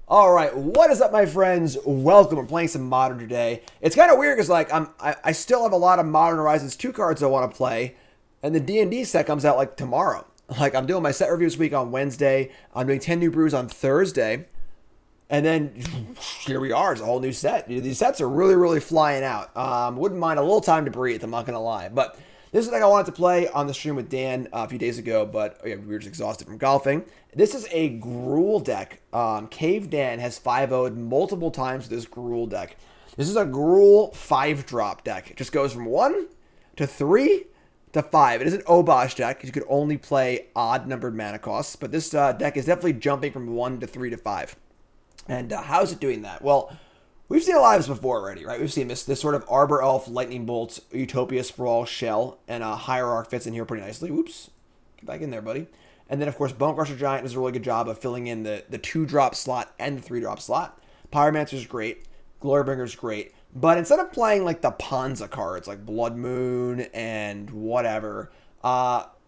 All right, what is up, my friends? Welcome. We're playing some Modern today. It's kind of weird because like I still have a lot of Modern Horizons 2 cards I want to play, and the D&D set comes out like tomorrow. Like I'm doing my set review this week on Wednesday. I'm doing 10 new brews on Thursday, and then here we are. It's a whole new set. These sets are really flying out. Wouldn't mind a little time to breathe. I'm not gonna lie, but this is like I wanted to play on the stream with Dan a few days ago, but we were just exhausted from golfing. This is a Gruul deck. Cavedan has 5-0'd multiple times with this Gruul deck. This is a Gruul 5-drop deck. It just goes from 1 to 3 to 5. It is an Obosh deck. You could only play odd-numbered mana costs, but this deck is definitely jumping from 1 to 3 to 5. And how is it doing that? Well, we've seen a lot of this before already, right? We've seen this sort of Arbor Elf, Lightning Bolt, Utopia Sprawl, Shell, and Hierarch fits in here pretty nicely. Oops. Get back in there, buddy. And then, of course, Bonecrusher Giant does a really good job of filling in the 2-drop slot and the 3-drop slot. Pyromancer is great. Glorybringer is great. But instead of playing, like, the Panza cards, like Blood Moon and whatever,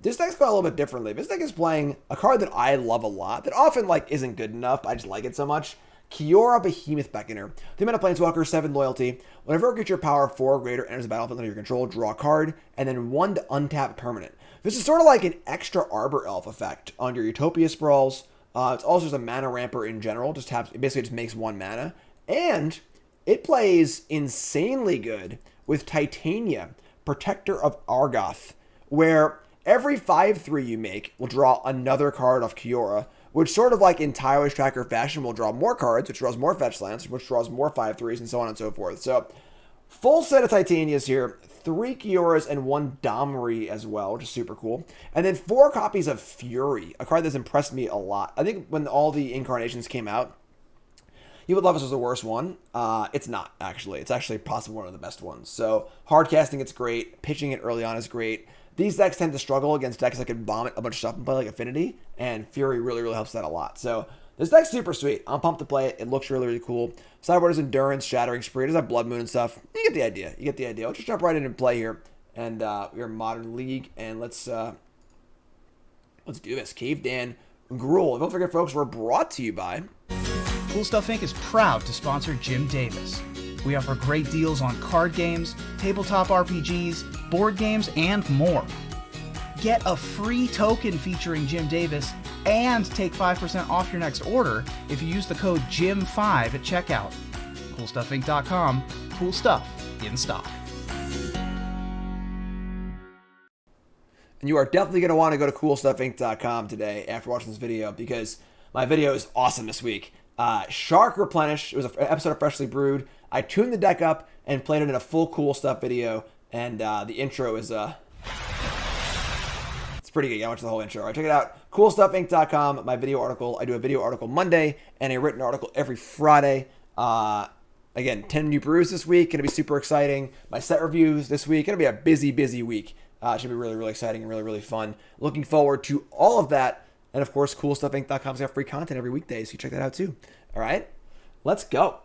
this deck's going a little bit differently. This deck is playing a card that I love a lot, that often, like, isn't good enough, but I just like it so much. Kiora, Behemoth Beckoner. The amount of Planeswalker, 7 loyalty. Whenever a creature power 4 or greater enters the battlefield under your control, draw a card, and then 1 to untap permanent. This is sort of like an extra Arbor Elf effect on your Utopia Sprawls. It's also just a mana ramper in general. It basically just makes 1 mana. And it plays insanely good with Titania, Protector of Argoth, where every 5/3 you make will draw another card off Kiora, which sort of like in Tireless Tracker fashion will draw more cards, which draws more fetch lands, which draws more 5/3s, and so on and so forth. So, full set of Titanias here, 3 Kioras and 1 Domri as well, which is super cool. And then 4 copies of Fury, a card that's impressed me a lot. I think when all the incarnations came out, you would love this was the worst one. It's not, actually. It's actually possibly one of the best ones. So, hard casting, it's great. Pitching it early on is great. These decks tend to struggle against decks that can vomit a bunch of stuff and play like Affinity, and Fury really helps that a lot. So this deck's super sweet. I'm pumped to play it. It looks really cool. Sideboard is Endurance, Shattering Spree. It does have Blood Moon and stuff. You get the idea. Let's just jump right in and play here. And we're in Modern League, and let's do this. Cavedan, Gruul. Don't forget, folks, we're brought to you by Cool Stuff Inc. is proud to sponsor Jim Davis. We offer great deals on card games, tabletop RPGs, board games, and more. Get a free token featuring Jim Davis and take 5% off your next order if you use the code JIM5 at checkout. CoolStuffInc.com. Cool stuff in stock. And you are definitely going to want to go to CoolStuffInc.com today after watching this video, because my video is awesome this week. Shark Replenish. It was an episode of Freshly Brewed. I tuned the deck up and played it in a full Cool Stuff video, and the intro is it's pretty good. I watched the whole intro. All right, check it out. CoolStuffInc.com. My video article. I do a video article Monday and a written article every Friday. Again, 10 new brews this week. Gonna be super exciting. My set reviews this week. Gonna be a busy week. Should be really exciting and really fun. Looking forward to all of that. And of course, CoolStuffInc.com's got free content every weekday, so you check that out too. All right, let's go.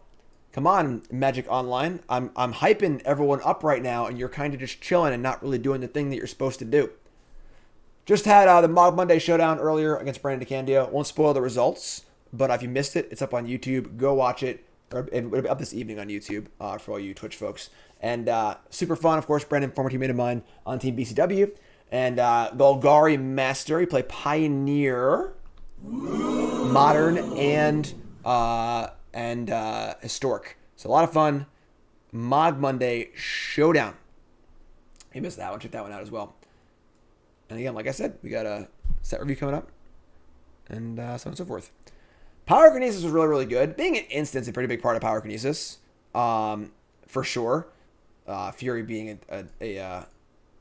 Come on, Magic Online. I'm hyping everyone up right now, and you're kind of just chilling and not really doing the thing that you're supposed to do. Just had the Mod Monday showdown earlier against Brandon DeCandio. Won't spoil the results, but if you missed it, it's up on YouTube. Go watch it. It'll be up this evening on YouTube for all you Twitch folks. And super fun, of course. Brandon, former teammate of mine on Team BCW. And Golgari Master. He played Pioneer, Modern, and Historic. So a lot of fun. Mod Monday Showdown. You missed that one. Check that one out as well. And again, like I said, we got a set review coming up. And so on and so forth. Pyrokinesis was really good. Being an instant is a pretty big part of Pyrokinesis. For sure. Fury being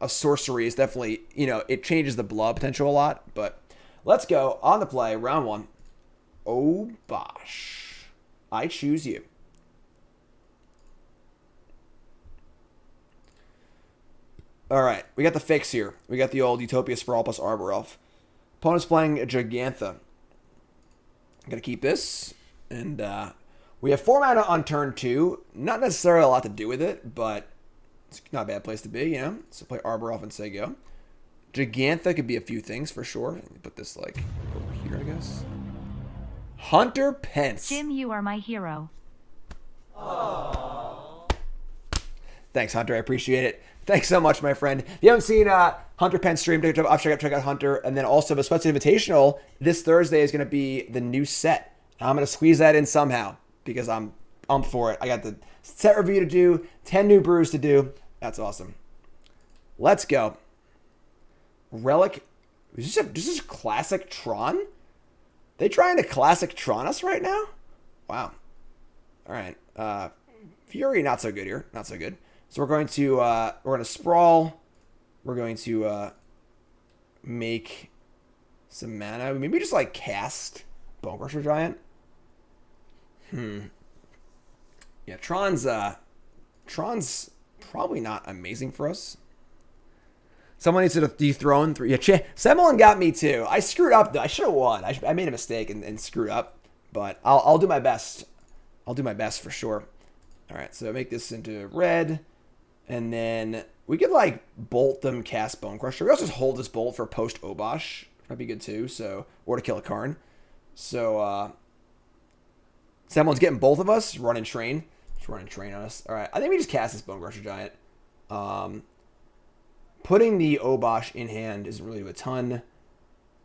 a sorcery is definitely, it changes the blood potential a lot. But let's go on the play. Round 1. Obosh. I choose you. All right, we got the fix here. We got the old Utopia Sprawl plus Arbor Elf. Opponent's playing a Gigantha. I'm going to keep this. And we have 4 mana on turn 2. Not necessarily a lot to do with it, but it's not a bad place to be, So play Arbor Elf and say go. Gigantha could be a few things for sure. Put this, over here, I guess. Hunter Pence. Jim, you are my hero. Thanks, Hunter. I appreciate it. Thanks so much, my friend. If you haven't seen Hunter Pence stream, check out Hunter. And then also the Sweats Invitational this Thursday is going to be the new set. I'm going to squeeze that in somehow because I'm for it. I got the set review to do, 10 new brews to do. That's awesome. Let's go. Relic. Is this classic Tron? They trying to classic Tron us right now? Wow. All right. Fury, not so good here. Not so good. So we're going to sprawl. We're going to make some mana. Maybe just like cast Bonecrusher Giant. Yeah, Tron's probably not amazing for us. Someone needs to dethrone 3. Yeah, Semmelin got me too. I screwed up though. I should have won. I made a mistake and screwed up. But I'll do my best. I'll do my best for sure. All right, so make this into red. And then we could, like, bolt them, cast Bonecrusher. We also just hold this bolt for post Obosh. Might be good, too. So, or to kill a Karn. So, someone's getting both of us. Run and train. Just run and train on us. All right, I think we just cast this Bonecrusher Giant. Putting the Obosh in hand isn't really a ton.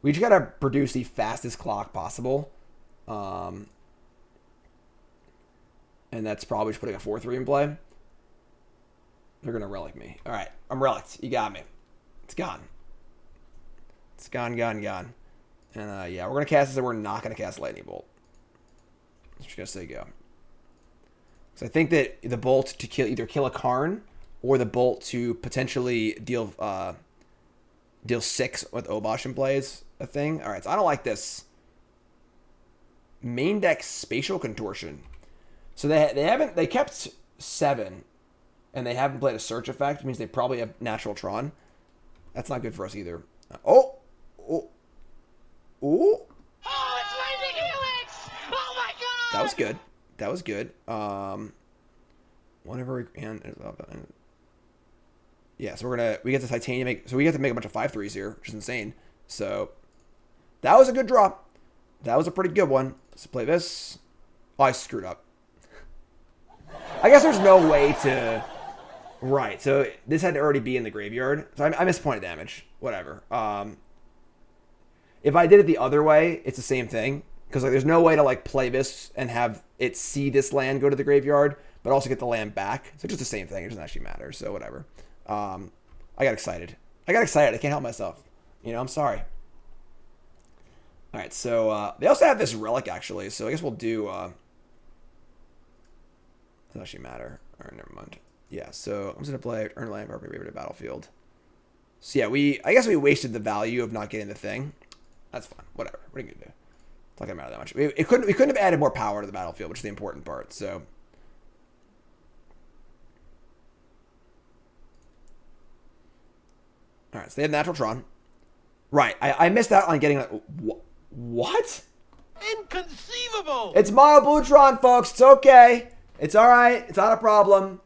We just got to produce the fastest clock possible. And that's probably just putting a 4-3 in play. They're going to relic me. All right. I'm relicked. You got me. It's gone. It's gone. And, yeah, we're going to cast this and we're not going to cast Lightning Bolt. I'm just going to say go. So I think that the bolt to either kill a Karn or the bolt to potentially deal 6 with Obosh in play is a thing. All right. So I don't like this. Main deck Spatial Contortion. So they kept 7. And they haven't played a search effect, which means they probably have natural Tron. That's not good for us either. Oh, it's Lightning Helix! Oh my god! That was good. Whenever yeah, so we get the Titania so we get to make a bunch of 5-3s here, which is insane. So that was a good draw. That was a pretty good one. Let's play this. Oh, I screwed up. I guess there's no way to. Right, so this had to already be in the graveyard. So I missed point of damage. Whatever. If I did it the other way, it's the same thing. Because like, there's no way to like play this and have it see this land go to the graveyard, but also get the land back. So it's just the same thing. It doesn't actually matter. So whatever. I got excited. I can't help myself. You know, I'm sorry. All right, so they also have this relic actually. So I guess we'll do. Doesn't actually matter. All right, never mind. Yeah, so I'm just going to play Earn Land, Preypiercer to Battlefield. So yeah, I guess we wasted the value of not getting the thing. That's fine. Whatever. What are you going to do? It's not going to matter that much. We couldn't have added more power to the battlefield, which is the important part. So all right, so they have natural Tron. Right, I missed out on getting what? Inconceivable! It's mono blue Tron, folks. It's okay. It's all right. It's not a problem.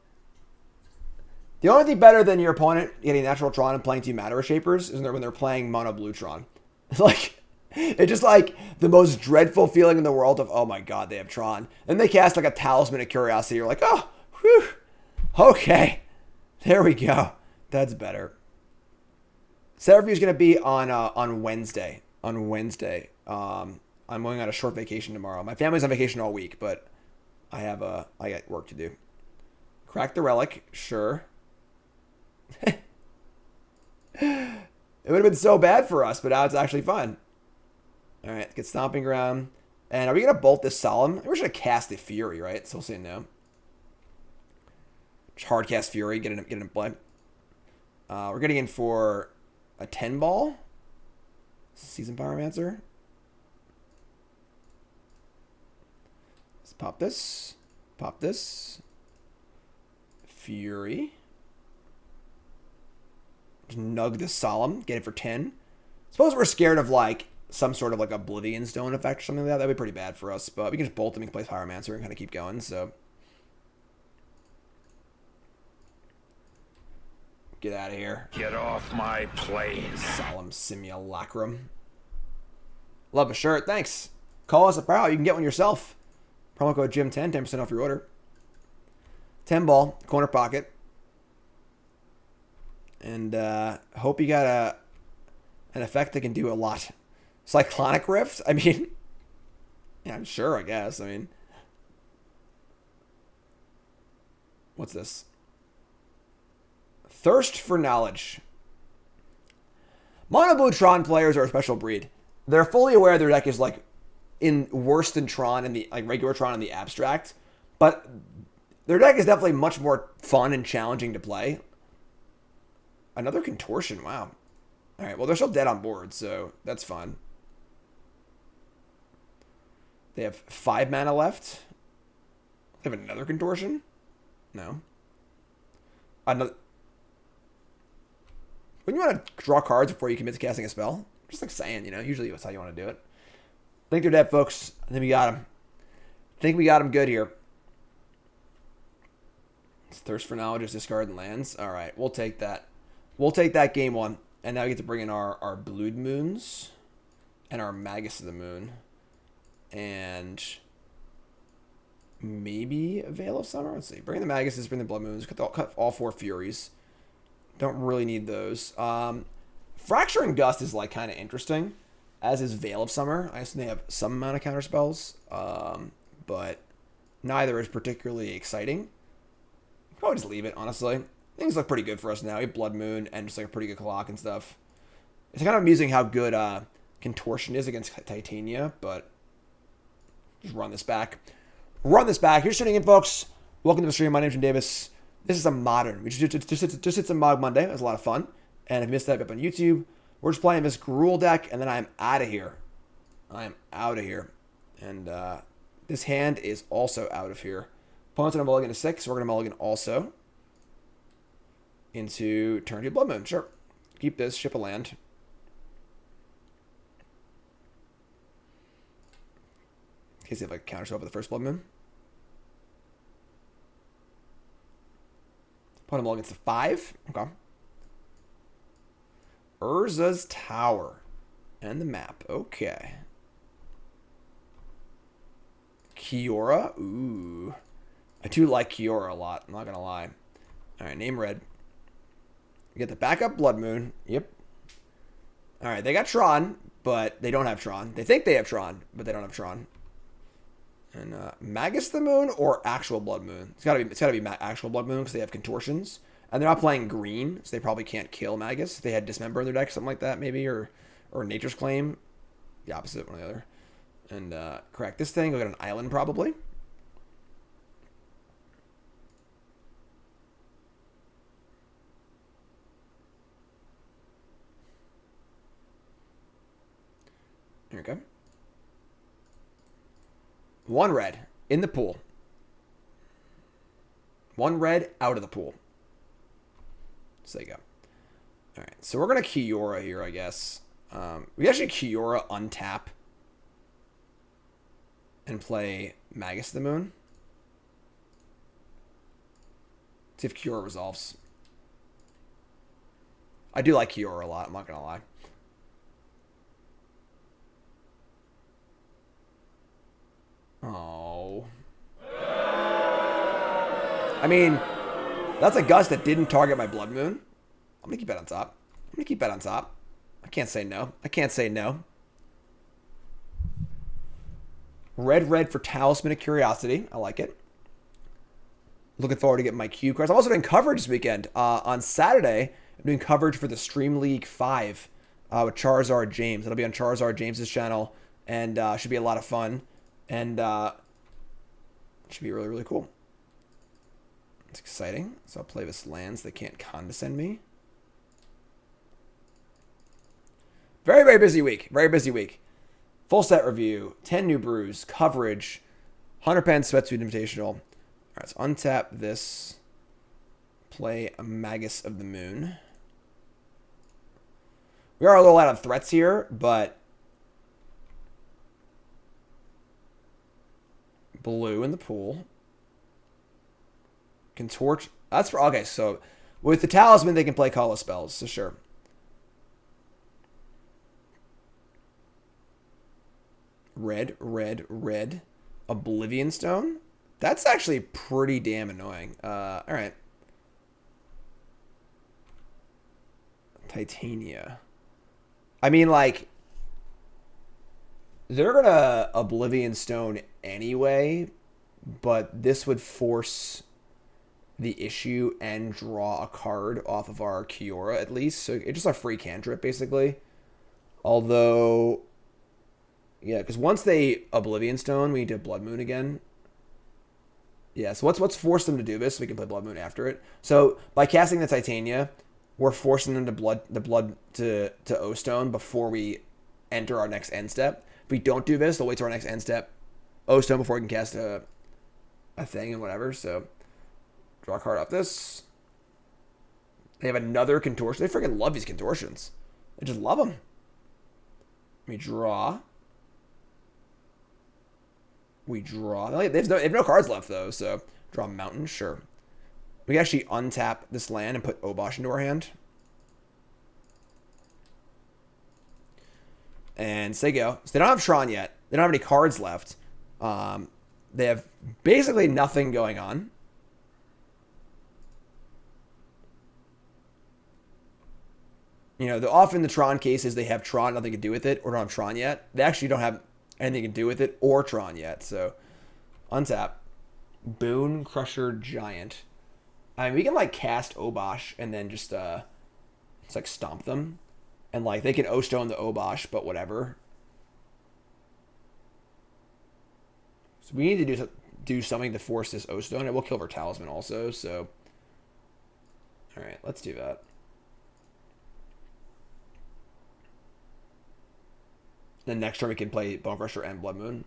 The only thing better than your opponent getting natural Tron and playing 2 Matter Shapers is when they're playing mono blue Tron. It's just like the most dreadful feeling in the world of, oh my god, they have Tron. Then they cast like a Talisman of Curiosity. You're like, oh, whew, okay, there we go. That's better. Set review is going to be on Wednesday. I'm going on a short vacation tomorrow. My family's on vacation all week, but I got work to do. Crack the relic, sure. It would have been so bad for us, but now it's actually fun. All right, get Stomping Ground. And are we going to bolt this Solemn? We're just going to cast the Fury, right? So we'll say no. Just hard cast Fury, get it in play. We're getting in for a 10 ball. Seasoned Pyromancer. Let's pop this. Pop this. Fury. Just nug this Solemn. Get it for 10. Suppose we're scared of like some sort of like Oblivion Stone effect or something like that. That'd be pretty bad for us. But we can just bolt them and play Pyromancer and kind of keep going. So get out of here. Get off my plane. Solemn Simulacrum. Love a shirt. Thanks. call us a prow. You can get one yourself. Promo code Jim10, 10% off your order. 10 ball, corner pocket. And hope you got an effect that can do a lot. Cyclonic Rift? I mean, yeah, I'm sure, I guess. I mean, what's this? Thirst for Knowledge. Mono Blue Tron players are a special breed. They're fully aware their deck is like in worse than Tron and the like regular Tron in the abstract, but their deck is definitely much more fun and challenging to play. Another Contortion, wow. All right, well they're still dead on board, so that's fun. They have 5 mana left. They have another Contortion? No. Another. Wouldn't you want to draw cards before you commit to casting a spell? Just like saying, you know, usually that's how you want to do it. I think they're dead, folks. I think we got them. I think we got them good here. It's Thirst for Knowledge is discarding lands. All right, we'll take that. We'll take that game one. And now we get to bring in our Blood Moons and our Magus of the Moon. And maybe a Veil of Summer? Let's see. Bring in the Maguses, bring the Blood Moons, cut all 4 Furies. Don't really need those. Fracturing Gust is like kind of interesting, as is Veil of Summer. I assume they have some amount of counter spells, but neither is particularly exciting. Probably just leave it, honestly. Things look pretty good for us now. We have Blood Moon and just like a pretty good clock and stuff. It's kind of amusing how good Contortion is against Titania, but just run this back. Run this back. You're tuning in, folks. Welcome to the stream. My name's Jim Davis. This is a modern. We just hit some Mod Monday. It was a lot of fun. And if you missed that up on YouTube, we're just playing this Gruul deck, and then I'm out of here. I'm out of here. And this hand is also out of here. Opponent's going to mulligan to 6. We're going to mulligan also into turn 2 Blood Moon. Sure. Keep this. Ship a land. In case they have like counter spell for the first Blood Moon. Opponent mulligans to 5. Okay. Urza's Tower. And the map. Okay. Kiora. Ooh. I do like Kiora a lot. I'm not going to lie. Alright, name red. We get the backup Blood Moon. Yep. Alright, they got Tron, but they don't have Tron. They think they have Tron, but they don't have Tron. And Magus the Moon or actual Blood Moon? It's gotta be actual Blood Moon because they have Contortions. And they're not playing green, so they probably can't kill Magus. If they had Dismember in their deck, something like that, maybe, or Nature's Claim. The opposite, one or the other. And crack this thing. Go get an island, probably. There we go. 1 red in the pool. 1 red out of the pool. So there you go. All right, so we're going to Kiora here, I guess. We actually Kiora untap and play Magus of the Moon. See if Kiora resolves. I do like Kiora a lot, I'm not going to lie. Oh. I mean, that's a Gust that didn't target my Blood Moon. I'm going to keep that on top. I'm going to keep that on top. I can't say no. I can't say no. Red for Talisman of Curiosity. I like it. Looking forward to getting my cube cards. I'm also doing coverage this weekend. On Saturday, I'm doing coverage for the Stream League 5 with Charizard James. It'll be on Charizard James's channel, and should be a lot of fun. And should be really, really cool. It's exciting. So I'll play this lands. They can't condescend me. Very, very busy week. Very busy week. Full set review. 10 new brews. Coverage. 100 pen Sweatsuit Invitational. All right, let's untap this. Play a Magus of the Moon. We are a little out of threats here, but blue in the pool. Contort. That's for okay. So with the Talisman, they can play Call of Spells. So sure. red. Oblivion Stone? That's actually pretty damn annoying. Alright. Titania. I mean, like, they're gonna Oblivion Stone anyway, but this would force the issue and draw a card off of our Kiora at least. So it's just a free cantrip, basically. Although, yeah, because once they Oblivion Stone, we need to Blood Moon again. Yeah, so let's force them to do this so we can play Blood Moon after it. So by casting the Titania, we're forcing them to blood to O-Stone before we enter our next end step. If we don't do this, they'll wait till our next end step, O-Stone, before we can cast a thing and whatever. So draw a card off this. They have another contortion. They freaking love these contortions. They just love them. We draw. We draw. They have no cards left, though, so draw Mountain, sure. We can actually untap this land and put Obosh into our hand. And say go. So they don't have Tron yet. They don't have any cards left. They have basically nothing going on. You know, often the Tron cases, they have Tron, nothing to do with it, or don't have Tron yet. They actually don't have anything to do with it or Tron yet. So, untap. Bonecrusher Giant. I mean, we can, like, cast Obosh and then just, it's like, stomp them. And, like, they can O-Stone the Obosh, but whatever. So we need to do something to force this O-Stone. It will kill our Talisman also, so. Alright, let's do that. Then next turn we can play Bonecrusher and Blood Moon.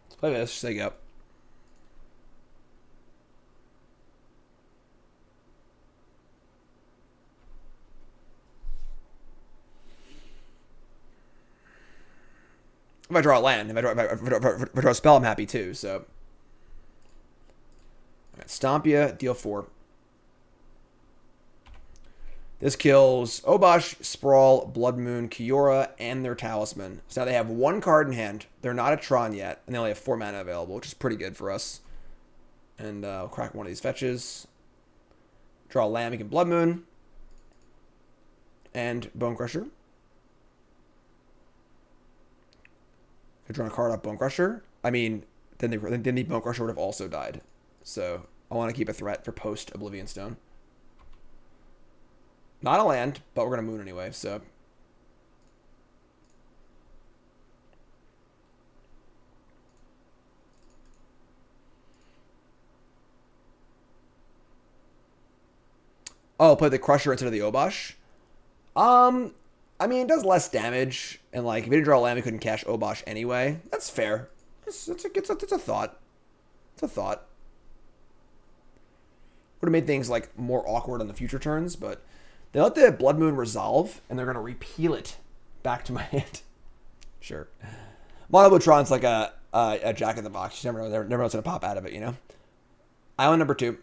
Let's play this. Say go. If I draw a land, if I draw a spell, I'm happy too. So, all right, Stompia, deal 4. This kills Obosh, Sprawl, Blood Moon, Kiora, and their Talisman. So now they have 1 card in hand. They're not a Tron yet, and they only have 4 mana available, which is pretty good for us. And I'll crack one of these fetches. Draw a land, we can Blood Moon. And Bonecrusher. Could draw a card off Bonecrusher. I mean, then the Bonecrusher would have also died. So I want to keep a threat for post Oblivion Stone. Not a land, but we're going to moon anyway, so. Oh, play the Crusher instead of the Obosh? I mean, it does less damage, and, like, if we didn't draw a land, we couldn't cash Obosh anyway. That's fair. It's a thought. It's a thought. Would have made things, like, more awkward on the future turns, but they let the Blood Moon resolve, and they're going to repeal it back to my hand. Sure. Monobotron's like a jack-in-the-box. You never know what's going to pop out of it, you know? Island number 2.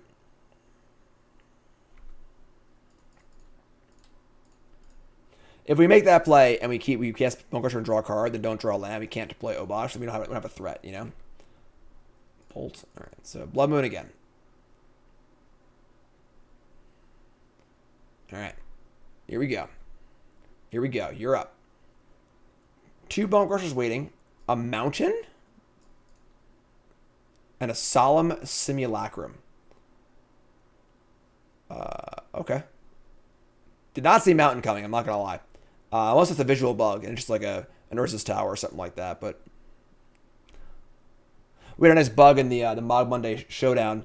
If we make that play and we cast Bonecrusher and draw a card, then don't draw a land, we can't deploy Obosh, so we don't have a threat, you know? Bolt. Alright, so Blood Moon again. Alright. Here we go. Here we go. You're up. 2 Bonecrushers waiting. A Mountain. And a Solemn Simulacrum. Okay. Did not see Mountain coming, I'm not going to lie. Unless it's a visual bug and it's just like an Urza's Tower or something like that, but we had a nice bug in the Mod Monday Showdown.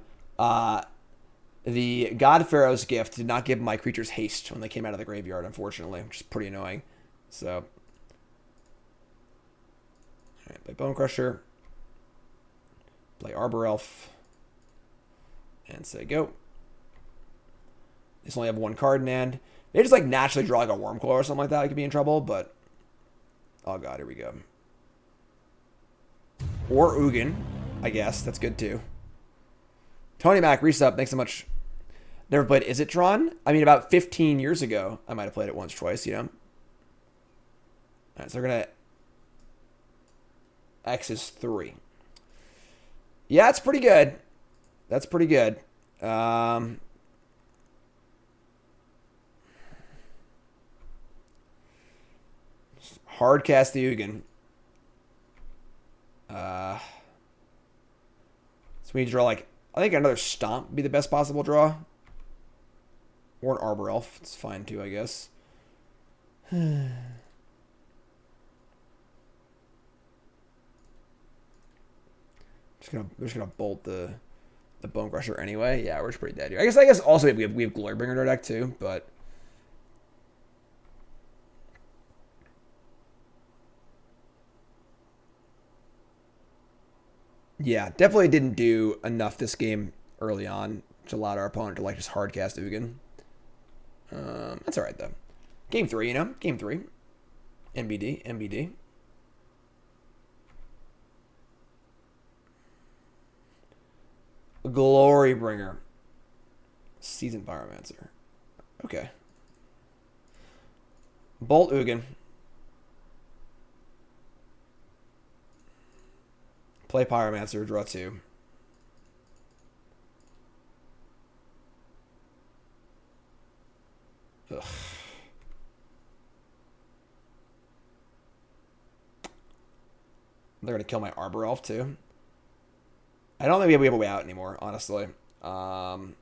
The God Pharaoh's Gift did not give my creatures haste when they came out of the graveyard, unfortunately, which is pretty annoying. So, alright, play Bonecrusher. Play Arbor Elf. And say go. This only have 1 card in hand. They just like naturally draw like a Wormclaw or something like that. I could be in trouble, but oh god, here we go. Or Ugin, I guess. That's good too. Tony Mac, resub. Thanks so much. Never played Is It Drawn? I mean, about 15 years ago, I might have played it once or twice, you know? All right, so we're going to... X is 3. Yeah, it's pretty good. That's pretty good. Hard cast the Ugin. So we need to draw, like... I think another Stomp would be the best possible draw. Or an Arbor Elf. It's fine too, I guess. We're just gonna bolt the Bonecrusher anyway. Yeah, we're just pretty dead here. I guess also we have Glorybringer in our deck too, but yeah, definitely didn't do enough this game early on to allow our opponent to like just hard cast Ugin. That's all right though. Game 3, you know, game 3. NBD. Glorybringer. Seasoned Pyromancer. Okay. Bolt Ugin. Play Pyromancer, draw 2. Ugh. They're going to kill my Arbor Elf too. I don't think we have a way out anymore, honestly. I'm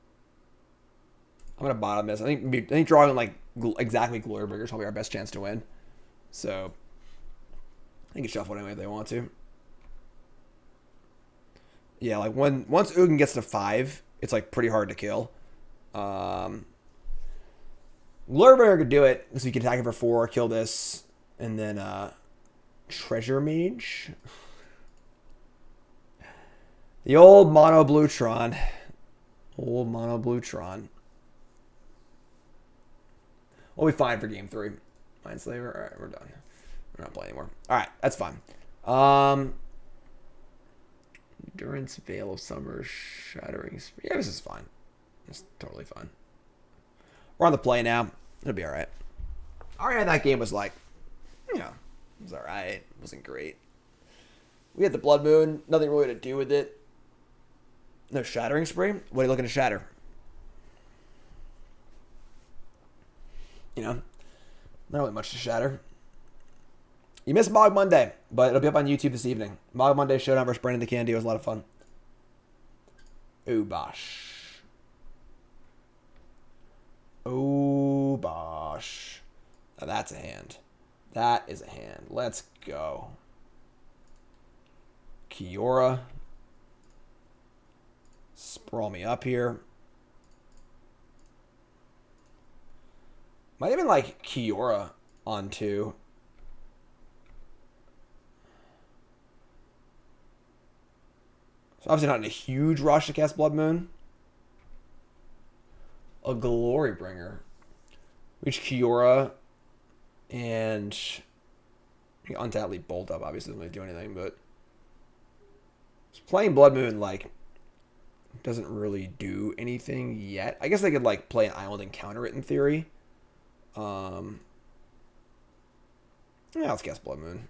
going to bottom this. I think drawing like exactly Glorybringer is probably our best chance to win. So I think it's shuffle anyway if they want to. Yeah, like once Ugin gets to 5, it's like pretty hard to kill. Glorybringer could do it, so you can attack it for 4, kill this, and then Treasure Mage. The old Mono Bluetron. Old Mono Bluetron. We'll be fine for game 3. Mindslaver. Alright, we're done. We're not playing anymore. Alright, that's fine. Endurance, Veil of Summer, Shattering Spree. Yeah, this is fine. It's totally fine. We're on the play now. It'll be alright. Alright, that game was like, you know, it was alright. It wasn't great. We had the Blood Moon. Nothing really to do with it. No Shattering Spree? What are you looking to shatter? You know, not really much to shatter. You missed Mog Monday, but it'll be up on YouTube this evening. Mog Monday Showdown versus Brandon the Candy was a lot of fun. Obosh. Obosh. Now that's a hand. That is a hand. Let's go. Kiora. Sprawl me up here. Might even like Kiora on 2. So obviously not in a huge rush to cast Blood Moon. A Glorybringer. Reach Kiora. And undoubtedly bolt up. Obviously doesn't really do anything, but just playing Blood Moon like doesn't really do anything yet. I guess they could like play an island and counter it in theory. Yeah, let's cast Blood Moon.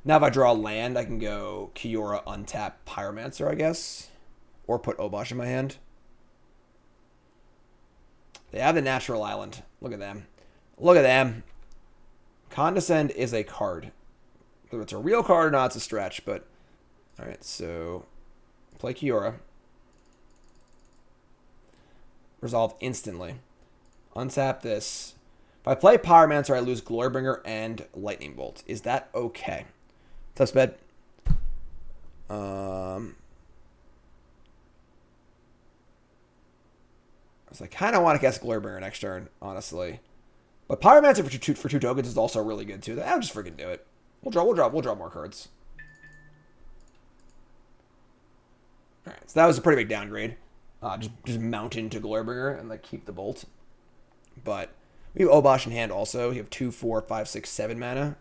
Now if I draw a land, I can go Kiora, untap, Pyromancer, I guess. Or put Obosh in my hand. They have the natural island. Look at them. Look at them. Condescend is a card. Whether it's a real card or not, it's a stretch, but... Alright, so... Play Kiora. Resolve instantly. Untap this. If I play Pyromancer, I lose Glorybringer and Lightning Bolt. Is that okay? Tough sped. So I kind of want to cast Glorybringer next turn, honestly. But Pyromancer for two tokens is also really good too. I'll just freaking do it. We'll draw more cards. All right, so that was a pretty big downgrade. Just mount into Glorybringer and like keep the bolt. But we have Obosh in hand also. We have 2, 4, 5, 6, 7 mana.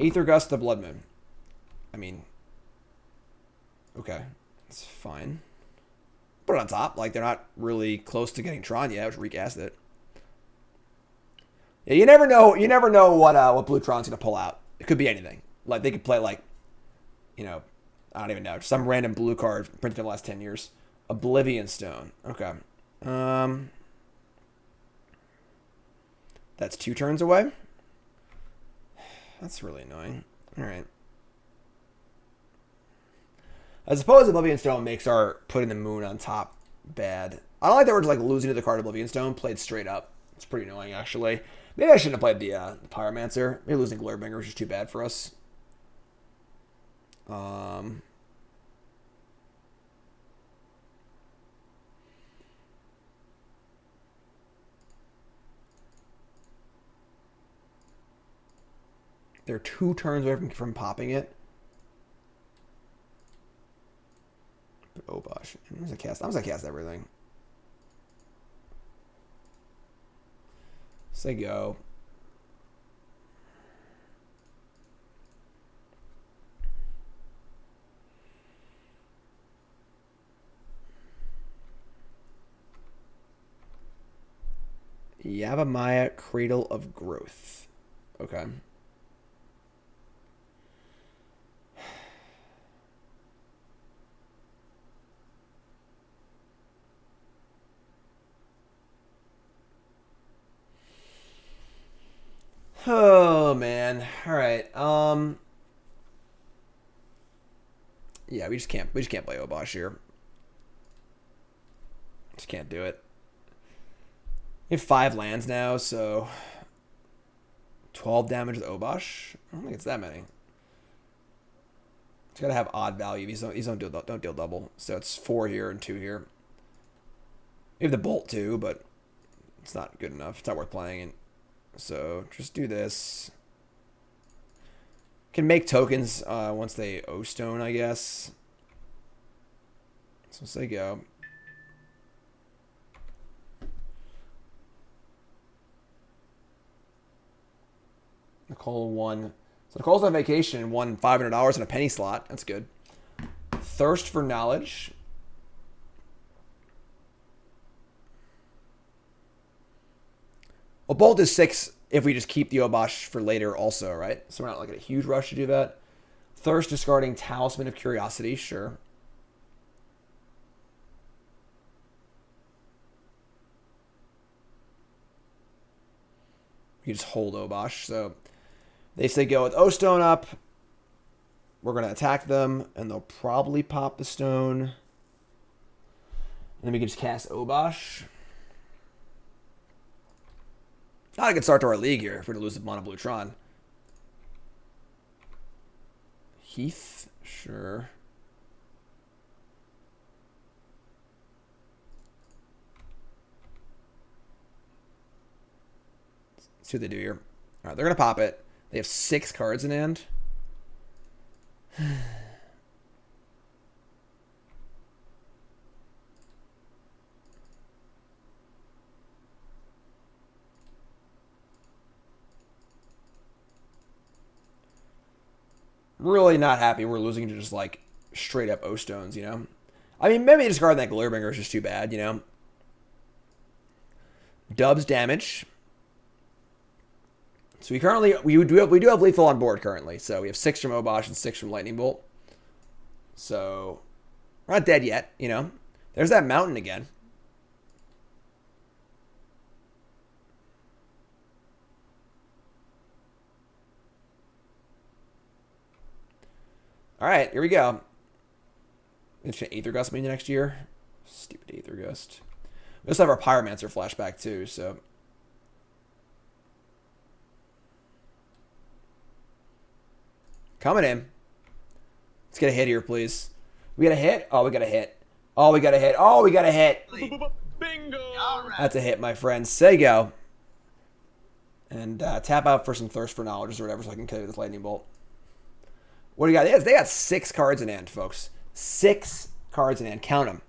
Aether Gust, the Blood Moon. I mean, okay, it's fine. Put it on top. Like, they're not really close to getting Tron yet. I should recast it. Yeah, you never know. You never know what Blue Tron's gonna pull out. It could be anything. Like, they could play like, you know, I don't even know, some random blue card printed in the last 10 years. Oblivion Stone. Okay. That's 2 turns away. That's really annoying. All right. I suppose Oblivion Stone makes our putting the moon on top bad. I don't like that we're just like losing to the card Oblivion Stone played straight up. It's pretty annoying, actually. Maybe I shouldn't have played the Pyromancer. Maybe losing Glorybringer was just too bad for us. They're 2 turns away from popping it. Obosh. I'm gonna cast everything. Say go. Yavimaya, Cradle of Growth. Okay. Oh man. All right. Yeah, we just can't play Obosh here. Just can't do it. We have 5 lands now, so 12 damage with Obosh. I don't think it's that many. It's gotta have odd value. These don't deal double. So it's 4 here and 2 here. We have the bolt too, but it's not good enough. It's not worth playing. So just do this. Can make tokens once they O-stone, I guess. So say go. Nicole won. So Nicole's on vacation and won $500 in a penny slot. That's good. Thirst for Knowledge. Well, Bolt is 6 if we just keep the Obosh for later also, right? So we're not like in a huge rush to do that. Thirst, discarding Talisman of Curiosity, sure. You just hold Obosh. So they say go with O-Stone up. We're going to attack them, and they'll probably pop the stone. And then we can just cast Obosh. Not a good start to our league here if we're to lose the Mono Blue Tron. Heath, sure. Let's see what they do here. All right, they're going to pop it. They have 6 cards in hand. Really not happy we're losing to just like straight up O-stones, you know? I mean, maybe discarding that Glorybringer is just too bad, you know? Dubs damage. So we do have lethal on board currently. So we have 6 from Obosh and 6 from Lightning Bolt. So we're not dead yet, you know? There's that mountain again. All right, here we go. It's an Aether Gust maybe next year. Stupid Aether Gust. We also have our Pyromancer flashback too, so. Coming in. Let's get a hit here, please. We got a hit? Oh, we got a hit. Oh, we got a hit. Oh, we got a hit. Bingo! That's a hit, my friend. Say go. And tap out for some Thirst for Knowledge or whatever so I can kill you with Lightning Bolt. What do you got? They got 6 cards in hand, folks. 6 cards in hand. Count them.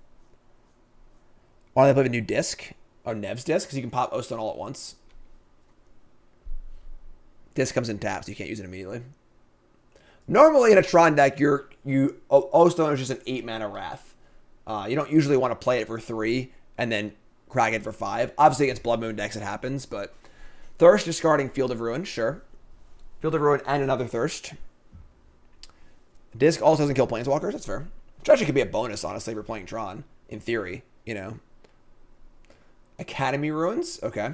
Why don't they play a new disc? Oh, Nev's disc? Because you can pop O-Stone all at once. Disc comes in tap, so you can't use it immediately. Normally in a Tron deck, Ostone is just an 8-mana Wrath. You don't usually want to play it for 3 and then crack it for 5. Obviously against Blood Moon decks it happens, but Thirst discarding Field of Ruin, sure. Field of Ruin and another Thirst. Disc also doesn't kill Planeswalkers, that's fair. Which actually could be a bonus, honestly, if you're playing Tron, in theory, you know. Academy Ruins, okay.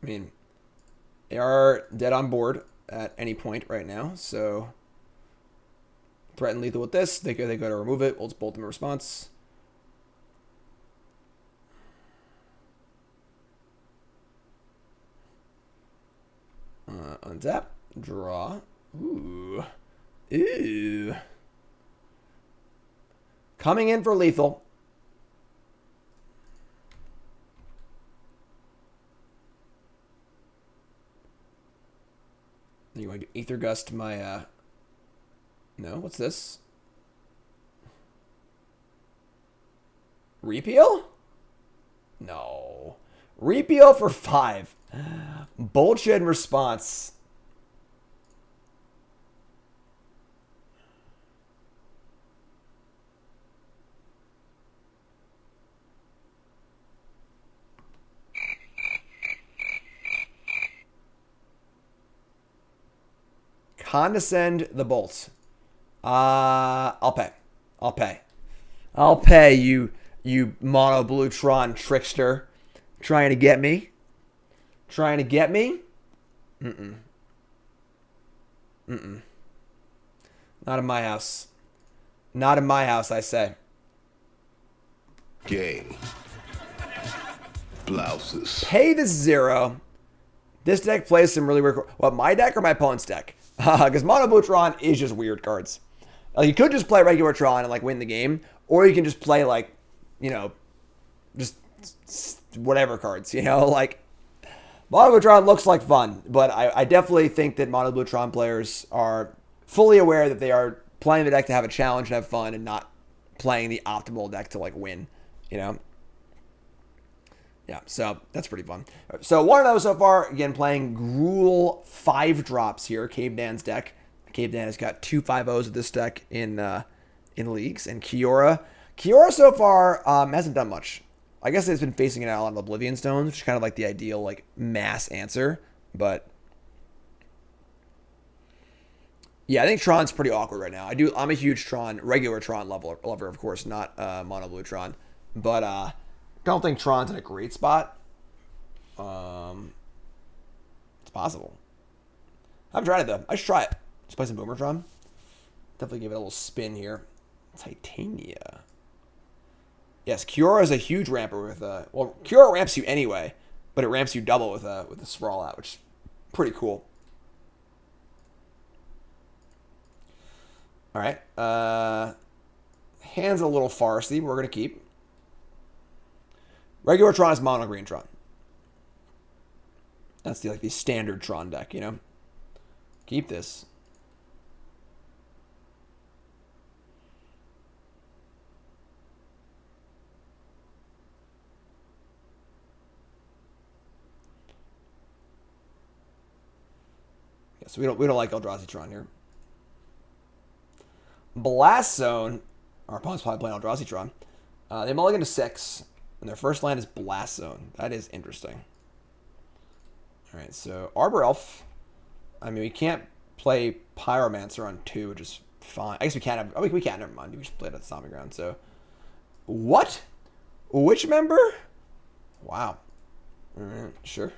I mean, they are dead on board at any point right now, so threaten lethal with this. They go to remove it. We'll just bolt them in response. Untap, draw. Ooh. Coming in for lethal. You want to do Aether Gust my, no, what's this? Repeal? No. Repeal for 5. Bullshit in response. Condescend the bolts. I'll pay. I'll pay you mono blue Tron trickster. Trying to get me? Mm-mm. Not in my house. Not in my house, I say. Game. Blouses. Pay the 0. This deck plays some really weird... What, my deck or my opponent's deck? Because Mono Blue Tron is just weird cards. You could just play regular Tron and like win the game, or you can just play like, you know, just whatever cards. You know, like Mono Blue Tron looks like fun, but I definitely think that Mono Blue Tron players are fully aware that they are playing the deck to have a challenge and have fun, and not playing the optimal deck to like win. You know. Yeah, so that's pretty fun. So one of those so far, again, playing Gruul 5 drops here, Cavedan's deck. Cavedan has got 2 5-0s of this deck in leagues. And Kiora so far hasn't done much. I guess it's been facing it out on Oblivion Stones, which is kind of like the ideal like mass answer. But yeah, I think Tron's pretty awkward right now. I'm a huge regular Tron lover, of course, not Mono Blue Tron. But don't think Tron's in a great spot. It's possible. I haven't tried it though. I should try it. Just play some Boomer Tron. Definitely give it a little spin here. Titania. Yes, Kiora is a huge ramper with well, Kiora ramps you anyway, but it ramps you double with a Sprawl out, which is pretty cool. All right. Hand's a little farcy, but we're gonna keep. Regular Tron is mono green Tron. That's the standard Tron deck, you know. Keep this. Yeah, so we don't like Eldrazi Tron here. Blast Zone. Our opponent's probably playing Eldrazi Tron. They mulligan to 6. And their first land is Blast Zone. That is interesting. All right, so Arbor Elf. I mean, we can't play Pyromancer on 2, which is fine. I guess we can't. We can't. Never mind. We should play it at Stomping Ground. So, what? Which member? Wow. All right, sure.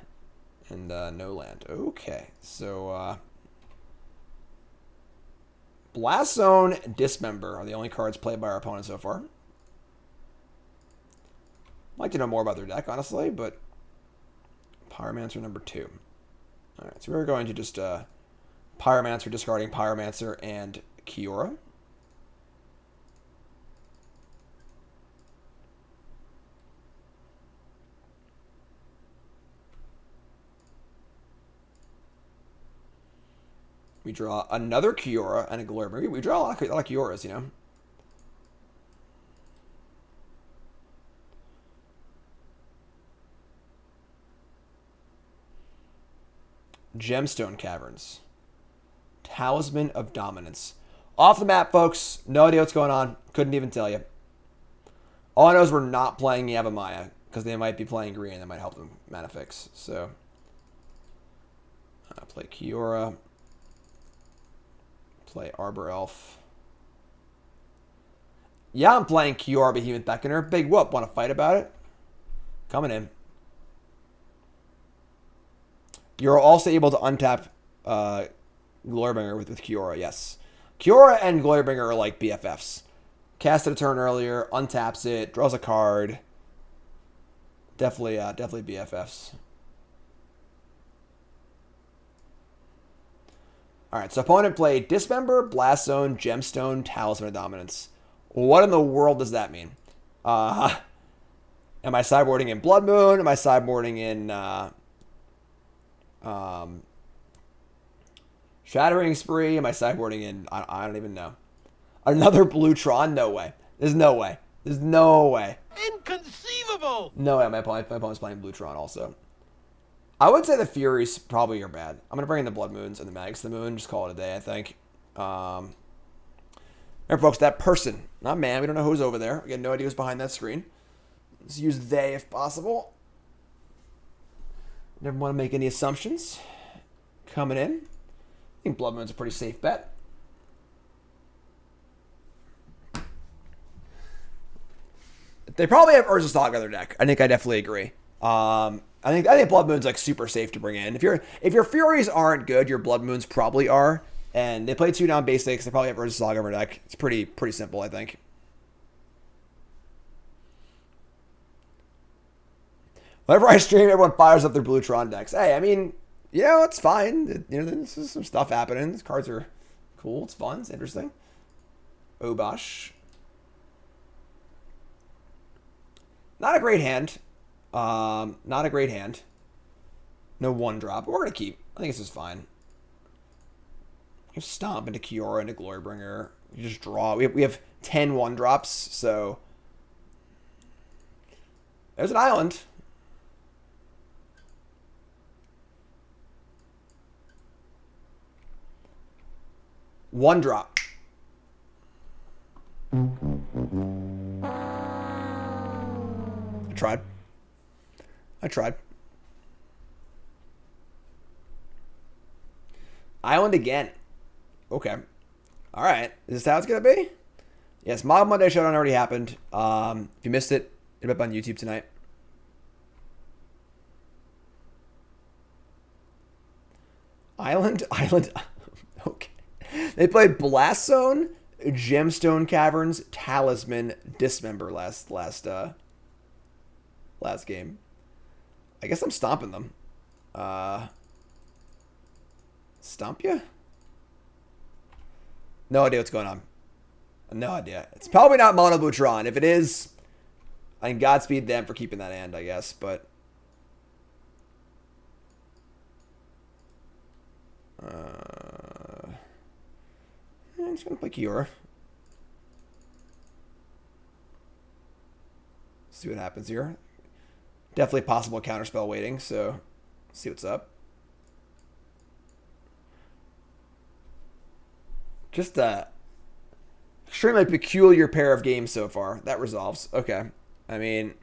And no land. Okay, so Blast Zone, Dismember are the only cards played by our opponent so far. I'd like to know more about their deck, honestly, but Pyromancer number 2. All right, so we're going to just Pyromancer, discarding Pyromancer and Kiora. We draw another Kiora and a Glorybringer. We draw a lot of Kioras, you know. Gemstone Caverns. Talisman of Dominance. Off the map, folks. No idea what's going on. Couldn't even tell you. All I know is we're not playing Yavimaya because they might be playing green. That might help them mana fix. So, I'll play Kiora. Play Arbor Elf. Yeah, I'm playing Kiora Behemoth Beckoner. Big whoop. Want to fight about it? Coming in. You're also able to untap Glorybringer with Kiora, yes. Kiora and Glorybringer are like BFFs. Cast it a turn earlier, untaps it, draws a card. Definitely BFFs. Alright, so opponent played Dismember, Blast Zone, Gemstone, Talisman of Dominance. What in the world does that mean? Am I sideboarding in Blood Moon? Am I sideboarding in Shattering Spree? Am I sideboarding in... I don't even know. Another blue Tron? No way. There's no way. There's no way. Inconceivable! No way. My opponent's playing blue Tron also. I would say the Furies probably are bad. I'm going to bring in the Blood Moons and the Magus of the Moon. Just call it a day, I think. Remember, folks, that person. Not man. We don't know who's over there. We got no idea who's behind that screen. Let's use they if possible. Never want to make any assumptions. Coming in. I think Blood Moon's a pretty safe bet. They probably have Urza Saga in their deck. I think I definitely agree. I think Blood Moon's like super safe to bring in. If your Furies aren't good, your Blood Moons probably are. And they play 2-down basics. They probably have Urza Saga in their deck. It's pretty simple, I think. Whenever I stream, everyone fires up their blue Tron decks. Hey, I mean, it's fine. This is some stuff happening. These cards are cool. It's fun. It's interesting. Obosh. Not a great hand. Not a great hand. No 1-drop. But we're going to keep. I think this is fine. You stomp into Kiora, into Glorybringer. You just draw. We have 10 1-drops, so... There's an island. One drop. I tried. Island again. Okay. All right. Is this how it's going to be? Yes, Mod Monday Showdown already happened. If you missed it, it'll be up on YouTube tonight. Island. Okay. They played Blast Zone, Gemstone Caverns, Talisman, Dismember last game. I guess I'm stomping them. Stomp ya? No idea what's going on. No idea. It's probably not Mono Blue Tron. If it is, I mean, Godspeed them for keeping that hand, I guess, but... I'm just going to play Kiora. See what happens here. Definitely possible counterspell waiting, so see what's up. Just a extremely peculiar pair of games so far. That resolves. Okay. I mean,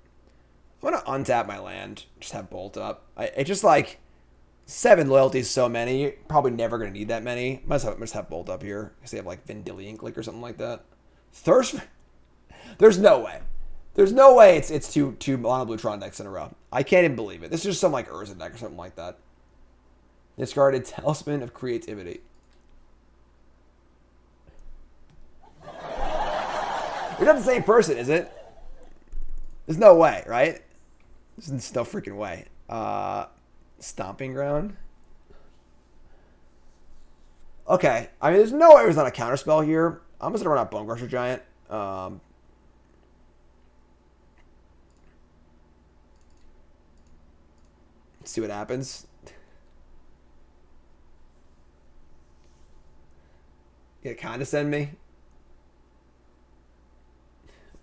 I'm going to untap my land. Just have Bolt up. It's just like 7 loyalties, so many. Probably never going to need that many. Must have Bolt up here. Because they have like Vendilion Click or something like that. Thirst. There's no way. There's no way it's two Mono Blue Tron decks in a row. I can't even believe it. This is just some like Urza deck or something like that. Discarded Talisman of Creativity. It's not the same person, is it? There's no way, right? There's no freaking way. Stomping Ground. Okay. I mean, there's no way there's not a counterspell here. I'm just going to run out Bonecrusher Giant. Let's see what happens. You condescend me?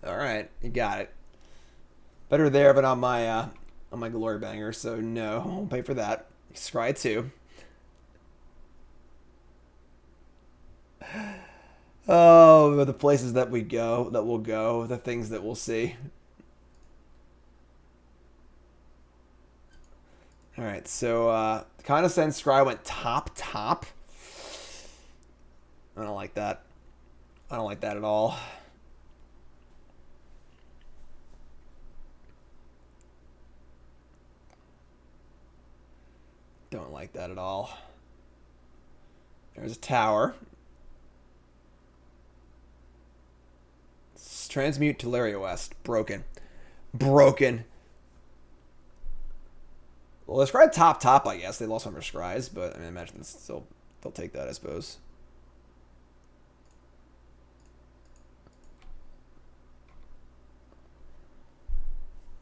All right, you got it. Better there, but on my Glorybringer, so no, I won't pay for that. Scry 2. Oh, the places that we go, that we'll go, the things that we'll see. All right, so Condescend Scry went top. I don't like that. I don't like that at all. Don't like that at all. There's a tower. Transmute Teleria West. Broken. Broken. Well, they scry top, I guess. They lost one of their scries, but I mean, I imagine still they'll take that, I suppose.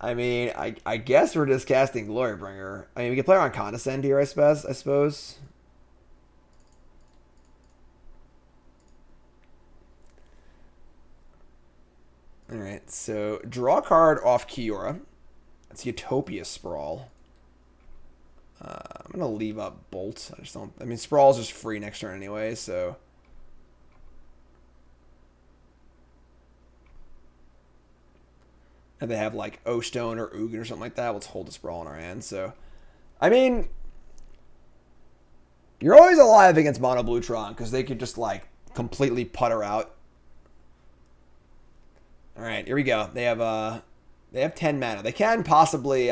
I mean, I guess we're just casting Glorybringer. I mean, we can play around Condescend here, I suppose. Alright, so draw a card off Kiora. That's Utopia Sprawl. I'm going to leave up Bolt. I just don't... I mean, Sprawl's just free next turn anyway, so... And they have, like, O-Stone or Ugin or something like that. Let's hold the Sprawl in our hand, so... I mean... You're always alive against Mono Blue-Tron, because they could just, like, completely putter out. Alright, here we go. They have 10 mana. They can possibly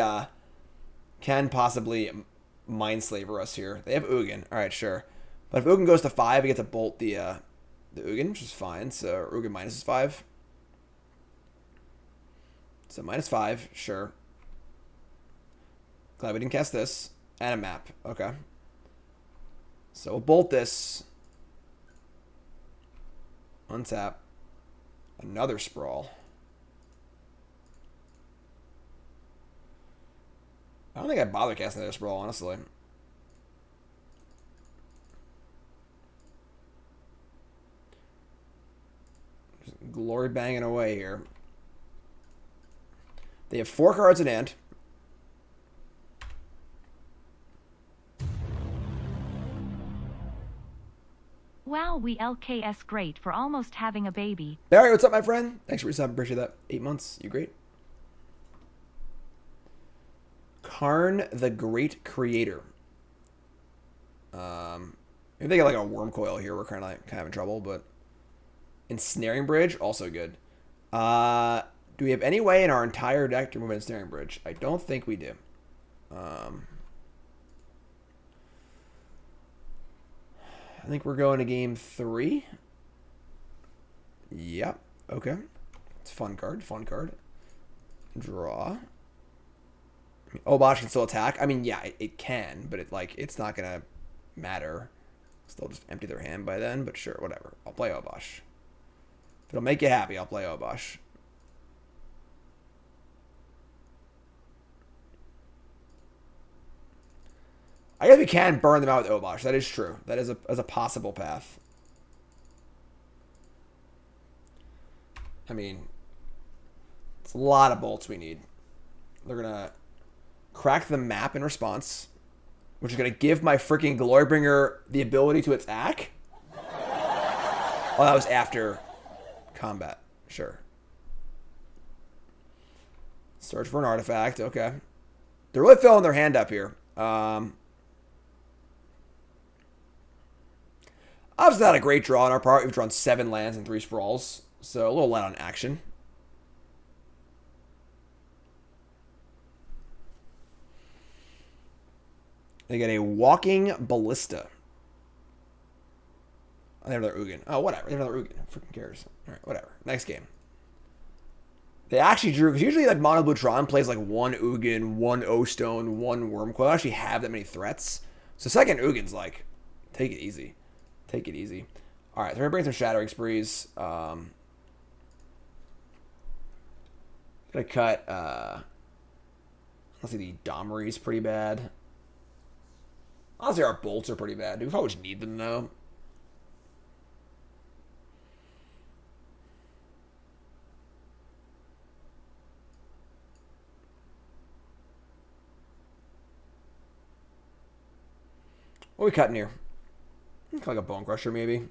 Mindslaver us here. They have Ugin. Alright, sure. But if Ugin goes to 5, he gets to bolt the Ugin, which is fine. So Ugin minus is 5. So minus 5, sure. Glad we didn't cast this. And a map. Okay. So we'll bolt this. Untap. Another Sprawl. I don't think I'd bother casting another Sprawl, honestly. Just glory banging away here. They have 4 cards in hand. Wow, we LKS great for almost having a baby. Barry, what's up, my friend? Thanks for resubbing. Appreciate that. 8 months. You great. Karn the Great Creator. If they get like a Worm Coil here, we're kind of having trouble, but Ensnaring Bridge, also good. Do we have any way in our entire deck to remove Ensnaring Bridge? I don't think we do. I think we're going to game 3. Yep. Okay. It's a fun card. Fun card. Draw. Obosh can still attack. I mean, yeah, it can, but it's not gonna matter. They'll just empty their hand by then. But sure, whatever. I'll play Obosh. If it'll make you happy, I'll play Obosh. I guess we can burn them out with Obosh. That is true. That is a possible path. I mean, it's a lot of bolts we need. They're gonna crack the map in response, which is going to give my freaking Glorybringer the ability to attack. Oh, that was after combat. Sure. Search for an artifact. Okay. They're really filling their hand up here. Obviously not a great draw on our part. We've drawn 7 lands and 3 sprawls, so a little light on action. They get a Walking Ballista. Oh, they have another Ugin. Oh, whatever. They have another Ugin. Who freaking cares? All right, whatever. Next game. They actually drew, because usually like Mono Blue Tron plays like 1 Ugin, 1 O-Stone, 1 Wormcoil. I don't actually have that many threats. So second Ugin's like, take it easy. Take it easy. All right, so we're going to bring some Shattering Sprees. Gonna cut, let's see, the Domri's pretty bad. Honestly, our bolts are pretty bad. We probably just need them, though. What are we cutting here? Like a Bonecrusher, maybe.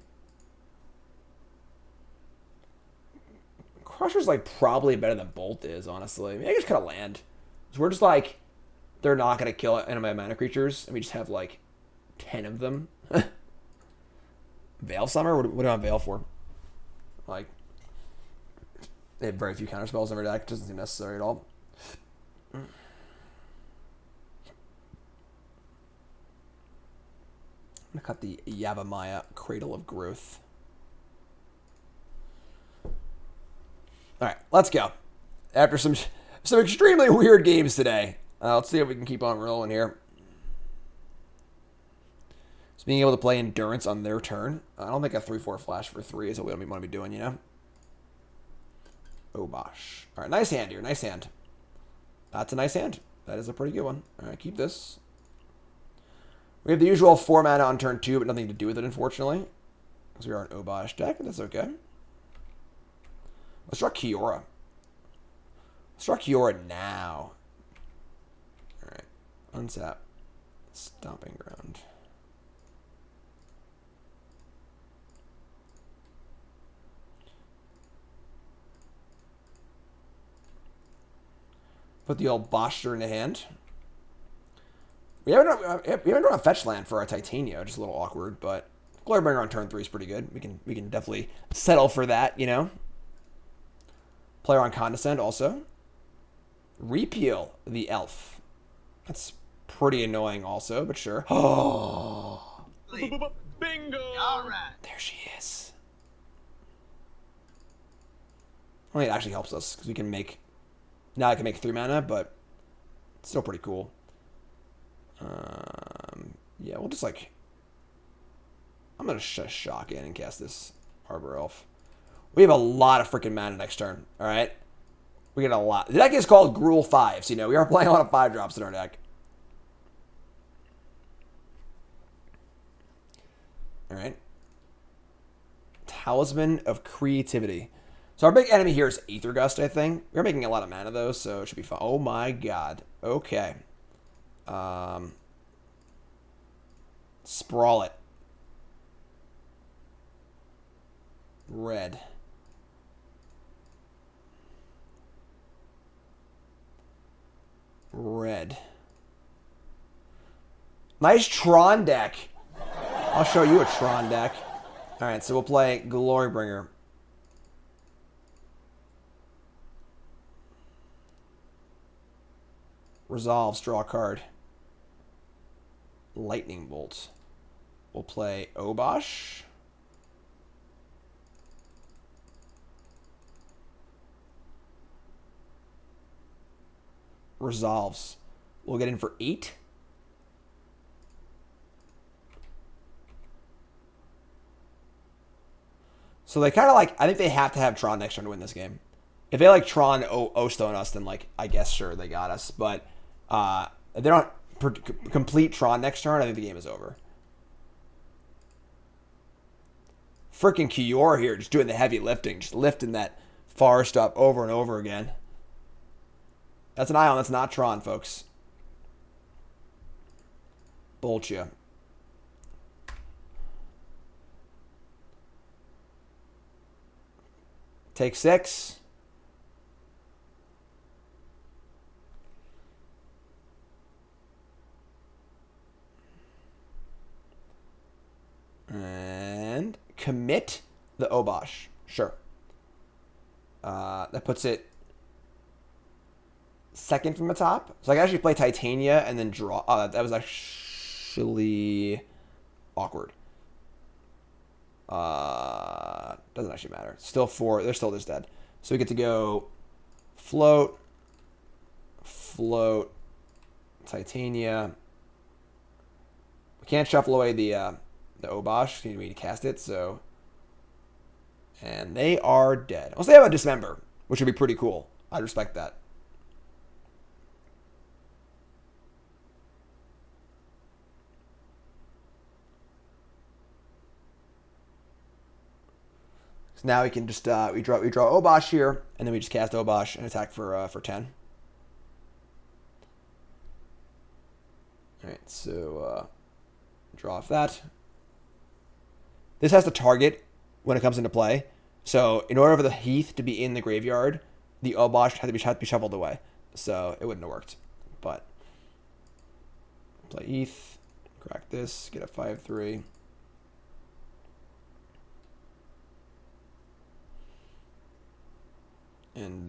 Crusher's like probably better than Bolt is, honestly. Maybe I just kind of land. So we're just like, they're not going to kill any of my mana creatures, and we just have like 10 of them. Veil Summer? What do I Veil for? Like, they have very few counter spells in their deck. It doesn't seem necessary at all. I'm going to cut the Yavimaya Cradle of Growth. Alright, let's go. After some extremely weird games today. Let's see if we can keep on rolling here. So being able to play Endurance on their turn. I don't think a 3-4 flash for 3 is what we want to be doing, you know? Obosh. Alright, nice hand here. Nice hand. That's a nice hand. That is a pretty good one. Alright, keep this. We have the usual 4 mana on turn 2, but nothing to do with it, unfortunately. Because we are an Obosh deck, but that's okay. Let's draw Kiora. Let's draw Kiora now. Alright. Untap. Stomping Ground. Put the old Boster in the hand. We haven't drawn a fetch land for our Titania, which is a little awkward, but Glorybringer on turn 3 is pretty good. We can definitely settle for that, you know. Player on Condescend also. Repeal the Elf. That's pretty annoying also, but sure. Oh. Bingo! All right. There she is. I mean, it actually helps us because we can make... Now I can make 3 mana, but it's still pretty cool. Yeah, we'll just like... I'm going to shock in and cast this Arbor Elf. We have a lot of freaking mana next turn, alright? We get a lot. The deck is called Gruul 5s, you know. We are playing a lot of 5-drops in our deck. Alright. Talisman of Creativity. So our big enemy here is Aether Gust, I think. We're making a lot of mana, though, so it should be fun. Oh, my God. Okay. Sprawl it. Red. Red. Nice Tron deck. I'll show you a Tron deck. Alright, so we'll play Glorybringer. Resolves, draw a card. Lightning Bolt. We'll play Obosh. Resolves. We'll get in for 8. So they kind of like, I think they have to have Tron next turn to win this game. If they like Tron O-Stone us, then like, I guess sure they got us. But if they don't complete Tron next turn, I think the game is over. Freaking Kiora here, just doing the heavy lifting, just lifting that forest up over and over again. That's an Ion, that's not Tron, folks. Bolt ya. Take 6. And commit the Obosh. Sure. That puts it second from the top. So I can actually play Titania and then draw. Oh, that was actually awkward. Doesn't actually matter. Still 4. They're still just dead. So we get to go float, Titania. We can't shuffle away the Obosh. We need to cast it. So, and they are dead. Unless they have a Dismember, which would be pretty cool. I'd respect that. So now we can just we draw Obosh here, and then we just cast Obosh and attack for 10. All right, so draw off that. This has to target when it comes into play. So in order for the Heath to be in the graveyard, the Obosh had to be shuffled away. So it wouldn't have worked. But play Heath, crack this, get a 5/3. And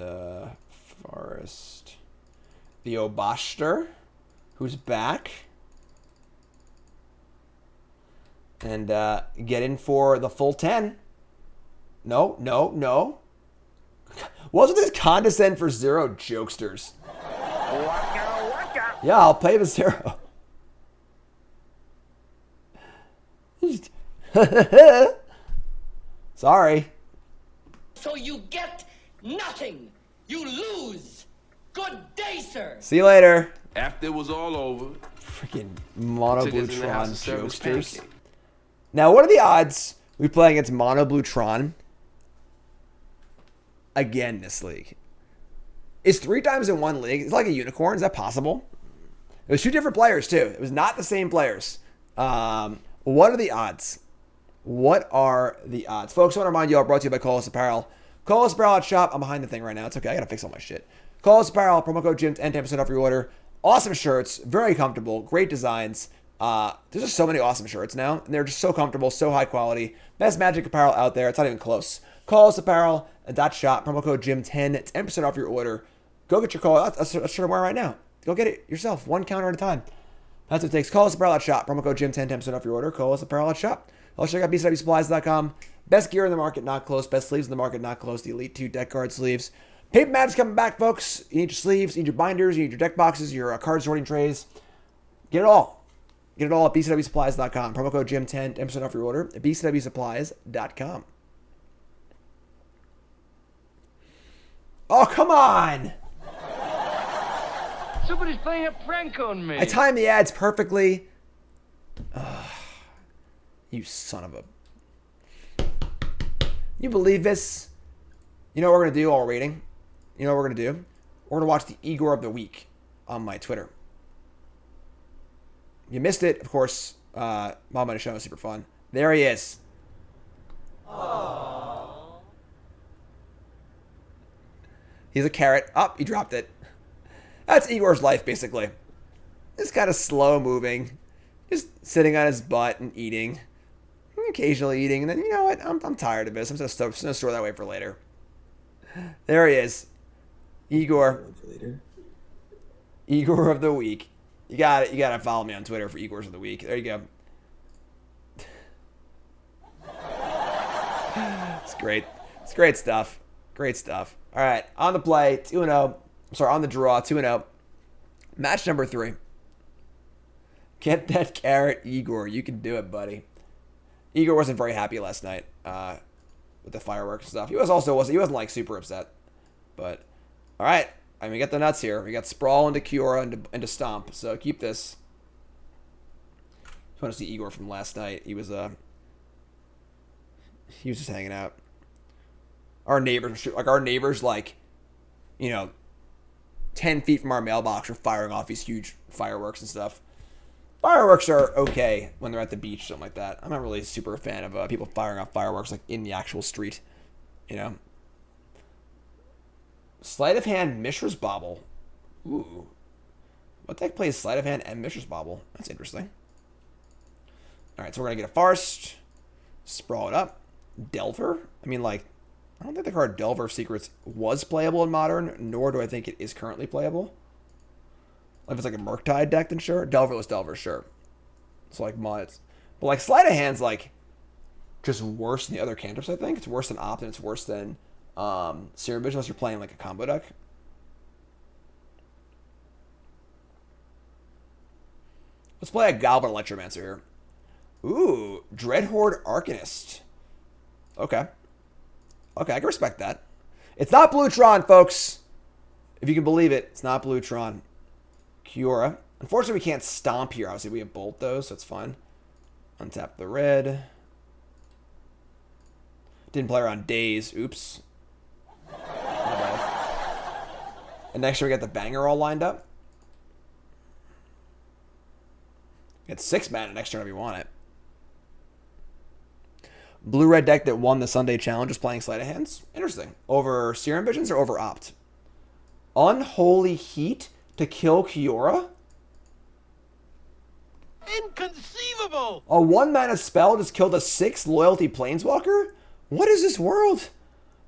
Forest. The Oboshter, who's back. And get in for the full 10. No, no, no. Wasn't this condescend for 0 jokesters? Yeah, I'll pay the 0. Sorry. So you get nothing. You lose. Good day, sir. See you later. After it was all over, Freaking Mono took Blue us in the house Tron and served us jokesters. pancakes. Now, what are the odds we play against Mono Blue Tron again this league? Is 3 times in one league? It's like a unicorn. Is that possible? It was 2 different players, too. It was not the same players. What are the odds? What are the odds? Folks, I want to remind you all brought to you by Klothys Apparel. Klothys Apparel at shop. I'm behind the thing right now. It's okay. I got to fix all my shit. Klothys Apparel, promo code Jim, 10% off your order. Awesome shirts. Very comfortable. Great designs. There's just so many awesome shirts now. And they're just so comfortable, so high quality. Best Magic apparel out there. It's not even close. Klothys Apparel at shop. Promo code Jim10. 10% off your order. Go get your call. That's a shirt I'm wearing right now. Go get it yourself. 1 counter at a time. That's what it takes. Klothys Apparel at shop. Promo code Jim10. 10% off your order. Klothys Apparel at shop. Also check out bcwsupplies.com. Best gear in the market, not close. Best sleeves in the market, not close. The Elite 2 deck card sleeves. Paper Magic's coming back, folks. You need your sleeves, you need your binders, you need your deck boxes, your card sorting trays. Get it all. Get it all at bcwsupplies.com. Promo code Jim10, 10% off your order at bcwsupplies.com. Oh, come on! Somebody's playing a prank on me. I timed the ads perfectly. Ugh. You son of a... You believe this? You know what we're going to do while we're waiting? You know what we're going to do? We're going to watch the Igor of the Week on my Twitter. You missed it, of course. Mom might have shown. Super fun. There he is. Aww. He's a carrot. Oh, he dropped it. That's Igor's life, basically. Just kind of slow moving. Just sitting on his butt and eating. Occasionally eating. And then, you know what? I'm tired of this. I'm just going to store that away for later. There he is. Igor. Igor of the Week. You got it. You got to follow me on Twitter for Igors of the Week. There you go. It's great. It's great stuff. Great stuff. All right. On the play, 2-0. Sorry, on the draw, 2-0. Match number 3. Get that carrot, Igor. You can do it, buddy. Igor wasn't very happy last night with the fireworks and stuff. He wasn't like super upset. But all right. I mean, we got the nuts here. We got Sprawl into Kiora into Stomp. So keep this. Just want to see Igor from last night. He was just hanging out. Our neighbors, you know, 10 feet from our mailbox are firing off these huge fireworks and stuff. Fireworks are okay when they're at the beach, something like that. I'm not really super a fan of people firing off fireworks like in the actual street, you know. Sleight of Hand Mishra's Bauble. Ooh. What deck plays Sleight of Hand and Mishra's Bauble? That's interesting. Alright, so we're going to get a Forest. Sprawl it up. Delver. I mean, like, I don't think the card Delver of Secrets was playable in Modern, nor do I think it is currently playable. If it's like a Murktide deck, then sure. Delverless Delver, sure. It's like mods. But like Sleight of Hand's like just worse than the other cantrips, I think. It's worse than Opt, and it's worse than Serum Vision unless you're playing like a combo deck. Let's play a Goblin Electromancer here. Ooh, Dreadhorde Arcanist. Okay. Okay, I can respect that. It's not Bluetron, folks. If you can believe it, it's not Bluetron. Kiora. Unfortunately, we can't stomp here. Obviously, we have Bolt, though, so it's fine. Untap the red. Didn't play around Days. Oops. My bad. And next year, we got the Banger all lined up. Get 6 mana next turn if you want it. Blue-red deck that won the Sunday Challenge is playing Sleight of Hands. Interesting. Over Serum Visions or over Opt? Unholy Heat to kill Kiora? Inconceivable! A 1-mana spell just killed a 6 loyalty Planeswalker? What is this world?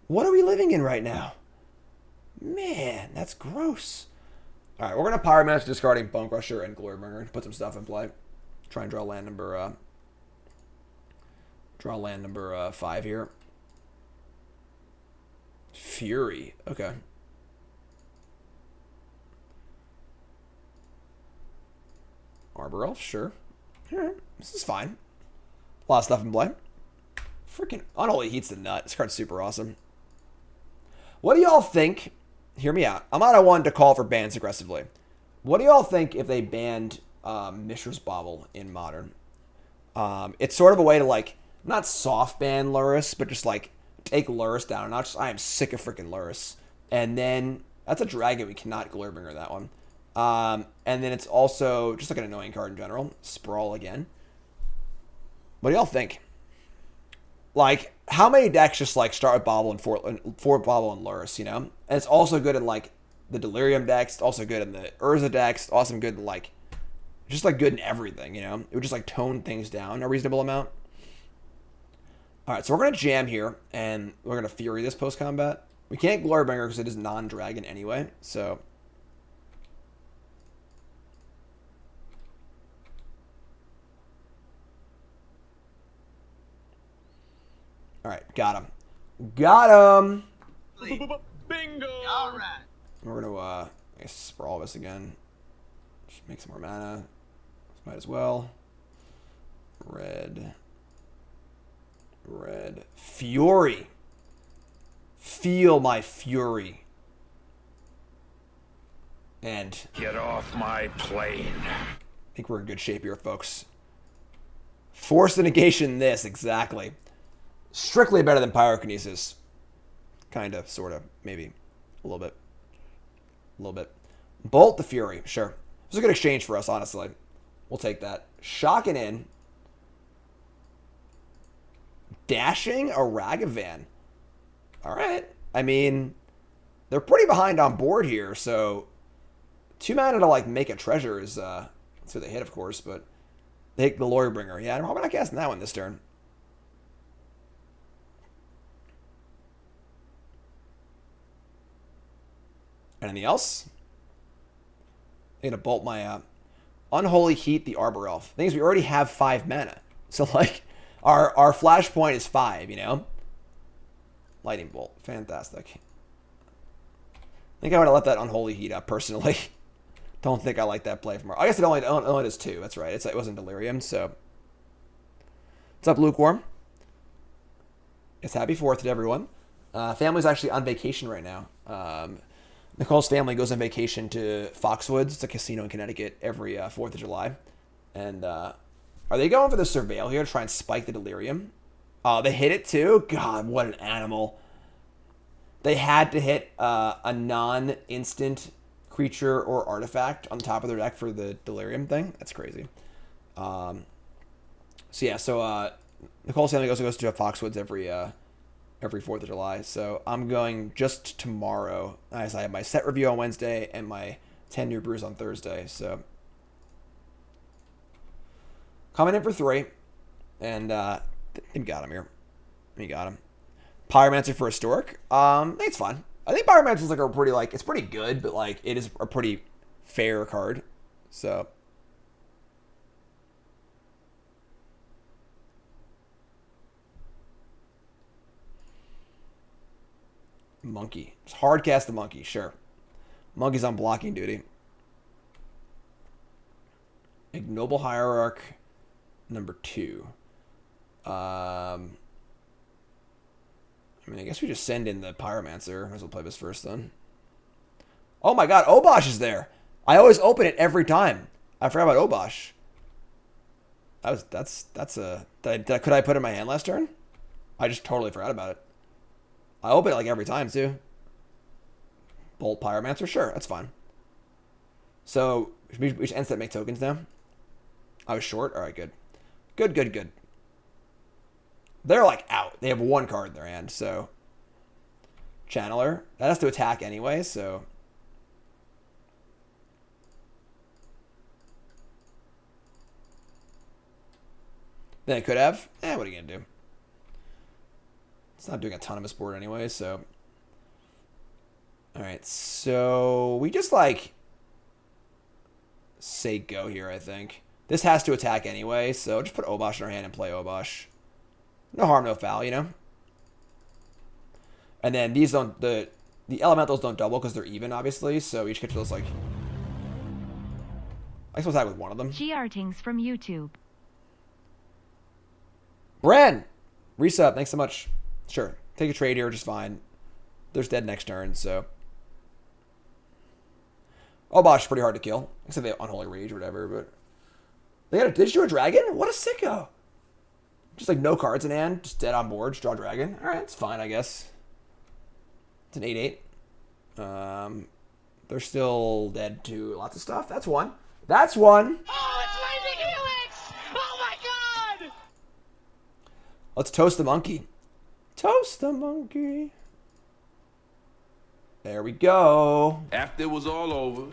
What are we living in right now? Man, that's gross. Alright, we're going to Pyromancer discarding Bonecrusher and Glorybringer to put some stuff in play. Try and draw land number 5 here. Fury. Okay. Arbor Elf, sure. Alright, this is fine. A lot of stuff in play. Freaking Unholy Heat's the nut. This card's super awesome. What do y'all think? Hear me out. I'm not one to call for bans aggressively. What do y'all think if they banned Mishra's Bauble in Modern? It's sort of a way to, like, not soft ban Lurrus, but just, like, take Lurrus down a notch. I am sick of freaking Lurrus. And then, that's a dragon. We cannot Glorybringer that one. And then it's also just like an annoying card in general. Sprawl again. What do y'all think? Like, how many decks just like start with Bauble and four Bauble and Lurrus, you know? And it's also good in like the Delirium decks. It's also good in the Urza decks. It's also good in like, just like good in everything, you know? It would just like tone things down a reasonable amount. Alright, so we're going to jam here and we're going to Fury this post-combat. We can't Glorybringer because it is non-dragon anyway, so... Alright, got him. Got him! Bingo! All right. We're going to, I guess, Sprawl this again. Just make some more mana. Might as well. Red. Red. Fury! Feel my fury. And... Get off my plane. I think we're in good shape here, folks. Force the negation this, exactly. Strictly better than Pyrokinesis. Kind of, sort of, maybe. A little bit. A little bit. Bolt the Fury, sure. This is a good exchange for us, honestly. We'll take that. Shocking in. Dashing a Ragavan. Alright. I mean, they're pretty behind on board here, so 2 mana to, like, make a treasure is, that's who they hit, of course, but they hit the Glorybringer. Yeah, I'm probably not casting that one this turn. Anything else? I'm gonna bolt my Unholy Heat, the Arbor Elf. The thing is, we already have 5 mana. So, like, our flashpoint is 5, you know? Lightning Bolt. Fantastic. I think I would have let that Unholy Heat up, personally. Don't think I like that play from her. I guess it only does 2. That's right. It wasn't Delirium, so... What's up, Lukewarm? It's happy 4th to everyone. Family's actually on vacation right now. Nicole's family goes on vacation to Foxwoods. It's a casino in Connecticut every 4th of July. And are they going for the Surveil here to try and spike the Delirium? Oh, they hit it too? God, what an animal. They had to hit a non-instant creature or artifact on the top of their deck for the Delirium thing. That's crazy. So yeah, so Nicole's family goes to Foxwoods every 4th of July. So I'm going just tomorrow. As I have my set review on Wednesday and my 10 new brews on Thursday. So coming in for 3. And we got him here. We got him. Pyromancer for Historic. It's fun. I think Pyromancer's like a pretty, like, it's pretty good, but like it is a pretty fair card. So Monkey. Just hard cast the Monkey, sure. Monkey's on blocking duty. Ignoble Hierarch, number 2. I mean, I guess we just send in the Pyromancer. Might as well play this first then. Oh my god, Obosh is there. I always open it every time. I forgot about Obosh. Could I put it in my hand last turn? I just totally forgot about it. I open it like every time too. Bolt Pyromancer, sure, that's fine. So we should end step make tokens now. I was short. All right, good. Good. they're like out. They have one card in their hand, so Channeler. That has to attack anyway, so then it could have. What are you gonna do? It's not doing a ton of this board anyway, so. Alright, so we just like say go here, I think. This has to attack anyway, so just put Obosh in our hand and play Obosh. No harm, no foul, you know? And then these don't, the elementals don't double because they're even, obviously, so each get those like. I suppose attack with one of them. Giartings from YouTube. Bren! Resub, thanks so much. Sure, take a trade here, just fine. There's dead next turn, so. Obosh is pretty hard to kill, except they have Unholy Rage or whatever, but. They just drew a dragon? What a sicko! Just like no cards in hand, just dead on board, just draw a dragon. Alright, it's fine, I guess. It's an 8/8. They're still dead to lots of stuff. That's one. That's one! Oh, it's Lightning Helix! Oh my god! Let's toast the monkey. Toast the monkey. There we go. After it was all over,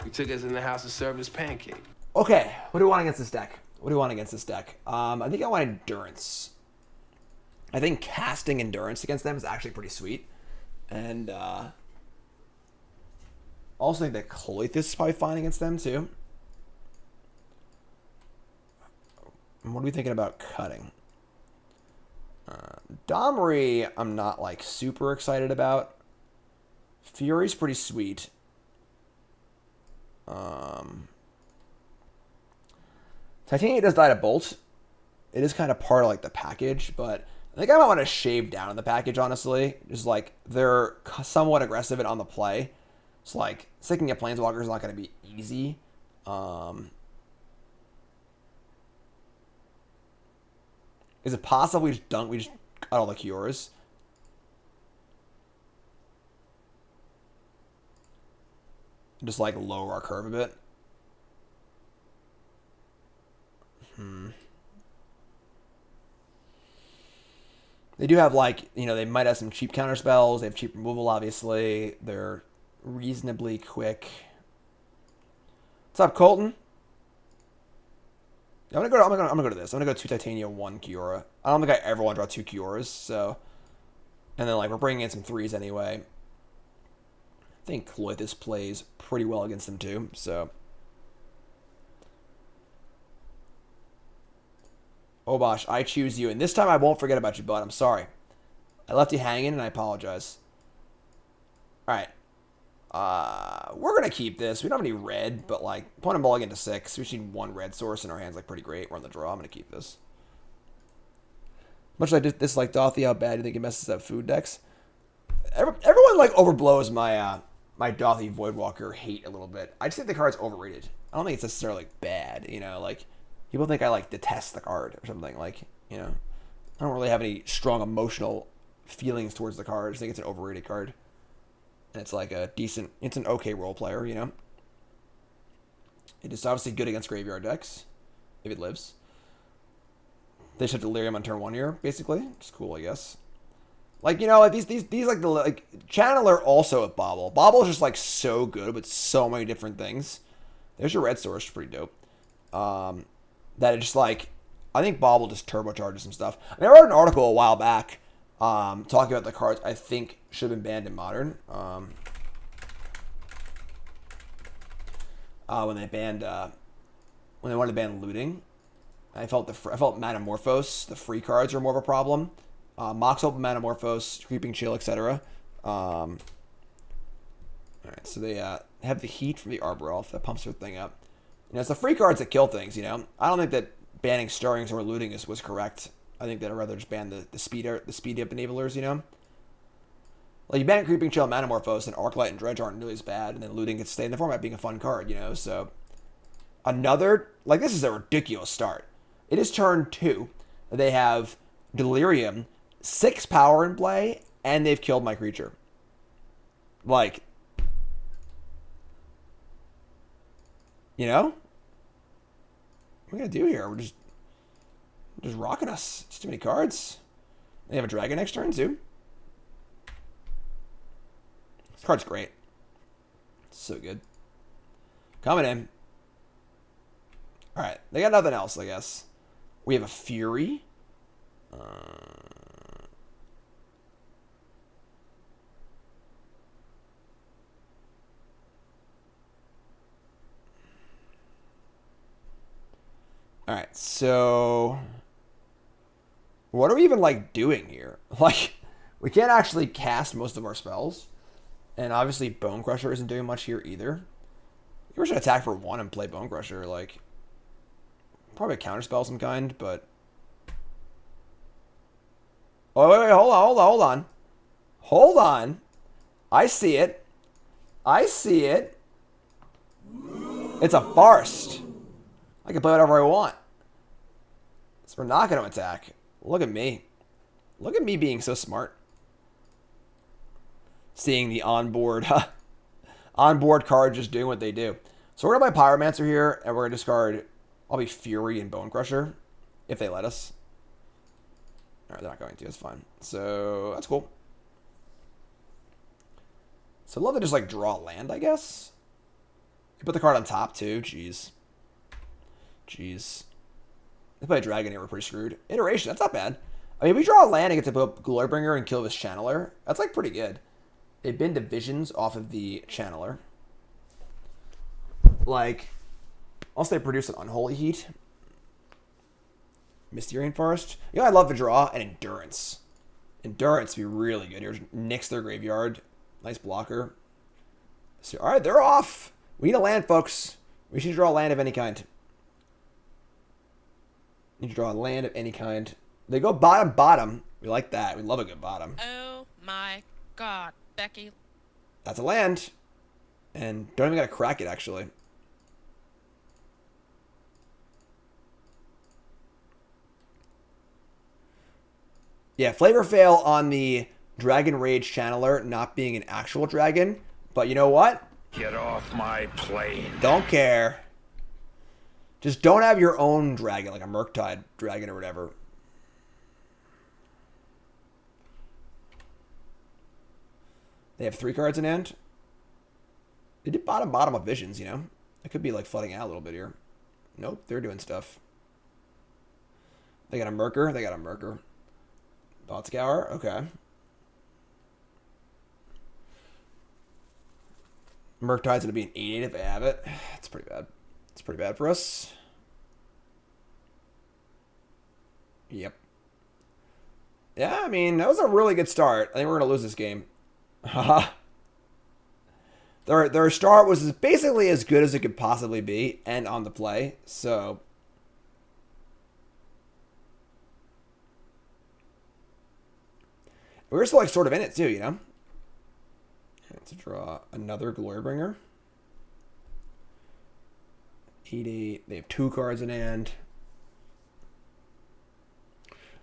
he took us in the house and served us pancake. Okay, what do we want against this deck? What do we want against this deck? I think I want Endurance. I think casting Endurance against them is actually pretty sweet. And also think that Klothys is probably fine against them too. What are we thinking about cutting? Domri, I'm not like super excited about. Fury's pretty sweet. Titania does die to Bolt. It is kind of part of like the package, but I think I might want to shave down on the package, honestly. Just like they're somewhat aggressive and on the play. It's like sticking a Planeswalker is not going to be easy. Is it possible we just cut all the Kioras? Just like lower our curve a bit. They do have like, you know, they might have some cheap counter spells. They have cheap removal, obviously. They're reasonably quick. What's up, Colton? I'm gonna go to this. I'm gonna go 2 Titania, 1 Kiora. I don't think I ever want to draw 2 Kioras, so. And then like we're bringing in some 3s anyway. I think Klothys plays pretty well against them too, so. Obosh, I choose you. And this time I won't forget about you, bud. I'm sorry. I left you hanging and I apologize. Alright. We're going to keep this. We don't have any red, but like, opponent mulligan to 6. We need 1 red source in our hands, like pretty great. We're on the draw. I'm going to keep this. Much like this, like Dothy, how bad do you think it messes up food decks? Everyone like overblows my my Dothy Voidwalker hate a little bit. I just think the card's overrated. I don't think it's necessarily bad, you know, like people think I like detest the card or something, like, you know. I don't really have any strong emotional feelings towards the card. I just think it's an overrated card. And it's like a decent, it's an okay role player, you know. It is obviously good against graveyard decks, if it lives. They should have Delirium on turn 1 here, basically. It's cool, I guess. Like, you know, like these like the like Channeler also at Bobble. Bobble is just like so good with so many different things. There's your red source, pretty dope. That it just like, I think Bobble just turbocharges some stuff. I mean, I wrote an article a while back talking about the cards I think should have been banned in Modern. When they banned when they wanted to ban looting. I felt Metamorphose, the free cards are more of a problem. Mox Open Metamorphose, Creeping Chill, etc. Alright, so they have the heat from the Arbor Elf that pumps their thing up. You know, it's the free cards that kill things, you know. I don't think that banning Stirrings or looting was correct. I think that I'd rather just ban the speed up enablers, you know. Like, you ban Creeping Chill, Metamorphose, and Arclight and Dredge aren't nearly as bad, and then looting could stay in the format being a fun card, you know. So, another, like, this is a ridiculous start. It is turn 2. They have Delirium, 6 power in play, and they've killed my creature. Like, you know? What are we gonna do here? We're just just rocking us. It's too many cards. They have a dragon next turn, too. This card's great. So good. Coming in. Alright, they got nothing else, I guess. We have a Fury. Alright, so... what are we even, like, doing here? Like, we can't actually cast most of our spells. And obviously Bonecrusher isn't doing much here either. We should attack for 1 and play Bonecrusher, like... probably a counterspell of some kind, but... oh, wait, hold on. Hold on. I see it. I see it. It's a farce. I can play whatever I want. So we're not going to attack. Look at me. Look at me being so smart. Seeing the onboard card just doing what they do. So we're going to play Pyromancer here, and we're going to discard... I'll be Fury and Bonecrusher, if they let us. Alright, they're not going to. That's fine. So, that's cool. So, I'd love to just, like, draw land, I guess. You put the card on top, too. Jeez. Jeez. They play a dragon here. We're pretty screwed. Iteration. That's not bad. I mean, we draw a land and get to put Glorybringer and kill this Channeler. That's, like, pretty good. They bin divisions off of the Channeler. Like... also, they produce an Unholy Heat. Misty Rainforest. You know, I love to draw and Endurance. Endurance would be really good here. Nix their graveyard. Nice blocker. So, all right, they're off. We need a land, folks. We should draw a land of any kind. Need to draw a land of any kind. They go bottom. We like that. We love a good bottom. Oh my god, Becky. That's a land. And don't even gotta crack it, actually. Yeah, flavor fail on the Dragon Rage Channeler not being an actual dragon. But you know what? Get off my plane. Don't care. Just don't have your own dragon, like a Murktide dragon or whatever. They have 3 cards in hand. They did bottom of Visions, you know? It could be like flooding out a little bit here. Nope, they're doing stuff. They got a Merker. They got a Merker. Thought Scour. Okay. Murktide's going to be an 8/8 if I have it. It's pretty bad. It's pretty bad for us. Yep. Yeah, I mean, that was a really good start. I think we're going to lose this game. Haha. Their start was basically as good as it could possibly be, and on the play, so... we're still, like, sort of in it, too, you know? To draw another Glorybringer. 8/8. They have 2 cards in hand.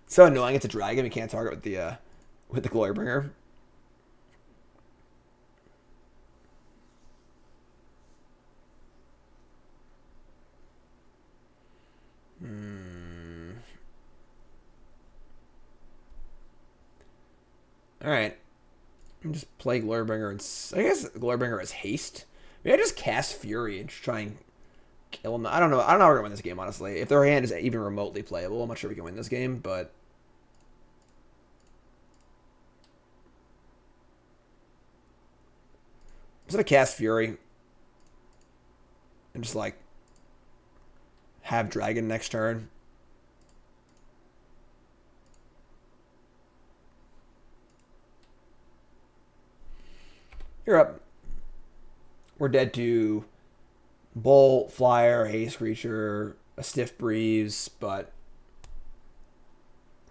So annoying. It's a dragon. We can't target with the Glorybringer. All right. Just play Glorybringer and I guess Glorybringer has haste. Maybe I just cast Fury and just try and kill him. I don't know. I don't know how we're gonna win this game, honestly. If their hand is even remotely playable, I'm not sure we can win this game, but I'm just gonna cast Fury and just like have Dragon next turn. You're up. We're dead to Bolt, Flyer, Haste Creature, a Stiff Breeze, but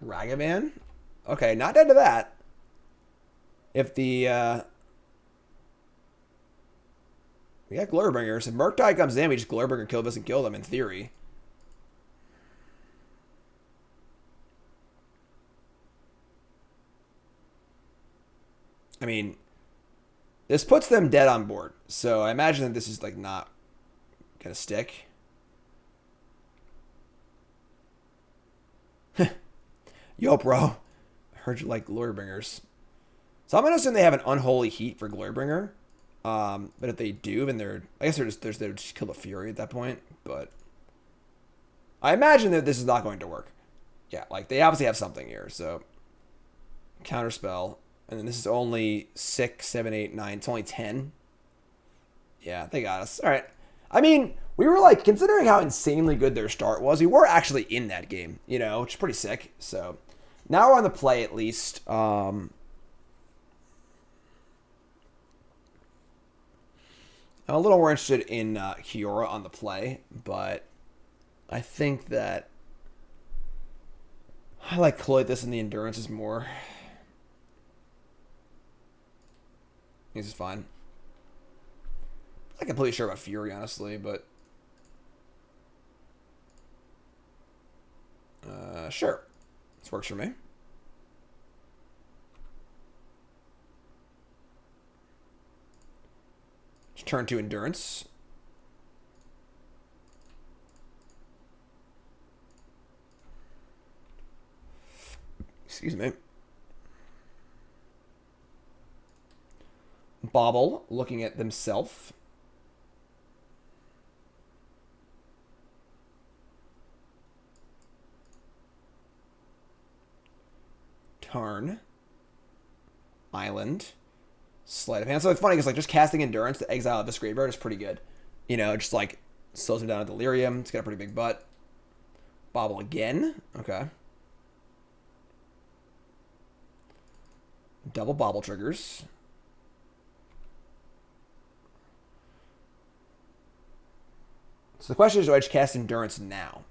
Ragavan? Okay, not dead to that. If the we got Glorybringer. So Murktide comes in, we just Glorybringer kill this and kill them in theory. I mean, this puts them dead on board. So I imagine that this is like not gonna stick. Yo, bro. I heard you like Glorybringers. So I'm going to assume they have an Unholy Heat for Glorybringer. But if they do, then they're... I guess they're just kill the Fury at that point. But I imagine that this is not going to work. Yeah, like, they obviously have something here. So, Counterspell. And then this is only 6, 7, 8, 9. It's only 10. Yeah, they got us. All right. I mean, we were like, considering how insanely good their start was, we were actually in that game, you know, which is pretty sick. So, now we're on the play at least. I'm a little more interested in Kiora on the play, but I think that I like Klothys and the Endurances more. This is fine. I'm not completely sure about Fury, honestly, but sure. This works for me. Just turn to Endurance. Excuse me. Bobble, looking at themselves. Tarn. Island. Sleight of hand. So it's funny because like just casting Endurance to exile of this graveyard is pretty good. You know, just like slows him down at Delirium. It's got a pretty big butt. Bobble again. Okay. Double Bobble triggers. So the question is, do I just cast Endurance now?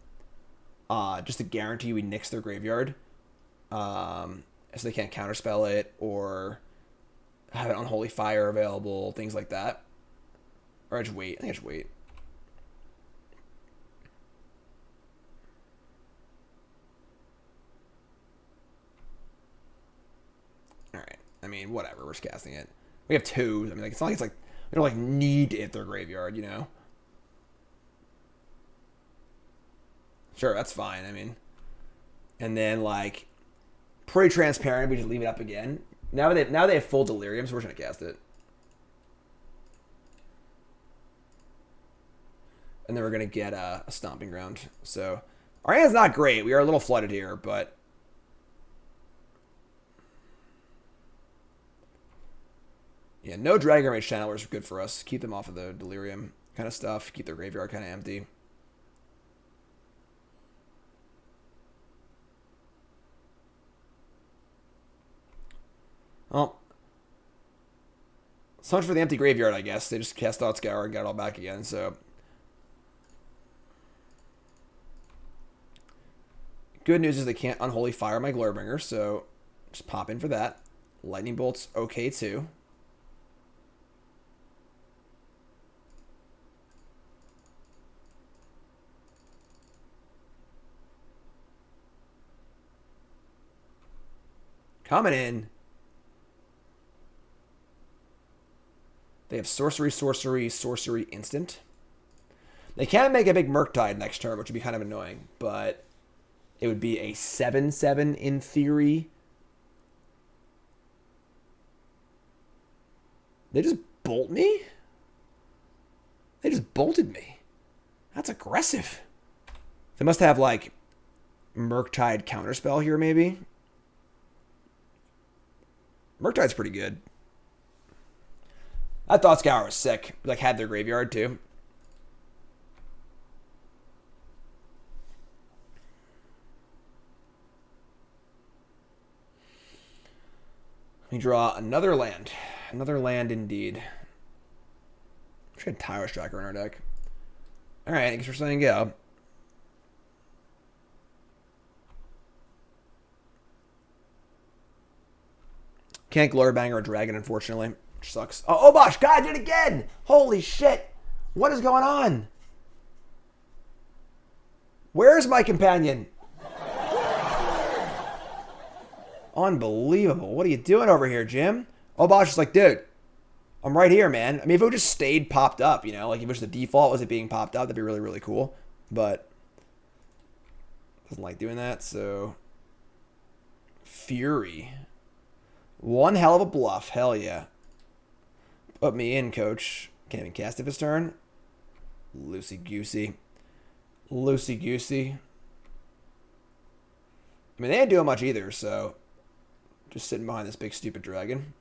Just to guarantee we nix their graveyard. So they can't counterspell it, or have an Unholy Fire available, things like that. Or I just wait. I think I just wait. Alright. I mean, whatever. We're just casting it. We have 2. I mean, like, it's not like it's like we don't like need to hit their graveyard, you know? Sure, that's fine. I mean, and then like pretty transparent. We just leave it up again. Now they have full Delirium, so we're just gonna cast it, and then we're gonna get a Stomping Ground. So our hand's not great. We are a little flooded here, but yeah, no Dragon Rage Channelers are good for us. Keep them off of the Delirium kind of stuff. Keep their graveyard kind of empty. Well, so much for the empty graveyard, I guess. They just cast out Scour and got it all back again, so. Good news is they can't Unholy Fire my Glorybringer, so just pop in for that. Lightning Bolt's okay, too. Coming in. They have Sorcery, Sorcery, Sorcery Instant. They can make a big Murktide next turn, which would be kind of annoying, but it would be a 7/7 in theory. They just bolt me? They just bolted me. That's aggressive. They must have, like, Murktide Counterspell here, maybe. Murktide's pretty good. I thought Scour was sick. Like, had their graveyard, too. Let me draw another land. Another land, indeed. I'm trying to Tyrus Tracker in our deck. Alright, thanks for saying go. Can't Glorybringer or Dragon, unfortunately. Which sucks. Oh, Obosh! God, I did it again! Holy shit! What is going on? Where is my companion? Unbelievable. What are you doing over here, Jim? Obosh is like, dude, I'm right here, man. I mean, if it would just stayed popped up, you know, like if it was the default, was it being popped up, that'd be really, really cool. But doesn't like doing that, so Fury. One hell of a bluff. Hell yeah. Put me in, coach. Can't even cast it his turn. Loosey-goosey. Loosey-goosey. I mean, they ain't doing much either, so... Just sitting behind this big stupid dragon.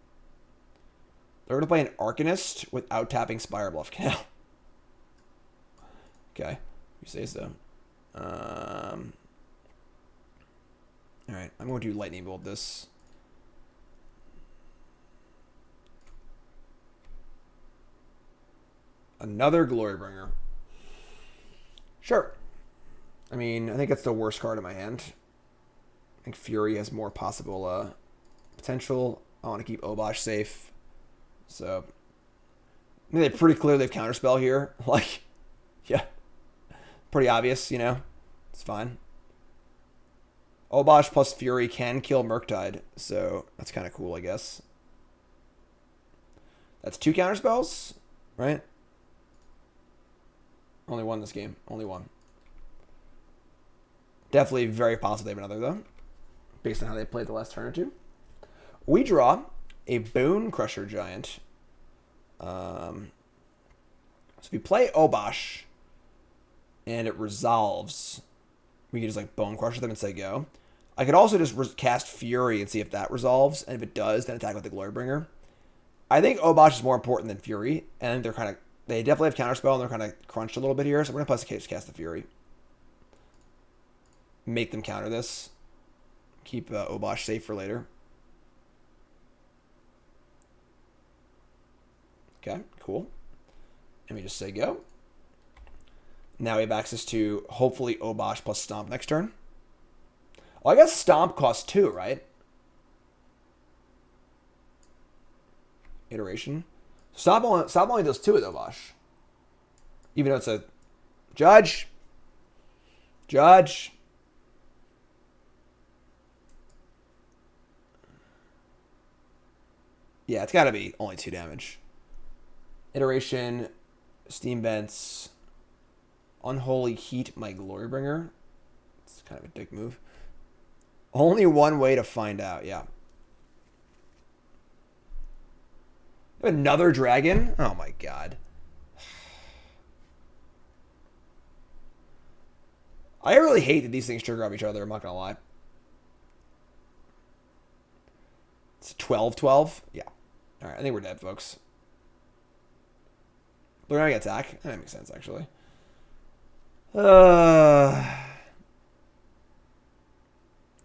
They're going to play an Arcanist without tapping Spire Bluff Canal. Okay. You say so. Alright, I'm going to Lightning Bolt this. Another Glorybringer. Sure. I mean, I think that's the worst card in my hand. I think Fury has more possible potential. I want to keep Obosh safe. So, I mean, they pretty clearly have Counterspell here. Like, yeah. Pretty obvious, you know. It's fine. Obosh plus Fury can kill Murktide. So, that's kind of cool, I guess. That's 2 Counterspells, right? Only one this game. Only one. Definitely very possible they have another, though. Based on how they played the last turn or two. We draw a Bonecrusher Giant. So if we play Obosh and it resolves, we can just like Bonecrusher them and say go. I could also just cast Fury and see if that resolves. And if it does, then attack with the Glorybringer. I think Obosh is more important than Fury. And they're kind of... They definitely have Counterspell, and they're kind of crunched a little bit here. So we're going to plus cast the Fury. Make them counter this. Keep Obosh safe for later. Okay, cool. And we just say go. Now we have access to, hopefully, Obosh plus Stomp next turn. Well, I guess Stomp costs 2, right? Iteration. Stomp only does 2 with Obosh. Even though it's a... Judge! Judge! Yeah, it's got to be only 2 damage. Iteration, Steam Vents, Unholy Heat, my Glorybringer. It's kind of a dick move. Only one way to find out, yeah. Another dragon? Oh my god. I really hate that these things trigger off each other, I'm not going to lie. It's 12-12? Yeah. Alright, I think we're dead, folks. They're going to attack. That makes sense, actually. So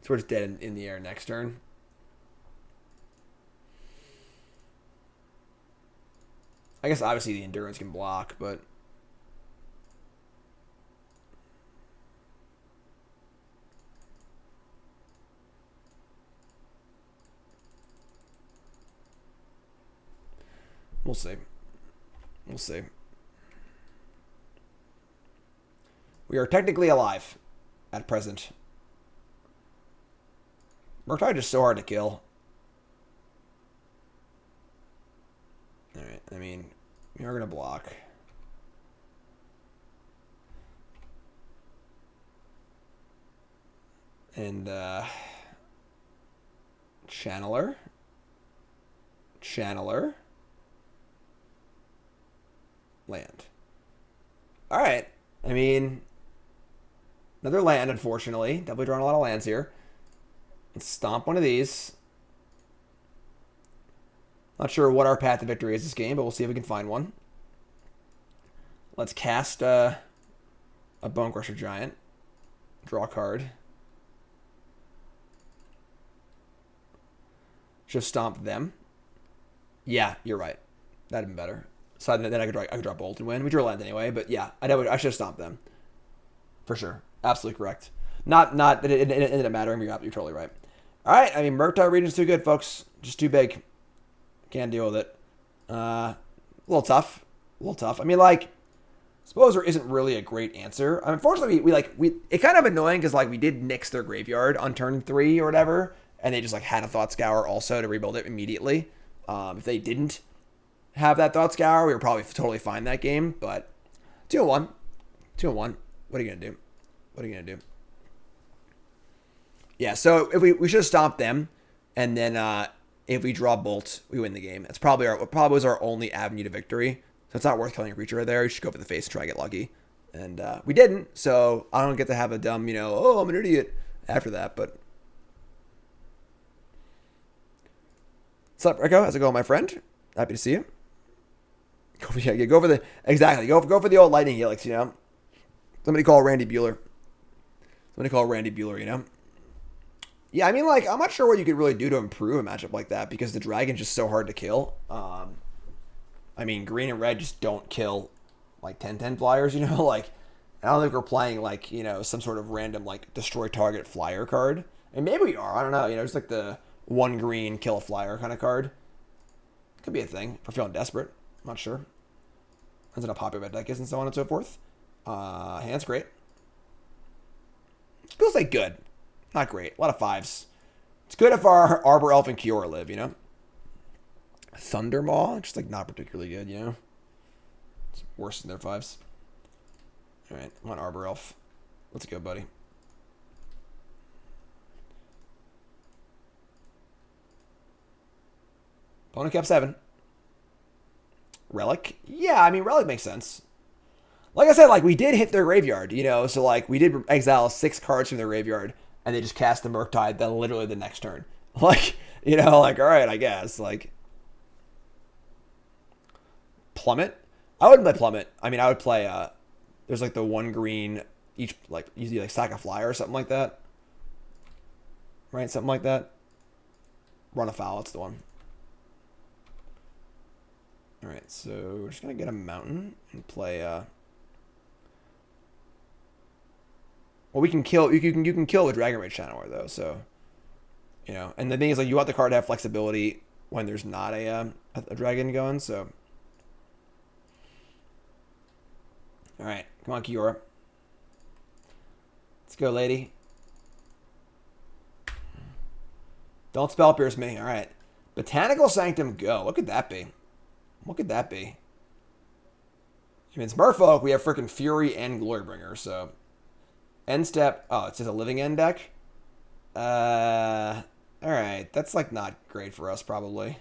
we're just dead in the air next turn. I guess obviously the Endurance can block, but... We'll see. We'll see. We are technically alive at present. Murktide is so hard to kill. Alright, I mean, we are going to block. And, Channeler. Channeler. Land. Alright. I mean, another land, unfortunately. Definitely drawing a lot of lands here. Let's stomp one of these. Not sure what our path to victory is this game, but we'll see if we can find one. Let's cast a Bonecrusher Giant. Draw a card. Just stomp them. Yeah, you're right. That'd have been better. So then I could draw Bolt and win. We drew land anyway, but yeah, I should have stomped them. For sure. Absolutely correct. Not that it didn't matter. You're totally right. All right. I mean, Murktide region's too good, folks. Just too big. Can't deal with it. A little tough. A little tough. I mean, like, Sposer isn't really a great answer. Unfortunately, we it's kind of annoying because like we did nix their graveyard on turn 3 or whatever, and they just like had a Thought Scour also to rebuild it immediately. If they didn't have that Thought Scour, we were probably totally fine that game. But 2-1, 2-1. What are you gonna do? What are you gonna do? Yeah, so if we should have stomped them, and then if we draw Bolt, we win the game. That's probably was our only avenue to victory. So it's not worth killing a creature right there. We should go for the face and try to get lucky. And we didn't, so I don't get to have a dumb, oh, I'm an idiot after that. But what's up, Rico? How's it going, my friend? Happy to see you. Go for the old lightning helix, Somebody call Randy Bueller. Yeah, I mean, like, I'm not sure what you could really do to improve a matchup like that because the dragon's just so hard to kill. I mean, green and red just don't kill, like, 10/10 flyers, Like, I don't think we're playing, like, some sort of random, like, destroy target flyer card. And maybe we are. I don't know. It's like the 1 green, kill a flyer kind of card. Could be a thing if we're feeling desperate. I'm not sure. Depends on how popular that deck is and so on and so forth. Hand's great. Feels like good. Not great. A lot of 5s. It's good if our Arbor Elf and Kiora live, Thundermaw, just like not particularly good, It's worse than their 5s. Alright, I'm on Arbor Elf. Let's go, buddy. Opponent kept 7. Relic? Yeah, I mean, Relic makes sense. Like I said, like, we did hit their graveyard, so, like, we did exile 6 cards from their graveyard, and they just cast the Murktide then literally the next turn. Like, like, alright, I guess, like. Plummet? I wouldn't play Plummet. I mean, I would play, there's, like, the 1 green, each, like, usually, like, sack a flyer or something like that. Right? Something like that. Run afoul, that's the one. Alright, so we're just going to get a mountain and play, well, we can kill, you can kill with Dragon Rage Channeler, though, so, and the thing is, like, you want the card to have flexibility when there's not a dragon going, so. Alright, come on, Kiora. Let's go, lady. Don't spell pierce me, alright. Botanical Sanctum, go. What could that be? What could that be? I mean, it's Merfolk. We have freaking Fury and Glorybringer, so. End step. Oh, it's just a living end deck? Alright. That's, like, not great for us, probably.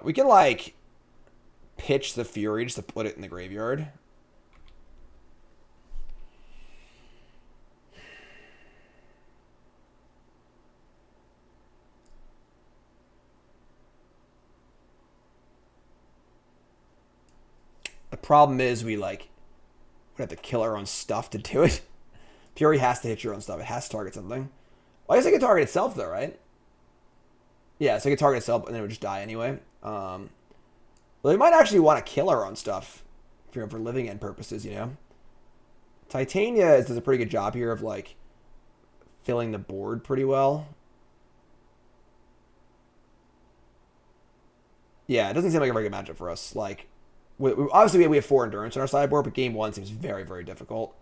We can, like, pitch the Fury just to put it in the graveyard. The problem is we, like, would have to kill our own stuff to do it. Fury has to hit your own stuff. It has to target something. Well, I guess it can target itself, though, right? Yeah, so it can target itself, and then it would just die anyway. Well, we might actually want to kill our own stuff for living end purposes, Titania does a pretty good job here of, like, filling the board pretty well. Yeah, it doesn't seem like a very good matchup for us. Like, obviously, we have 4 endurance on our sideboard, but game 1 seems very, very difficult.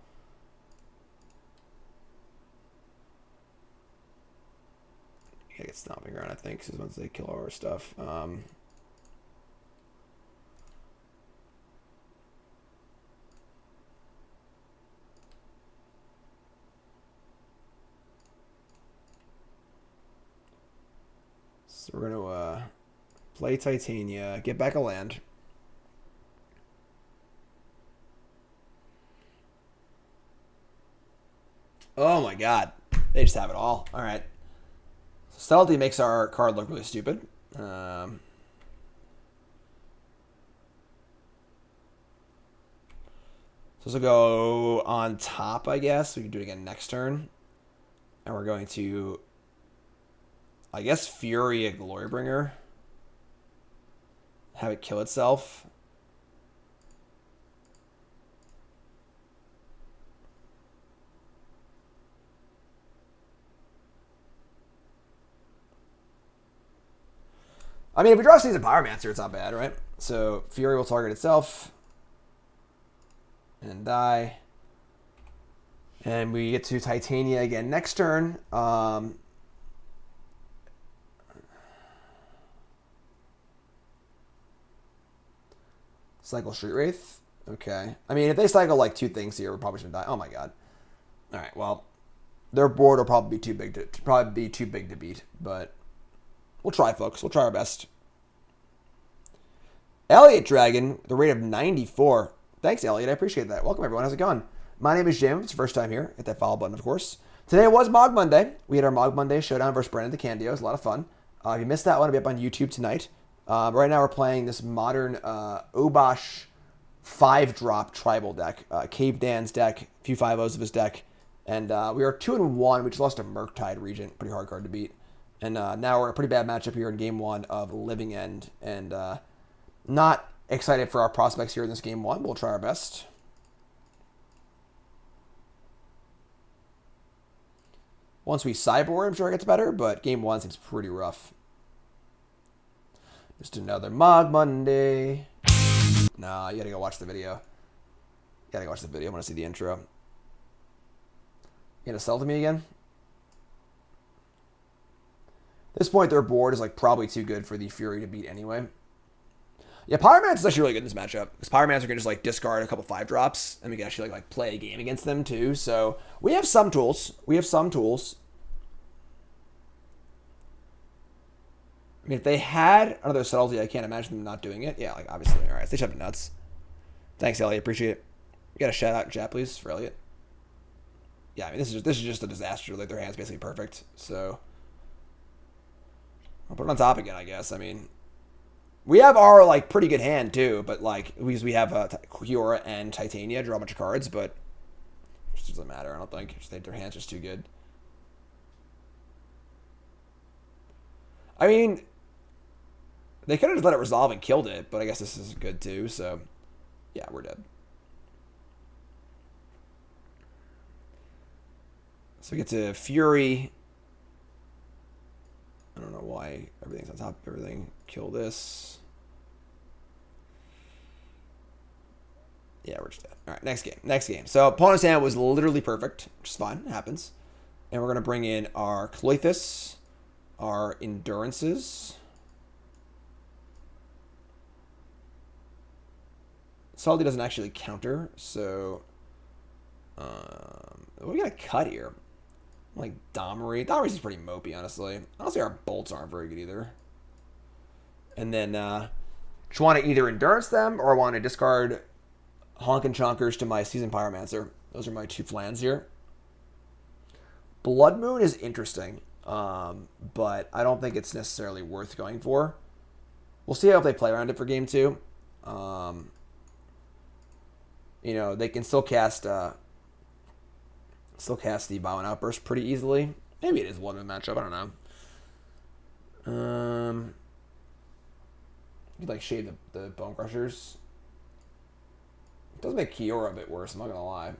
Gotta get Stomping Ground, I think, because once they kill all our stuff. So we're going to play Titania, get back a land. Oh my god. They just have it all. Alright. Subtlety makes our card look really stupid. So this will go on top, I guess. We can do it again next turn. And we're going to, I guess, Fury a Glorybringer. Have it kill itself. I mean, if we draw Seasoned Pyromancer, it's not bad, right? So Fury will target itself and die. And we get to Titania again next turn. Cycle Street Wraith. Okay. I mean, if they cycle like 2 things here, we're probably gonna die. Oh my god. All right. Well, their board will probably be too big to beat, but we'll try, folks. We'll try our best. Elliot Dragon, the rate of 94. Thanks, Elliot. I appreciate that. Welcome, everyone. How's it going? My name is Jim. It's your first time here. Hit that follow button, of course. Today was Mog Monday. We had our Mog Monday showdown versus Brandon DeCandio. It was a lot of fun. If you missed that one, it'll be up on YouTube tonight. Right now, we're playing this modern Obosh 5-drop tribal deck. Cavedan's deck, a few 5-0s of his deck. And we are 2-1. We just lost to Murktide Regent. Pretty hard card to beat. And now we're in a pretty bad matchup here in game 1 of Living End. And not excited for our prospects here in this game 1. We'll try our best. Once we cyborg, I'm sure it gets better. But game 1 seems pretty rough. Just another Mog Monday. Nah, you gotta go watch the video. You gotta go watch the video. I want to see the intro. You gonna sell to me again? At this point, their board is like probably too good for the Fury to beat anyway. Yeah, Pyromancer is actually really good in this matchup because Pyromancer can just like discard a couple 5-drops and we can actually like play a game against them too. So we have some tools. I mean, if they had another subtlety, I can't imagine them not doing it. Yeah, like obviously. All right, they shove it nuts. Thanks, Elliot. Appreciate it. You got a shout out in chat, please, for Elliot. Yeah, I mean, this is just a disaster. Like their hand's basically perfect. So I'll put it on top again, I guess. I mean, we have our like pretty good hand too, but like because we have Kiora and Titania draw a bunch of cards, but it just doesn't matter. I don't think. I just think their hand's just too good. I mean, they could have just let it resolve and killed it, but I guess this is good too. So yeah, we're dead. So we get to Fury. I don't know why everything's on top of everything. Kill this. Yeah, we're just dead. All right, next game. So opponent's hand was literally perfect, which is fine. It happens. And we're going to bring in our Klothys, our Endurances. Salty doesn't actually counter, so we got a cut here. Like Domri. Domri's is pretty mopey, honestly. Honestly, our bolts aren't very good either. And then just want to either endurance them or I want to discard Honkin' Chonkers to my Seasoned Pyromancer. Those are my 2 plans here. Blood Moon is interesting, but I don't think it's necessarily worth going for. We'll see how they play around it for game 2. You know, they can still cast the Bow and Outburst pretty easily. Maybe it is one in the matchup. I don't know. You like shade the Bonecrushers. It does make Kiora a bit worse. I'm not gonna lie.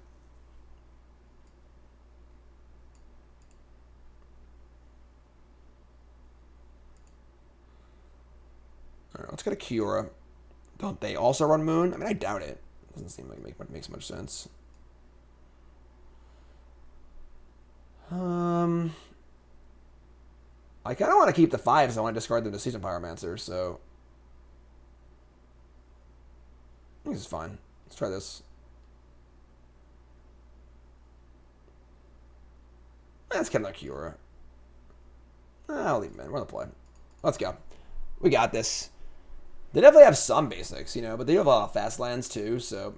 All right, let's go to Kiora. Don't they also run Moon? I mean, I doubt it. Doesn't seem like it makes much sense. I kind of want to keep the 5s. I want to discard them to Seasoned Pyromancer, so I think this is fine. Let's try this. Let's get another Kiora. I'll leave him in. We're on the play. Let's go. We got this. They definitely have some basics, you know, but they do have a lot of fast lands too, so.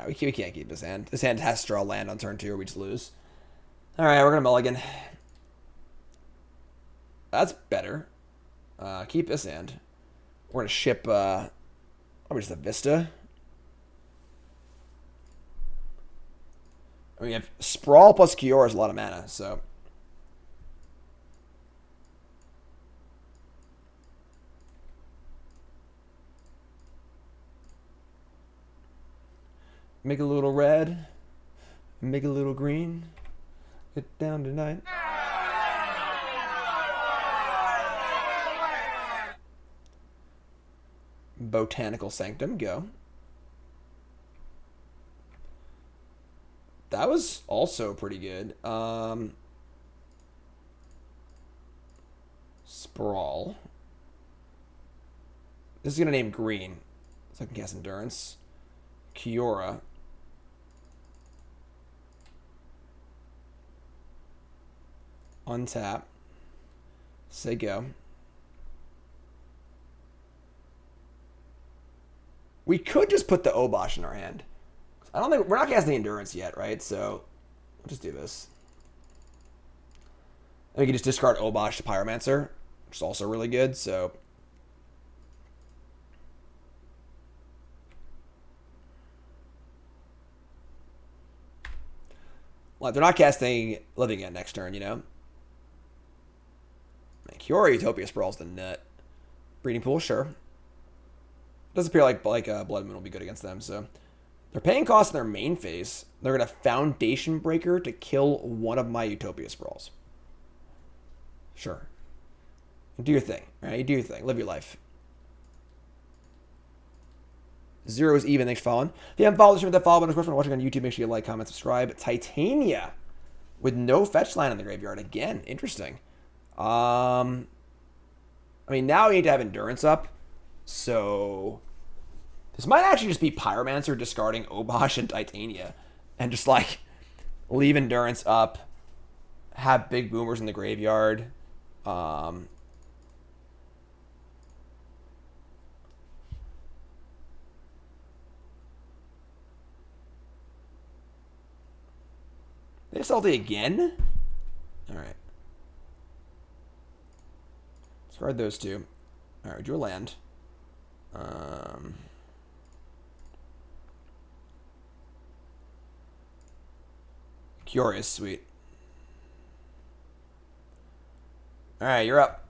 We can't keep this hand. This hand has to draw land on turn 2 or we just lose. Alright, we're going to mulligan. That's better. Keep this hand. We're going to ship, probably just a Vista. I mean, we have Sprawl plus Kiora is a lot of mana, so. Make a little red. Make a little green. Get down tonight. Botanical Sanctum, go. That was also pretty good. Sprawl. This is going to name green, so I can cast Endurance. Kiora. Untap. Say go. We could just put the Obosh in our hand. I don't think we're not casting Endurance yet, right? So we'll just do this. And we can just discard Obosh to Pyromancer, which is also really good. So like they're not casting Living End next turn, you know. Kiora Utopia Sprawl's the nut. Breeding Pool, sure. Does appear like Blood Moon will be good against them, so they're paying costs in their main phase. They're gonna Foundation Breaker to kill one of my Utopia Sprawls. Sure. Do your thing, right? You do your thing. Live your life. Zero is even. Thanks for following. If you haven't followed the stream with that follow button, of course, when watching on YouTube, make sure you like, comment, subscribe. Titania with no fetch line in the graveyard. Again, interesting. I mean, now we need to have Endurance up. So this might actually just be Pyromancer discarding Obosh and Titania and just like leave Endurance up, have big boomers in the graveyard. They have Salty again? Alright. Discard those two. Alright, we drew a land. Kiora is sweet. Alright, you're up.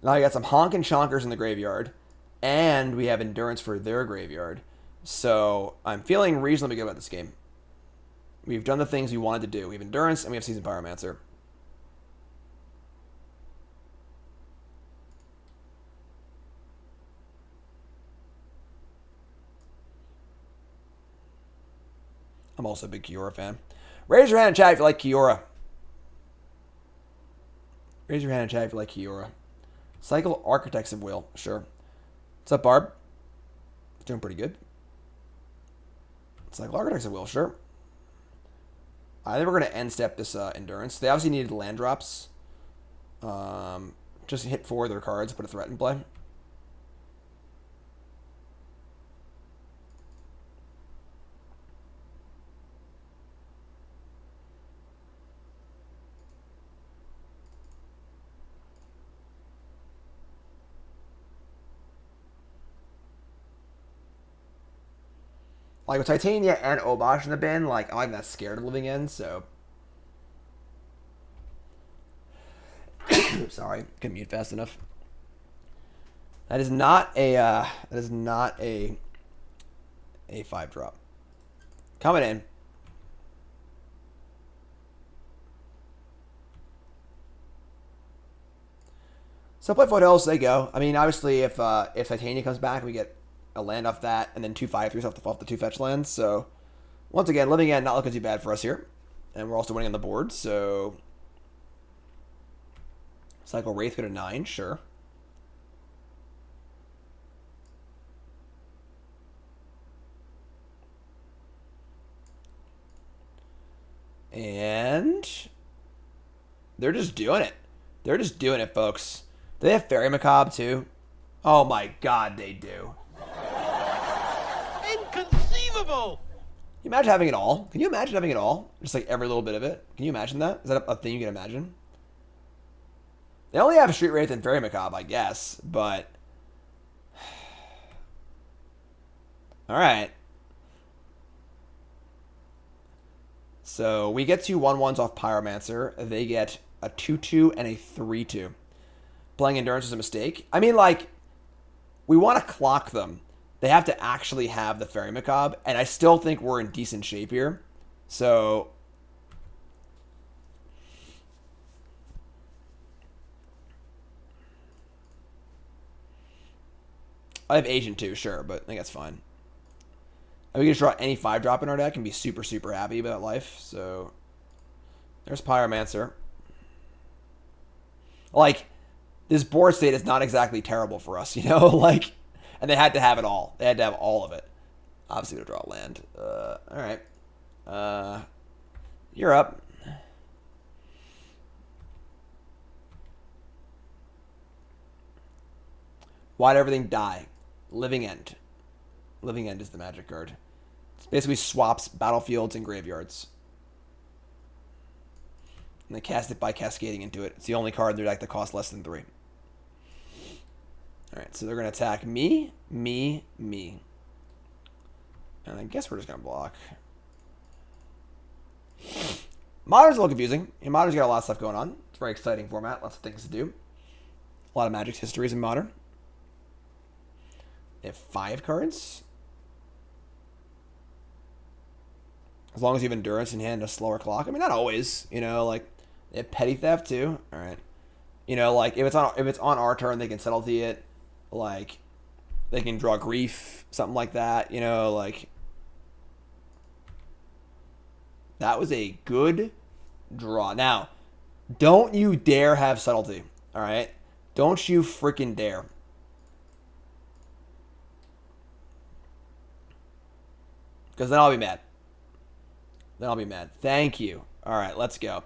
Now you got some honkin' chonkers in the graveyard. And we have Endurance for their graveyard. So I'm feeling reasonably good about this game. We've done the things we wanted to do. We have Endurance and we have Seasoned Pyromancer. I'm also a big Kiora fan. Raise your hand in chat if you like Kiora. Raise your hand in chat if you like Kiora. Cycle Architects of Will. Sure. What's up, Barb? Doing pretty good. Cycle Architects of Will. Sure. I think we're going to end step this Endurance. They obviously needed land drops. Just hit 4 of their cards, put a threat in play. Like with Titania and Obosh in the bin, like I'm not scared of Living End, so sorry, couldn't mute fast enough. That is not a 5-drop. Coming in. So play Foothills, they go. I mean, obviously if Titania comes back, we get a land off that, and then 2 5/3s off the 2 fetch lands. So once again, Living End not looking too bad for us here, and we're also winning on the board. So cycle Wraith go to 9, sure. And they're just doing it. They're just doing it, folks. Do they have Fairy Macabre too? Oh my God, they do. Inconceivable! Can you imagine having it all? Can you imagine having it all? Just like every little bit of it? Can you imagine that? Is that a thing you can imagine? They only have Street Wraith and Fairy Macabre, I guess, but alright. So we get 2 1/1s off Pyromancer. They get a 2/2 and a 3/2. Playing Endurance is a mistake. I mean, like, we want to clock them. They have to actually have the Fairy Macabre, and I still think we're in decent shape here. So I have Agent too, sure, but I think that's fine. And we can just draw any 5-drop in our deck and be super, super happy about life. So there's Pyromancer. Like, this board state is not exactly terrible for us, you know? Like, and they had to have it all. They had to have all of it. Obviously, to draw land. All right. You're up. Why'd everything die? Living End. Living End is the magic card. It basically swaps battlefields and graveyards. And they cast it by cascading into it. It's the only card in their deck that costs less than 3. Alright, so they're going to attack me, me, me. And I guess we're just going to block. Modern's a little confusing. Modern's got a lot of stuff going on. It's a very exciting format. Lots of things to do. A lot of Magic's histories in Modern. They have 5 cards. As long as you have Endurance in hand and a slower clock. I mean, not always. You know, like, they have Petty Theft, too. Alright. You know, like, if it's on our turn, they can subtlety it. Like, they can draw Grief. Something like that. You know, like... That was a good draw. Now, don't you dare have Subtlety. Alright? Don't you freaking dare. Because then I'll be mad. Then I'll be mad. Thank you. Alright, let's go.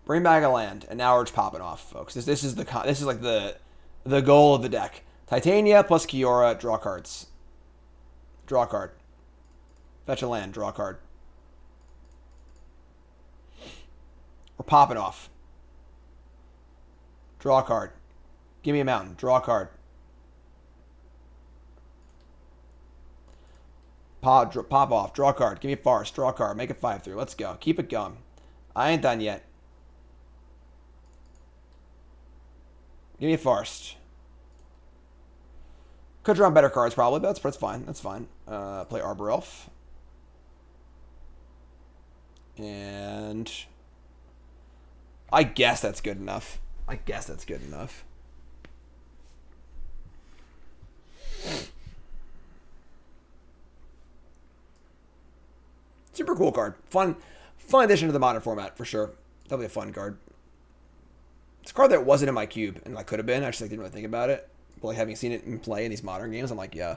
Bring back a land. And now we're just popping off, folks. This is like the goal of the deck. Titania plus Kiora, draw cards. Draw a card. Fetch a land, draw a card. We're popping off. Draw a card. Give me a mountain, draw a card. Pop off, draw a card. Give me a forest, draw a card. Make it 5-3. Let's go. Keep it going. I ain't done yet. Give me a forest. Could draw better cards probably, but that's fine. That's fine. Play Arbor Elf. And I guess that's good enough. I guess that's good enough. Super cool card. Fun addition to the Modern format, for sure. That'll be a fun card. It's a card that wasn't in my cube, and like could have been. I just didn't really think about it. But like having seen it in play in these Modern games, I'm like, yeah,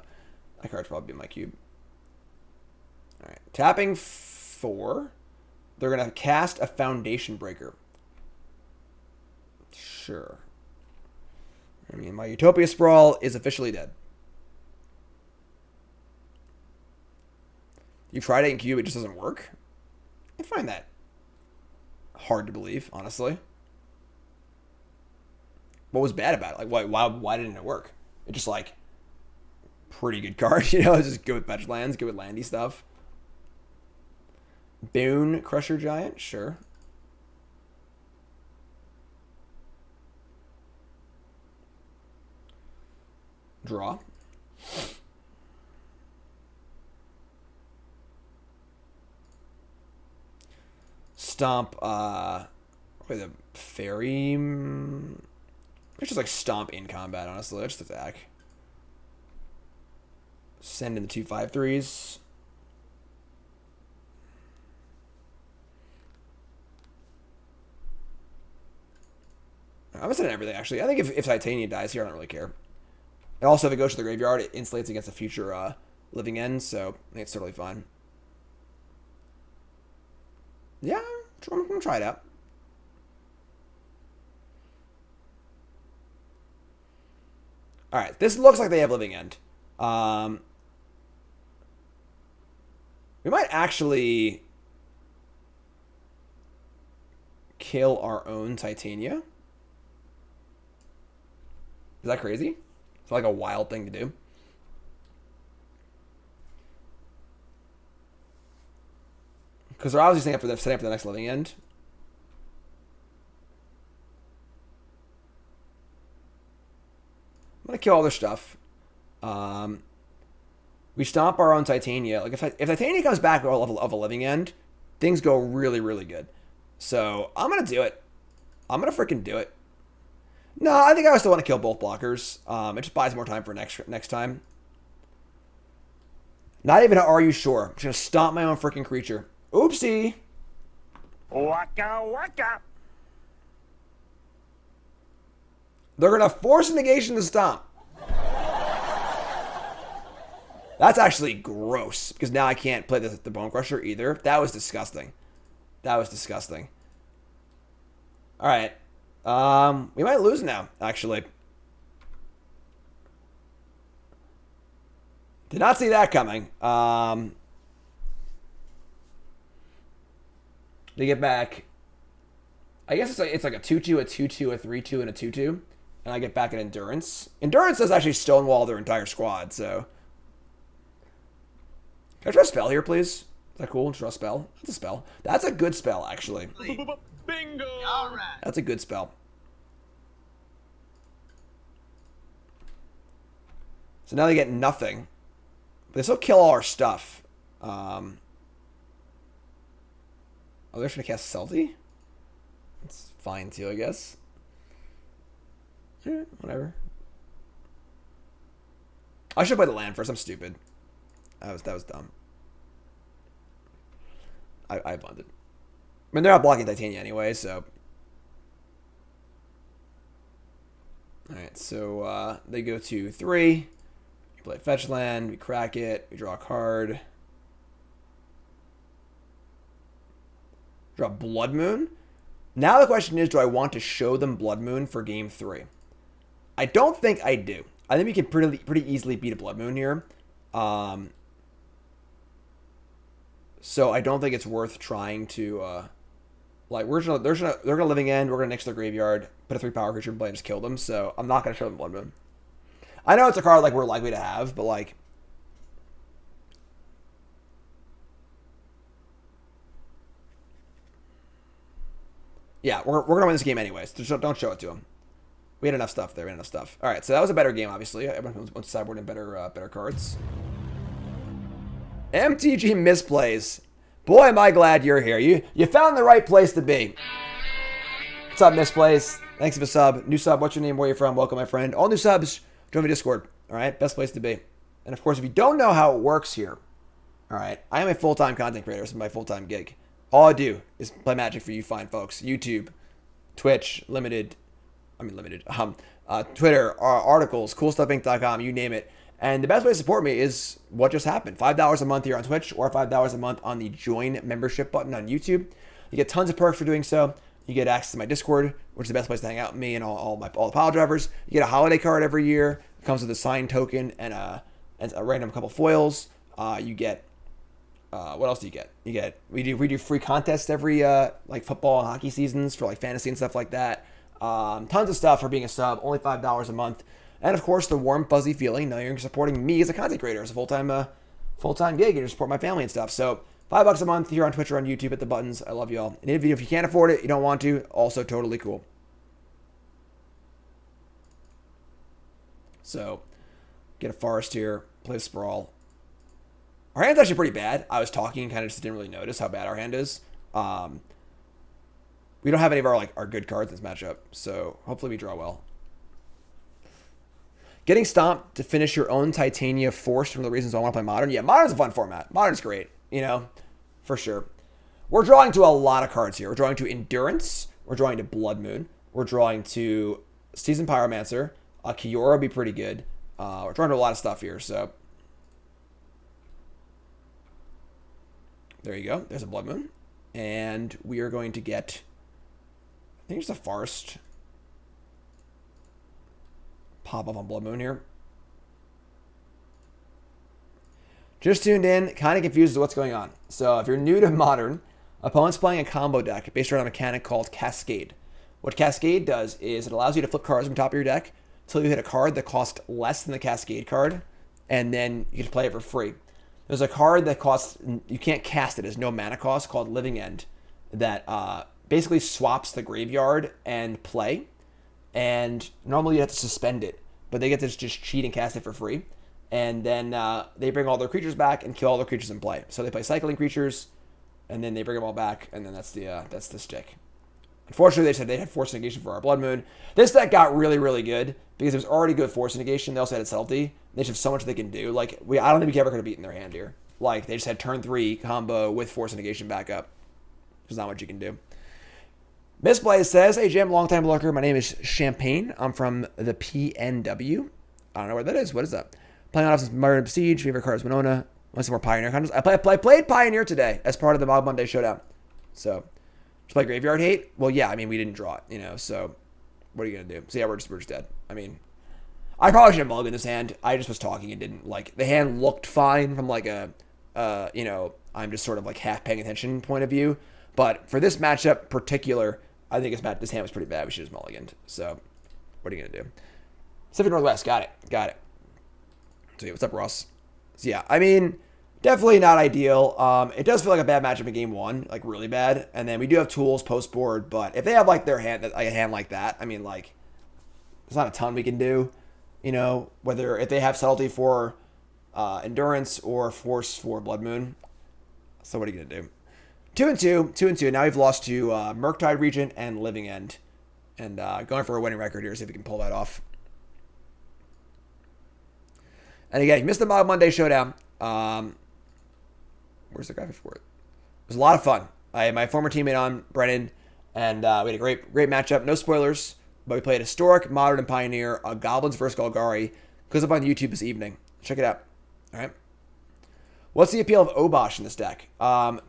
that card's probably in my cube. Alright. Tapping 4. They're going to cast a Foundation Breaker. Sure. I mean, my Utopia Sprawl is officially dead. You tried it in cube, it just doesn't work? I find that hard to believe, honestly. What was bad about it? Like, why didn't it work? It's just like, pretty good card, you know? It's just good with fetch lands, good with landy stuff. Bonecrusher Giant, sure. Draw. Stomp, wait, the fairy... It's just like stomp in combat, honestly. Let's just attack. Send in the 2/5/3s. I'm gonna send everything, actually. I think if Titania dies here, I don't really care. And also, if it goes to the graveyard, it insulates against a future living end, so I think it's totally fine. Yeah, I'm gonna try it out. Alright, this looks like they have living end. We might actually kill our own Titania. Is that crazy? It's like a wild thing to do. Because they're obviously setting up for the next living end. I'm going to kill all their stuff. We stomp our own Titania. Like if Titania comes back with a level of a living end, things go really, really good. So I'm going to do it. I'm going to freaking do it. No, I think I still want to kill both blockers. It just buys more time for next time. Not even are you sure? I'm just going to stomp my own freaking creature. Oopsie. Waka waka. They're going to force a negation to stomp. That's actually gross, because now I can't play the Bonecrusher either. That was disgusting. That was disgusting. All right. We might lose now, actually. Did not see that coming. They get back. I guess it's like a 2-2, a 2-2, a 3-2, and a 2-2. And I get back an Endurance. Endurance does actually stonewall their entire squad, so... Can I draw a spell here, please? Is that cool? Draw a spell? That's a spell. That's a good spell, actually. Bingo! All right. That's a good spell. So now they get nothing. But they still kill all our stuff. Oh, they're just going to cast Salty? That's fine, too, I guess. Yeah, whatever. I should play the land first. I'm stupid. That was dumb. I blundered. I mean, they're not blocking Titania anyway, so... Alright, so they go to 3. You play fetch land, we crack it, we draw a card. Draw Blood Moon. Now the question is, do I want to show them Blood Moon for game 3? I don't think I do. I think we can pretty easily beat a Blood Moon here. So I don't think it's worth trying to, like, they're gonna living end. We're gonna nix their graveyard, put a 3 power creature in play, and just kill them. So I'm not gonna show them Blood Moon. I know it's a card like we're likely to have, but like, yeah, we're gonna win this game anyways. Just don't show it to them. We had enough stuff there. We had enough stuff. All right, so that was a better game. Obviously, everyone went to sideboard and better cards. MTG misplays. Boy, am I glad you're here. You found the right place to be. What's up, misplays? Thanks for the sub. New sub. What's your name? Where are you from? Welcome, my friend. All new subs. Join me Discord. All right, best place to be. And of course, if you don't know how it works here, all right, I am a full-time content creator. This is my full-time gig. All I do is play Magic for you fine folks. YouTube, Twitch, Twitter, articles, coolstuffinc.com, you name it. And the best way to support me is what just happened. $5 a month here on Twitch or $5 a month on the join membership button on YouTube. You get tons of perks for doing so. You get access to my Discord, which is the best place to hang out with me and all the pile drivers. You get a holiday card every year. It comes with a signed token and a random couple foils. You get what else do you get? We do free contests every like football and hockey seasons for like fantasy and stuff like that. Tons of stuff for being a sub. Only $5 a month. And of course, the warm, fuzzy feeling. Now you're supporting me as a content creator, as a full-time gig, and you support my family and stuff. So $5 a month here on Twitch or on YouTube. Hit the buttons. I love you all. And if you can't afford it, you don't want to, also totally cool. So get a forest here. Play a sprawl. Our hand's actually pretty bad. I was talking and kind of just didn't really notice how bad our hand is. We don't have any of our good cards in this matchup, so hopefully we draw well. Getting stomped to finish your own Titania forced from the reasons I want to play Modern. Yeah, Modern's a fun format. Modern's great, for sure. We're drawing to a lot of cards here. We're drawing to Endurance. We're drawing to Blood Moon. We're drawing to Seasoned Pyromancer. Kiora would be pretty good. We're drawing to a lot of stuff here, so. There you go. There's a Blood Moon. And we are going to get, I think it's a Forest. Pop up on Blood Moon here. Just tuned in, kind of confused with what's going on. So if you're new to Modern, opponent's playing a combo deck based around a mechanic called Cascade. What Cascade does is it allows you to flip cards from the top of your deck until you hit a card that costs less than the Cascade card, and then you can play it for free. There's a card that costs, you can't cast it, has no mana cost, called Living End, that basically swaps the graveyard and play. And normally you have to suspend it, but they get to just cheat and cast it for free. And then they bring all their creatures back and kill all their creatures in play. So they play cycling creatures, and then they bring them all back, and then that's the stick. Unfortunately, they said they had Force Negation for our Blood Moon. This deck got really, really good because it was already good Force Negation. They also had Subtlety. They just have so much they can do. Like, I don't think we ever could have beaten their hand here. Like, they just had turn 3 combo with Force Negation backup. There's not much you can do. Misplay says, hey, Jim, long-time lurker. My name is Champagne. I'm from the PNW. I don't know where that is. What is that? Playing on since Murder and Siege. Favorite card is Winona. Want some more Pioneer cards? I played Pioneer today as part of the Mob Monday Showdown. So, just play Graveyard Hate? Well, yeah, I mean, we didn't draw it, you know, so what are you going to do? So, yeah, we're just dead. I mean, I probably should have mulliganed this hand. I just was talking and didn't, like, the hand looked fine from, like, you know, I'm just sort of, like, half paying attention point of view. But for this matchup particular, I think this hand was pretty bad. We should have just mulliganed. So, what are you going to do? Pacific Northwest, got it. So, yeah, what's up, Ross? So, yeah, I mean, definitely not ideal. It does feel like a bad matchup in game 1, like really bad. And then we do have tools post board, but if they have like their hand, like a hand like that, I mean, like, there's not a ton we can do. You know, whether if they have subtlety for endurance or force for Blood Moon. So what are you gonna do? 2-2. Now we've lost to Murktide Regent and Living End, and going for a winning record here. See if we can pull that off. And again, you missed the Mob Monday Showdown. Where's the graphic for it? It was a lot of fun. I had my former teammate on, Brennan, and we had a great matchup. No spoilers, but we played Historic, Modern, and Pioneer, Goblins versus Golgari. Goes up on YouTube this evening. Check it out. All right. What's the appeal of Obosh in this deck?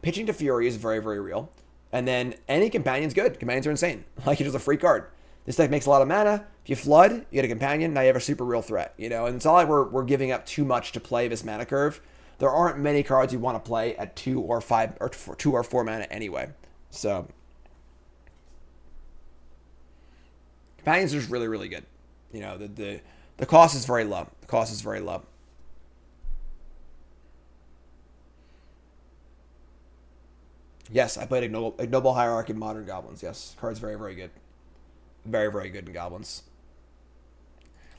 Pitching to Fury is very, very real. And then any Companion's good. Companions are insane. Like, it's just a free card. This deck makes a lot of mana. If you flood, you get a Companion. Now you have a super real threat, you know? And it's not like we're giving up too much to play this mana curve. There aren't many cards you want to play at 2 or 5 or 2 or 4 mana anyway. So, Companions are just really, really good. You know, the cost is very low. The cost is very low. Yes, I played Ignoble Hierarch in Modern Goblins. Yes, card's very, very good. Very, very good in Goblins.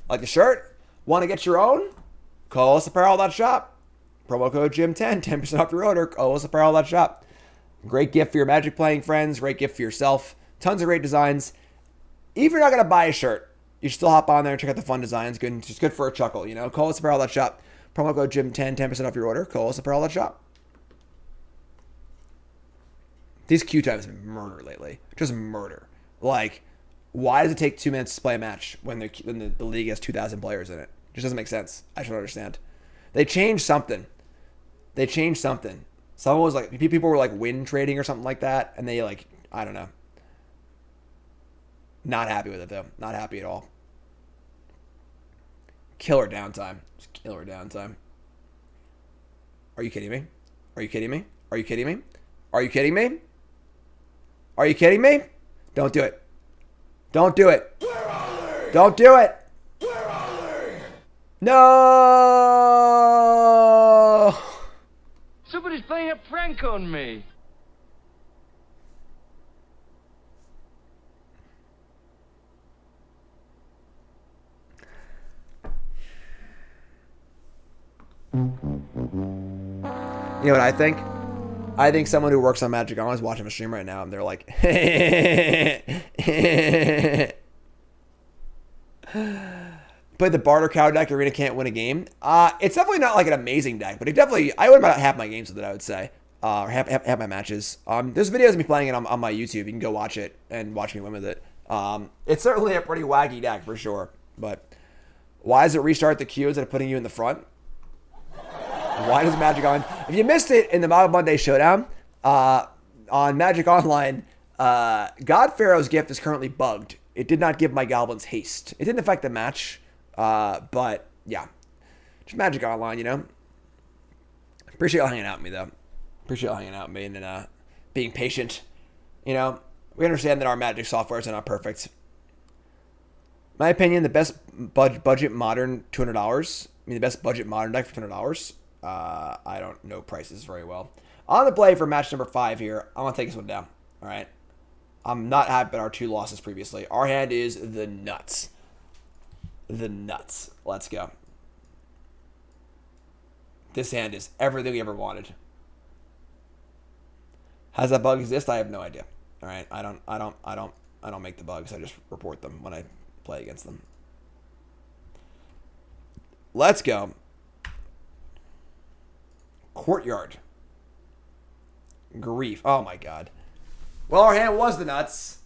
Like the shirt? Want to get your own? Call us apparel.shop. Promo code Jim10, 10% off your order. Call us apparel.shop. Great gift for your Magic playing friends. Great gift for yourself. Tons of great designs. Even if you're not going to buy a shirt, you should still hop on there and check out the fun designs. Good, it's just good for a chuckle, you know? Call us apparel.shop. Promo code Jim10, 10% off your order. Call us apparel.shop. These queue times have been murder lately. Just murder. Like, why does it take 2 minutes to play a match when the league has 2,000 players in it? It just doesn't make sense. I don't understand. They changed something. Someone was like, people were like win trading or something like that, and they like, I don't know. Not happy with it though. Not happy at all. Killer downtime. Just killer downtime. Are you kidding me? Are you kidding me? Are you kidding me? Are you kidding me? Are you kidding me? Don't do it. Don't do it. Don't do it. No. Somebody's playing a prank on me. You know what I think? I think someone who works on Magic Online is watching a stream right now, and they're like, play the Barter Cow deck. Arena can't win a game. It's definitely not like an amazing deck, but it definitely, I win about half my games with it, I would say, or half my matches. There's videos of me playing it on my YouTube. You can go watch it and watch me win with it. It's certainly a pretty wacky deck for sure, but why does it restart the queue instead of putting you in the front? Why does Magic Online... If you missed it in the Mob Monday Showdown, on Magic Online, God Pharaoh's gift is currently bugged. It did not give my Goblins haste. It didn't affect the match, but yeah. Just Magic Online, you know? Appreciate y'all hanging out with me, though. Appreciate y'all hanging out with me and being patient. You know, we understand that our Magic softwares are not perfect. My opinion, the best budget modern $200. The best budget modern deck for $200. I don't know prices very well. On the play for match number 5 here, I want to take this one down. All right. I'm not happy about our 2 losses previously. Our hand is the nuts. The nuts. Let's go. This hand is everything we ever wanted. How does that bug exist? I have no idea. All right, I don't make the bugs. I just report them when I play against them. Let's go. Courtyard. Grief. Oh my god. Well, our hand was the nuts.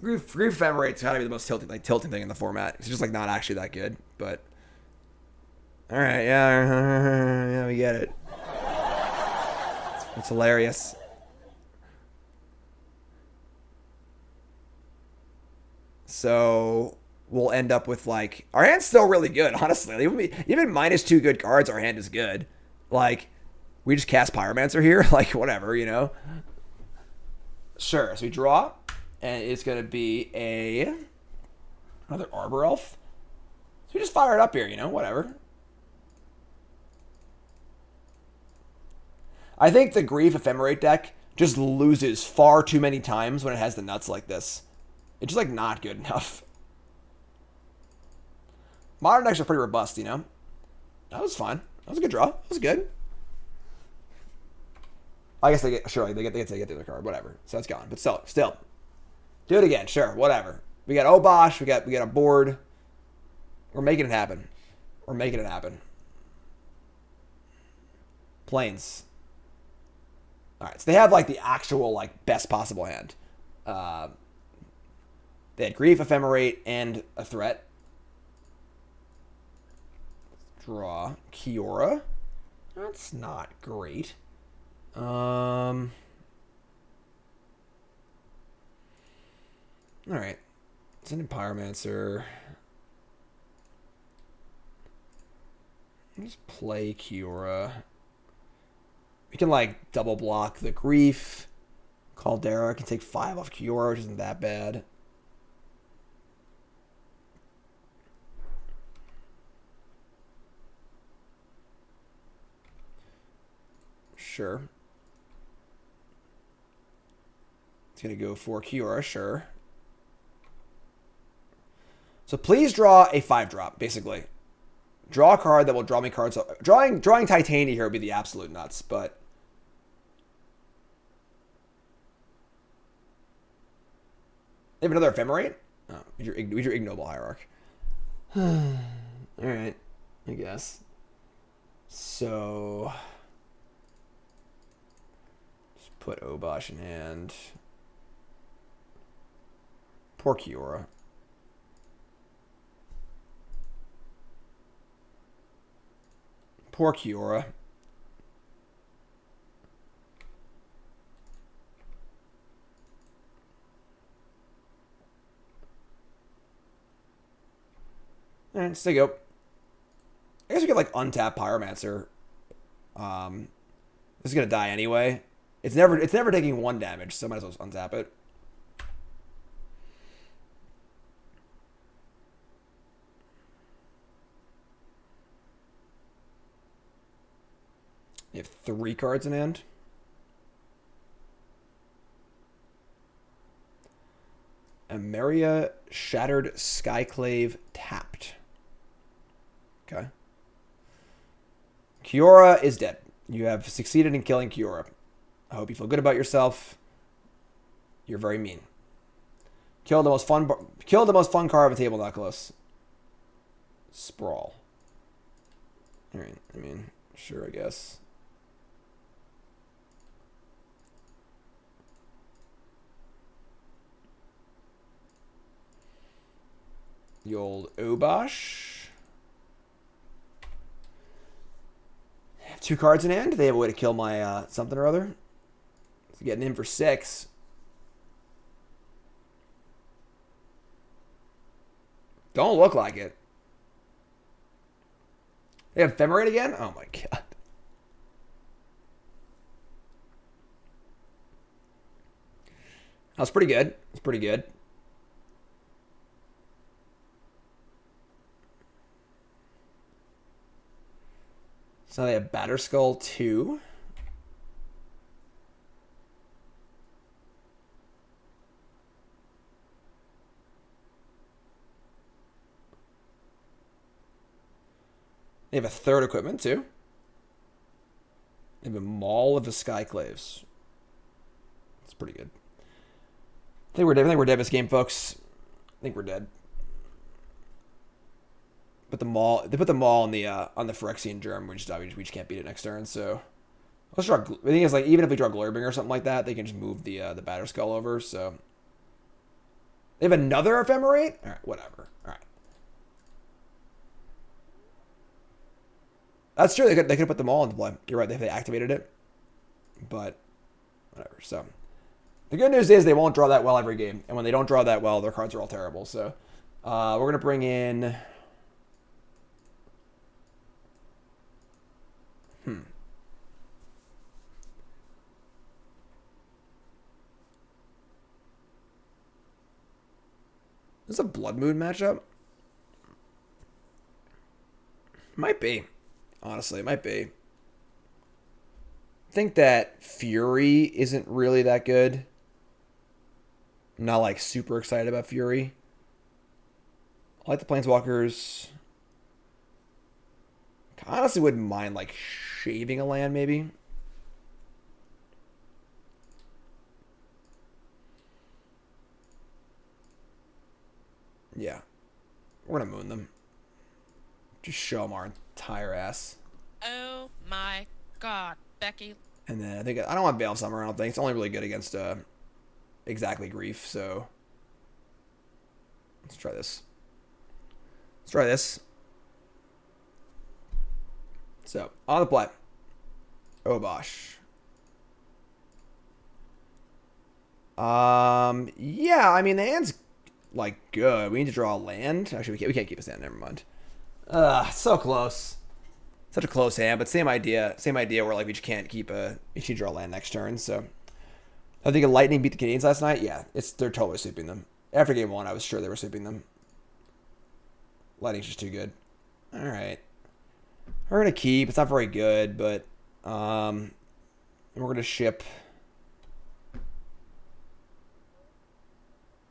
Grief Ephemerate's gotta be the most tilting thing in the format. It's just like not actually that good, but alright, yeah, we get it. It's hilarious. So we'll end up with like our hand's still really good, honestly. Even -2 good cards, our hand is good. Like, we just cast Pyromancer here, like whatever, you know. Sure, so we draw. And it's going to be another Arbor Elf. So we just fire it up here, you know, whatever. I think the Grief Ephemerate deck just loses far too many times when it has the nuts like this. It's just, like, not good enough. Modern decks are pretty robust, you know. That was fun. That was a good draw. That was good. I guess they get the other card, whatever. So it's gone. But still. Do it again, sure, whatever. We got Obosh, we got a board. We're making it happen. We're making it happen. Plains. Alright, so they have like the actual like best possible hand. They had Grief, Ephemerate, and a threat. Draw Kiora. That's not great. Alright. Seasoned Pyromancer. Just play Kiora. We can, like, double block the Grief. Caldera can take 5 off Kiora, which isn't that bad. Sure. It's going to go for Kiora, sure. So please draw a 5-drop, basically. Draw a card that will draw me cards. Drawing Titania here would be the absolute nuts, but... They have another Ephemerate? Oh, we drew Ignoble Hierarch. Alright, I guess. So... Just put Obosh in hand. Poor Kiora. Poor Kiora. And stick go. I guess we could like untap Pyromancer. This is gonna die anyway. It's never taking 1 damage, so I might as well just untap it. You have 3 cards in hand. Emeria Shattered Skyclave tapped. Okay. Kiora is dead. You have succeeded in killing Kiora. I hope you feel good about yourself. You're very mean. Kill the most fun card of the table, not close. Sprawl. Alright, I mean, sure, I guess. The old Obosh. I have 2 cards in hand. They have a way to kill my something or other. So getting in for 6. Don't look like it. They have Ephemerate again? Oh my god. That was pretty good. It's pretty good. So they have Batterskull 2. They have a 3rd equipment too. They have a Maul of the Skyclaves. That's pretty good. I think we're dead. I think we're dead this game, folks. I think we're dead. But the Maul, they put the Maul on the Phyrexian Germ. We just can't beat it next turn. So let's draw. The thing is, like, even if we draw Glorybringer or something like that, they can just move the Batterskull over. So they have another Ephemerate. All right, whatever. All right, that's true. They could have put them all into play. You're right. They activated it, but whatever. So the good news is they won't draw that well every game, and when they don't draw that well, their cards are all terrible. So we're gonna bring in. Is this a Blood Moon matchup? Might be. Honestly, it might be. I think that Fury isn't really that good. I'm not, like, super excited about Fury. I like the Planeswalkers. I honestly wouldn't mind, like, shaving a land, maybe. Yeah. We're going to moon them. Just show them our entire ass. Oh my god, Becky. And then I don't want Veil of Summer, I don't think. It's only really good against exactly Grief, so let's try this. Let's try this. So, on the play. Obosh. Yeah, I mean, the hand's, like, good. We need to draw a land. Actually, we can't keep a hand. Never mind. So close. Such a close hand, but same idea. Same idea where, like, we just can't keep we should draw a land next turn, so. I think Lightning beat the Canadians last night. Yeah, they're totally sweeping them. After game 1, I was sure they were sweeping them. Lightning's just too good. All right. We're going to keep. It's not very good, but we're going to ship.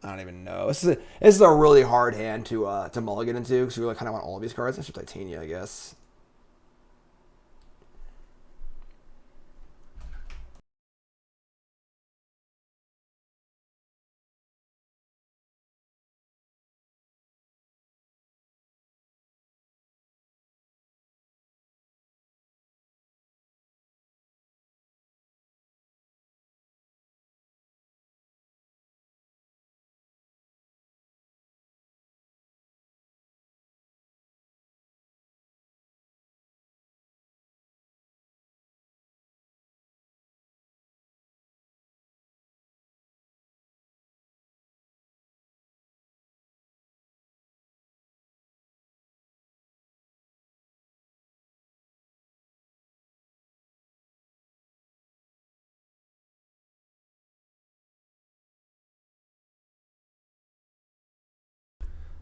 I don't even know. This is a really hard hand to mulligan into because we really kind of want all of these cards. I should Titania, I guess.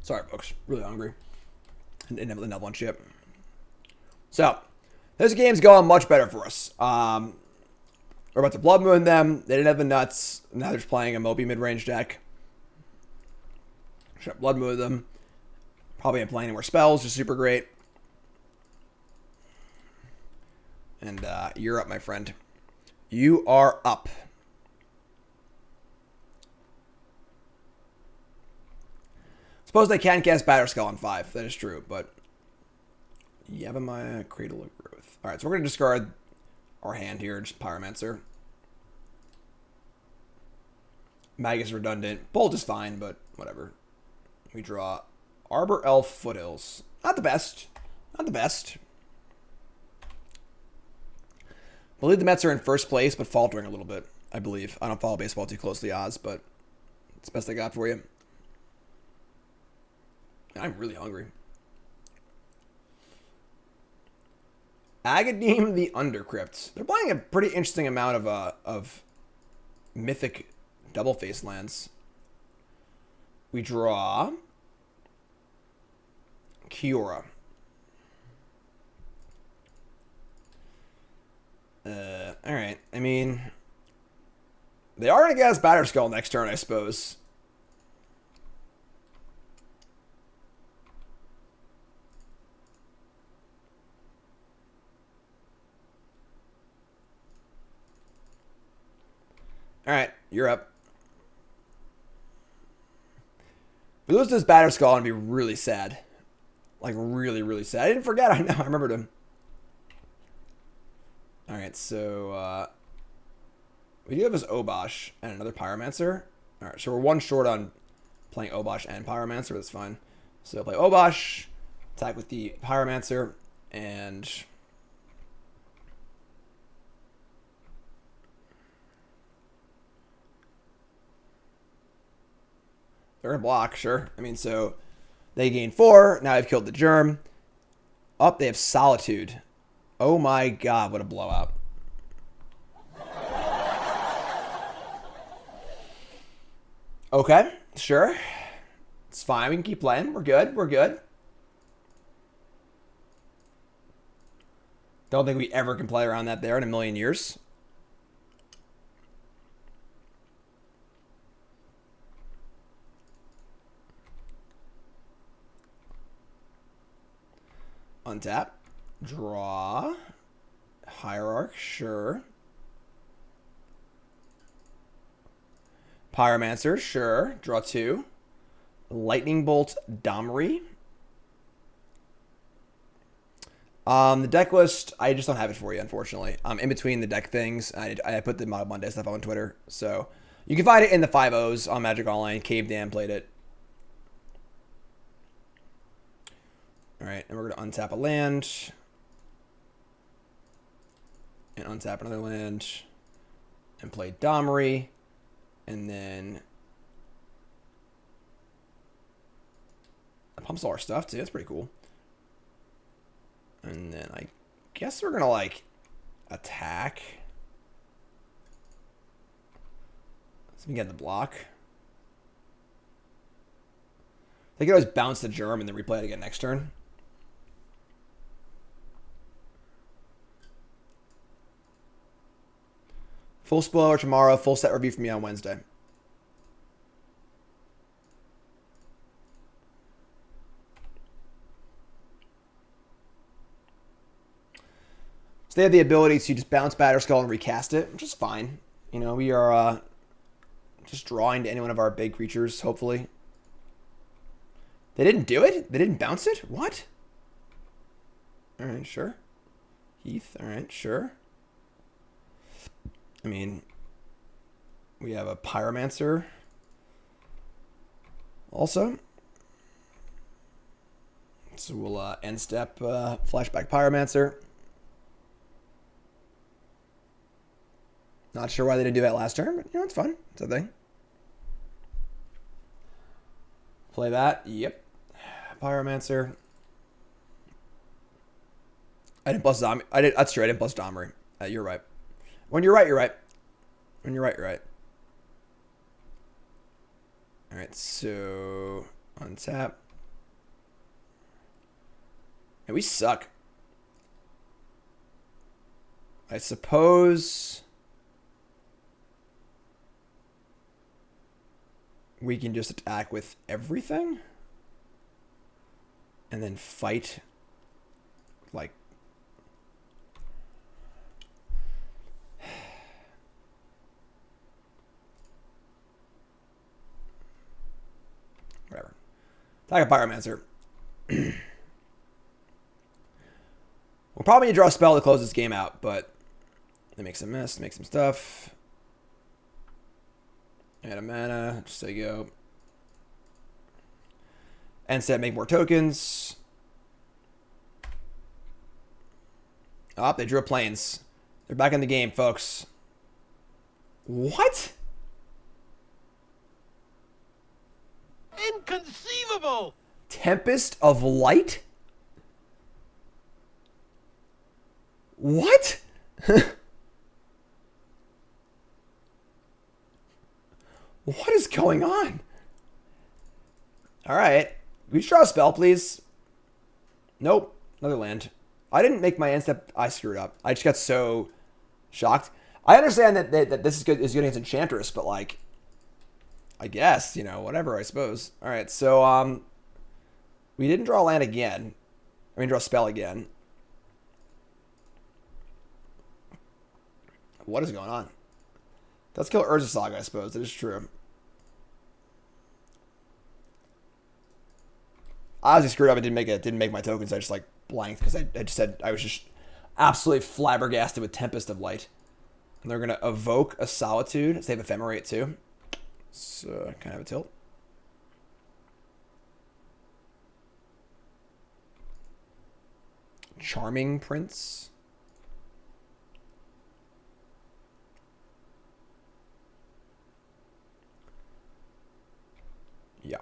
Sorry, folks. Really hungry. And didn't have enough lunch yet. So, this game's going much better for us. We're about to Blood Moon them. They didn't have the nuts. Now they're just playing a Moby mid-range deck. Should Blood Moon them. Probably ain't playing any more spells. Just super great. And you're up, my friend. You are up. Suppose they can cast Batterskull on 5. That is true, but Yavimaya, Cradle of Growth. Alright, so we're going to discard our hand here, just Pyromancer. Magus redundant. Bolt is fine, but whatever. We draw Arbor Elf Foothills. Not the best. Not the best. I believe the Mets are in first place, but faltering a little bit, I believe. I don't follow baseball too closely, Oz, but it's the best I got for you. I'm really hungry. Agadim the Undercrypt. They're playing a pretty interesting amount of mythic double face lands. We draw Kiora. Alright. I mean, they are going to get us Batterskull next turn, I suppose. All right, you're up. If we lose this Batter Skull, I'm going to be really sad. Like, really, really sad. I didn't forget. I know. I remembered him. All right, so we do have his Obosh and another Pyromancer. All right, so we're one short on playing Obosh and Pyromancer. That's fine. So play Obosh, attack with the Pyromancer, and they're gonna block, sure. I mean, so they gain 4. Now I've killed the Germ. Up, they have Solitude. Oh my god, what a blowout. Okay, sure. It's fine. We can keep playing. We're good. We're good. Don't think we ever can play around that there in a million years. Untap. Draw. Hierarch, sure. Pyromancer, sure. Draw 2. Lightning Bolt, Domri. The deck list, I just don't have it for you, unfortunately. I'm in between the deck things. I put the Mod Monday stuff on Twitter. So you can find it in the 5.0s on Magic Online. Cavedan played it. All right, and we're going to untap a land. And untap another land. And play Domri. And then pumps all our stuff too. That's pretty cool. And then I guess we're gonna like attack. So we get the block. They could always bounce the Germ and then replay it again next turn. Full spoiler tomorrow. Full set review from me on Wednesday. So they have the ability to just bounce Batter Skull and recast it, which is fine. You know, we are just drawing to any one of our big creatures, hopefully. They didn't do it? They didn't bounce it? What? Alright, sure. Heath, alright, sure. I mean, we have a Pyromancer also. So we'll end step flashback Pyromancer. Not sure why they didn't do that last turn, but you know, it's fun. It's a thing. Play that. Yep. Pyromancer. I didn't plus Domri. That's true. I didn't plus Domri. You're right. When you're right, you're right. When you're right, you're right. All right, so untap. And we suck. I suppose we can just attack with everything and then fight like whatever. Attack a Pyromancer. We'll probably need to draw a spell to close this game out, but they make some mess, make some stuff. Add a mana, just so you go. And set, make more tokens. Oh, they drew a Plains. They're back in the game, folks. What? Inconceivable! Tempest of Light? What? What is going on? All right. We draw a spell, please. Nope. Another land. I didn't make my end step. I screwed up. I just got so shocked. I understand that this is good against Enchantress, but like, I guess, you know, whatever, I suppose. All right, so we didn't draw a land again. I mean, draw a spell again. What is going on? Let's kill Urza Saga, I suppose. That is true. I obviously screwed up. I didn't make my tokens. I just like blanked because I just said I was just absolutely flabbergasted with Tempest of Light. And they're gonna evoke a Solitude. So they have Ephemerate too. So kind of a tilt. Charming Prince. Yeah.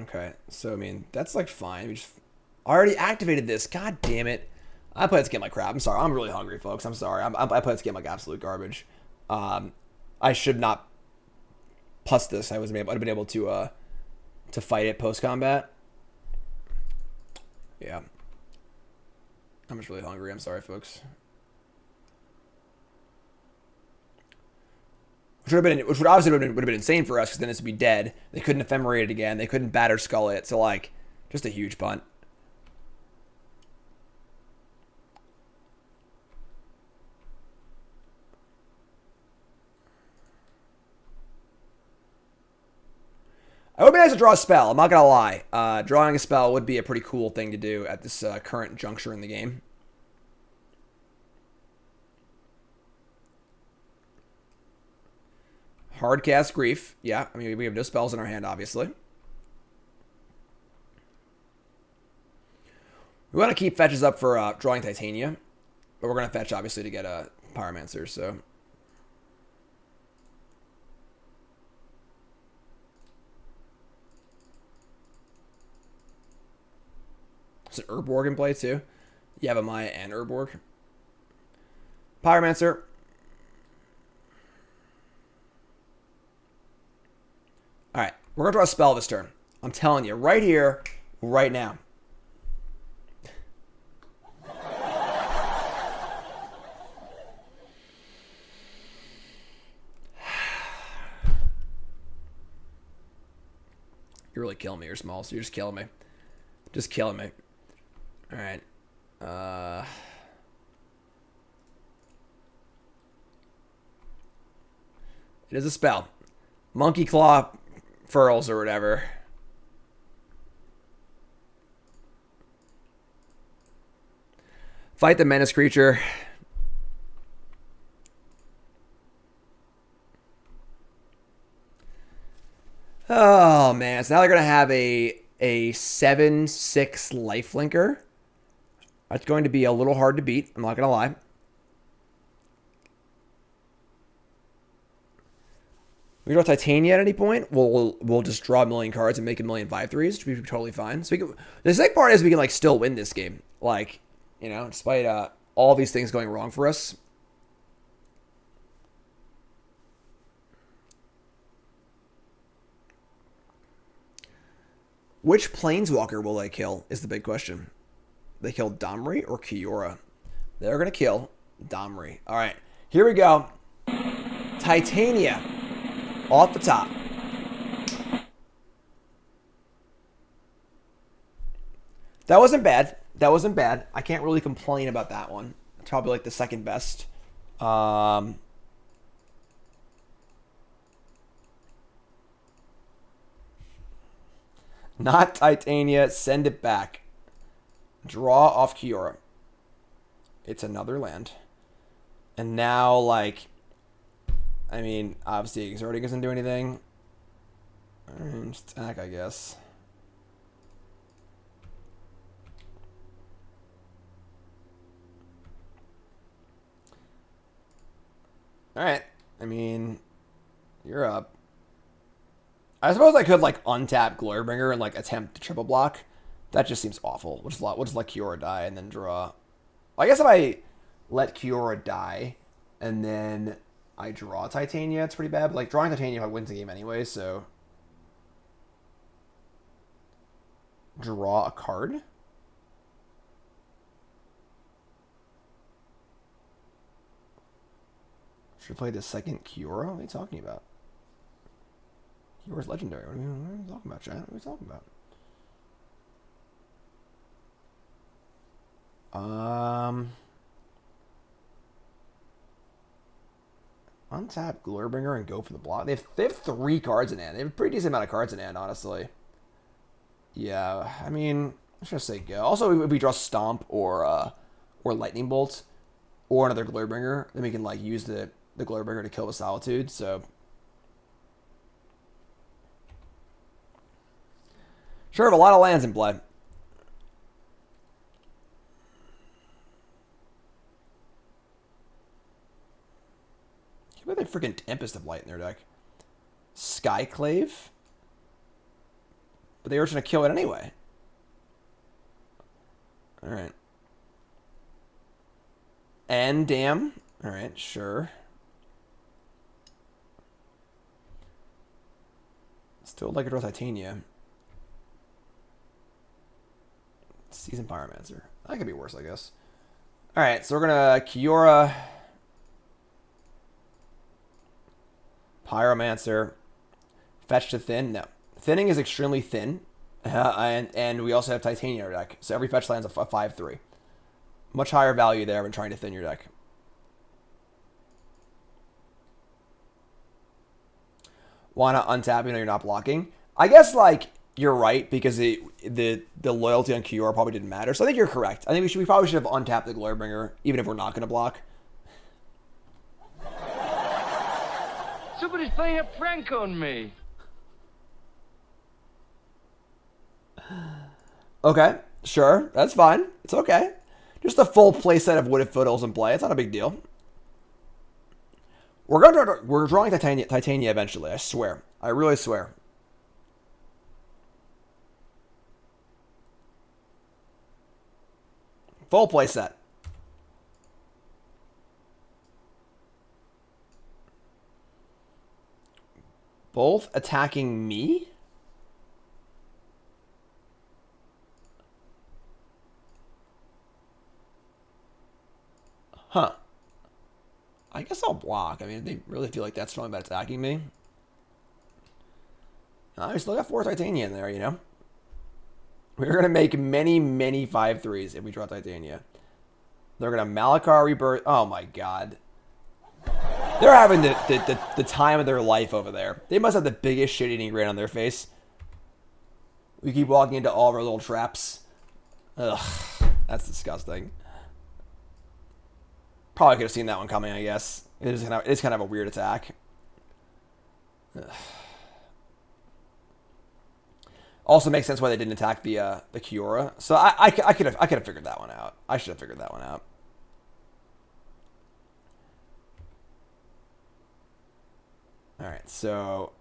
Okay, so I mean that's like fine. We just already activated this. God damn it! I played this game like crap. I'm sorry. I'm really hungry, folks. I'm sorry. I played this game like absolute garbage. I should not plus this. I'd have been able to fight it post combat. Yeah. I'm just really hungry. I'm sorry, folks. Which would obviously would have been insane for us because then this would be dead. They couldn't ephemerate it again. They couldn't batter skull it. So like, just a huge punt. It would be nice to draw a spell. I'm not gonna lie. Drawing a spell would be a pretty cool thing to do at this current juncture in the game. Hard cast Grief. Yeah, I mean, we have no spells in our hand, obviously. We want to keep fetches up for drawing Titania. But we're going to fetch, obviously, to get a Pyromancer, so... There's an Urborg in play, too. Yavimaya and Urborg. Pyromancer. Alright, we're going to draw a spell this turn. I'm telling you, right here, right now. You're really killing me, you're small, so you're just killing me. Just killing me. Alright. It is a spell. Monkey Claw Furls or whatever. Fight the menace creature. Oh man, so now they're gonna have a 7/6 lifelinker. That's going to be a little hard to beat, I'm not gonna lie. We draw Titania at any point. We'll just draw a million cards and make a million 5/3, which would be totally fine. So we can, the second part is we can like still win this game, like, you know, despite all these things going wrong for us. Which Planeswalker will they kill is the big question. They kill Domri or Kiora? They're gonna kill Domri. All right, here we go. Titania. Off the top. That wasn't bad. That wasn't bad. I can't really complain about that one. It's probably like the second best. Not Titania. Send it back. Draw off Kiora. It's another land. And now, like... I mean, obviously, Exerting doesn't do anything. Just attack, I guess. Alright. I mean, you're up. I suppose I could, like, untap Glorybringer and, like, attempt to triple block. That just seems awful. We'll just let Kiora die and then draw. I guess if I let Kiora die and then... I draw Titania, it's pretty bad, but like drawing Titania if I win the game anyway, so draw a card. Should play the second Kiora? What are you talking about? Kiora's legendary. What are you talking about, chat? What are you talking about? Untap Glorybringer and go for the block. They have 3 cards in hand. They have a pretty decent amount of cards in hand, honestly. Yeah, I mean, let's just say go. Also, if we draw Stomp or Lightning Bolt or another Glorybringer, then we can like use the Glorybringer to kill the Solitude. So sure, have a lot of lands in play. What are they freaking Tempest of Light in their deck? Skyclave? But they were trying to kill it anyway. Alright. And Dam. Alright, sure. Still like to draw Titania. Seasoned Pyromancer. That could be worse, I guess. Alright, so we're gonna Kiora, Pyromancer, fetch to thin. No. Thinning is extremely thin. And we also have Titania in our deck. So every fetch land's a 5/3. Much higher value there when trying to thin your deck. Why not untap even though you're not blocking? I guess like you're right because the loyalty on Kiora probably didn't matter. So I think you're correct. I think we probably should have untapped the Glorybringer even if we're not going to block. Somebody's playing a prank on me. Okay, sure. That's fine. It's okay. Just a full playset of Wooded Foothills in play. It's not a big deal. We're drawing Titania eventually. I swear. I really swear. Full playset. Both attacking me? Huh. I guess I'll block. I mean, they really feel like that's strong about attacking me. I still got 4 Titania in there, you know? We're going to make many, many 5/3s if we draw Titania. They're going to Malakar Rebirth. Oh, my God. They're having the time of their life over there. They must have the biggest shit-eating grin on their face. We keep walking into all of our little traps. Ugh. That's disgusting. Probably could have seen that one coming, I guess. It's kind of a weird attack. Ugh. Also makes sense why they didn't attack the Kiora. So I could have figured that one out. I should have figured that one out. All right, so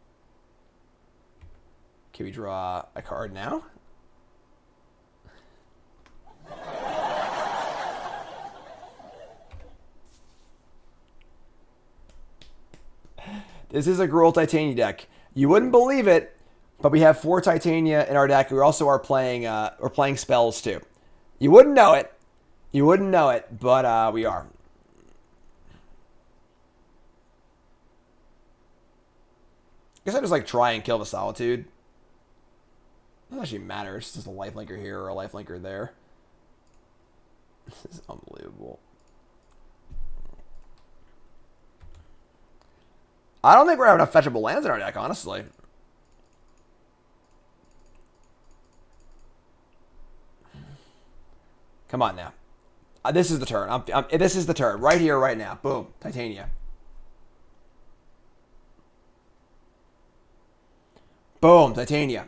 can we draw a card now? This is a Gruul Titania deck. You wouldn't believe it, but we have 4 Titania in our deck. We also are playing we're playing spells too. You wouldn't know it. You wouldn't know it, but we are. I guess I just like try and kill the Solitude. It doesn't actually matter. It's just a lifelinker here or a lifelinker there. This is unbelievable. I don't think we're having enough fetchable lands in our deck, honestly. Come on now. This is the turn. This is the turn. Right here, right now. Boom. Titania. Boom. Titania.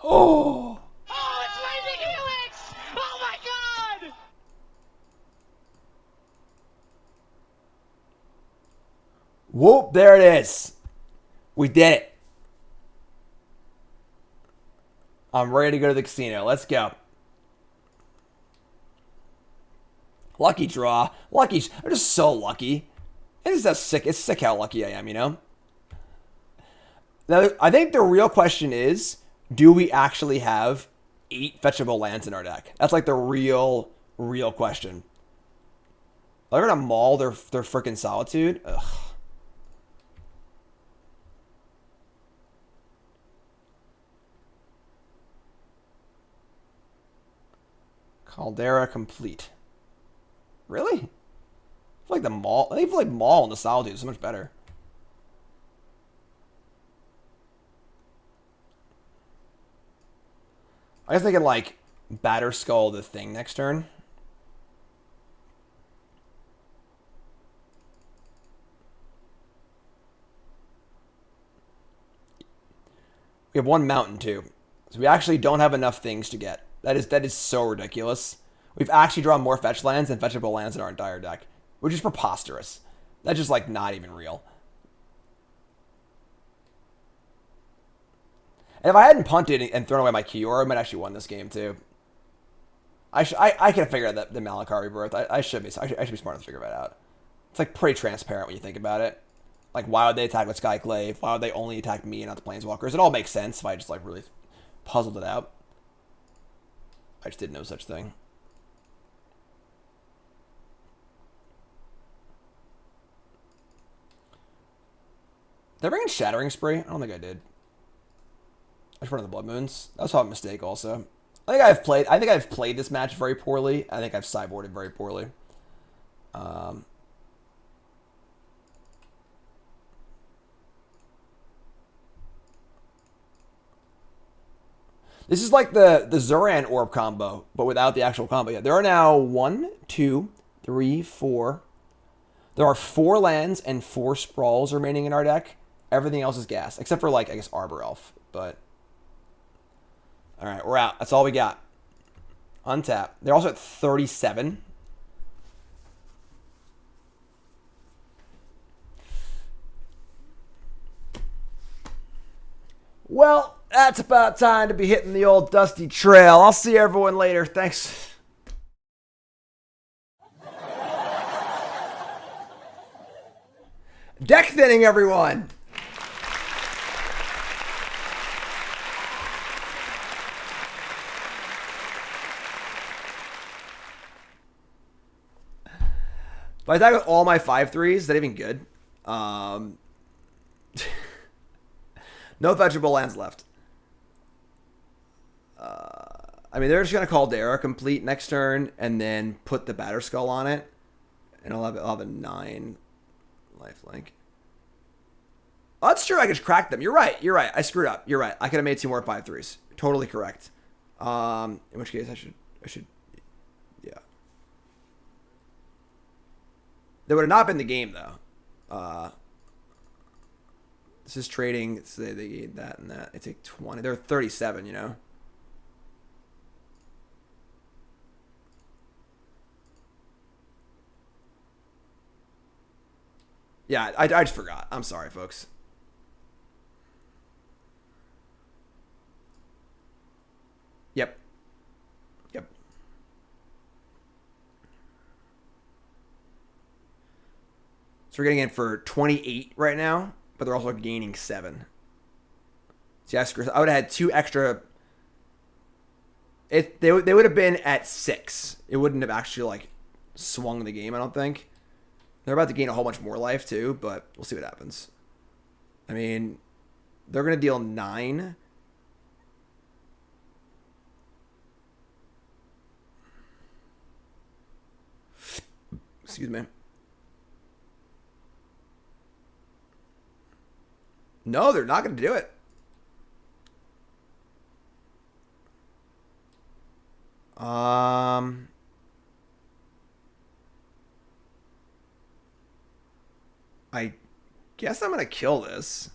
Oh. Oh, it's Lightning Helix! Oh my God! Whoop. There it is. We did it. I'm ready to go to the casino. Let's go. Lucky draw. Lucky. I'm just so lucky. It's just sick. It's sick how lucky I am, you know? Now, I think the real question is, do we actually have 8 fetchable lands in our deck? That's like the real question. They're going to maul their freaking Solitude? Ugh. Caldera complete. Really? I feel like the Maul. I think I feel like Maul and the Solitude is so much better. I guess they can like Batter Skull the thing next turn. We have one mountain too. So we actually don't have enough things to get. That is so ridiculous. We've actually drawn more fetch lands and fetchable lands in our entire deck, which is preposterous. That's just like not even real. And if I hadn't punted and thrown away my Kiora, I might actually won this game too. I could have figured out the Malakar Rebirth. I should be smart enough to figure that out. It's like pretty transparent when you think about it. Like, why would they attack with Skyclave? Why would they only attack me and not the Planeswalkers? It all makes sense if I just like really puzzled it out. I just did no such thing. Did I bring in Shattering Spree? I don't think I did. I just wanted the Blood Moons. That was probably a mistake also. I think I've played this match very poorly. I think I've sideboarded very poorly. This is like the Zuran Orb combo, but without the actual combo. Yeah, there are now 1, 2, 3, 4. There are 4 lands and 4 sprawls remaining in our deck. Everything else is gas, except for like I guess Arbor Elf. But all right, we're out. That's all we got. Untap. They're also at 37. Well, that's about time to be hitting the old dusty trail. I'll see everyone later. Thanks. Deck thinning, everyone. If I attack with all my 5/3s, is that even good? No fetchable lands left. I mean, they're just going to Caldera complete next turn and then put the Batter Skull on it. And I'll have a 9 lifelink. Oh, that's true. I could crack them. You're right. I screwed up. You're right. I could have made 2 more 5/3s. Totally correct. In which case I should, yeah. That would have not been the game, though. This is trading. So they get that and that. They take 20. They're 37, you know? Yeah, I just forgot. I'm sorry, folks. Yep. So we're getting in for 28 right now, but they're also gaining 7. See, I would have had 2 extra. They would have been at 6. It wouldn't have actually like swung the game, I don't think. They're about to gain a whole bunch more life too, but we'll see what happens. I mean, they're going to deal 9. Excuse me. No, they're not going to do it. I guess I'm going to kill this.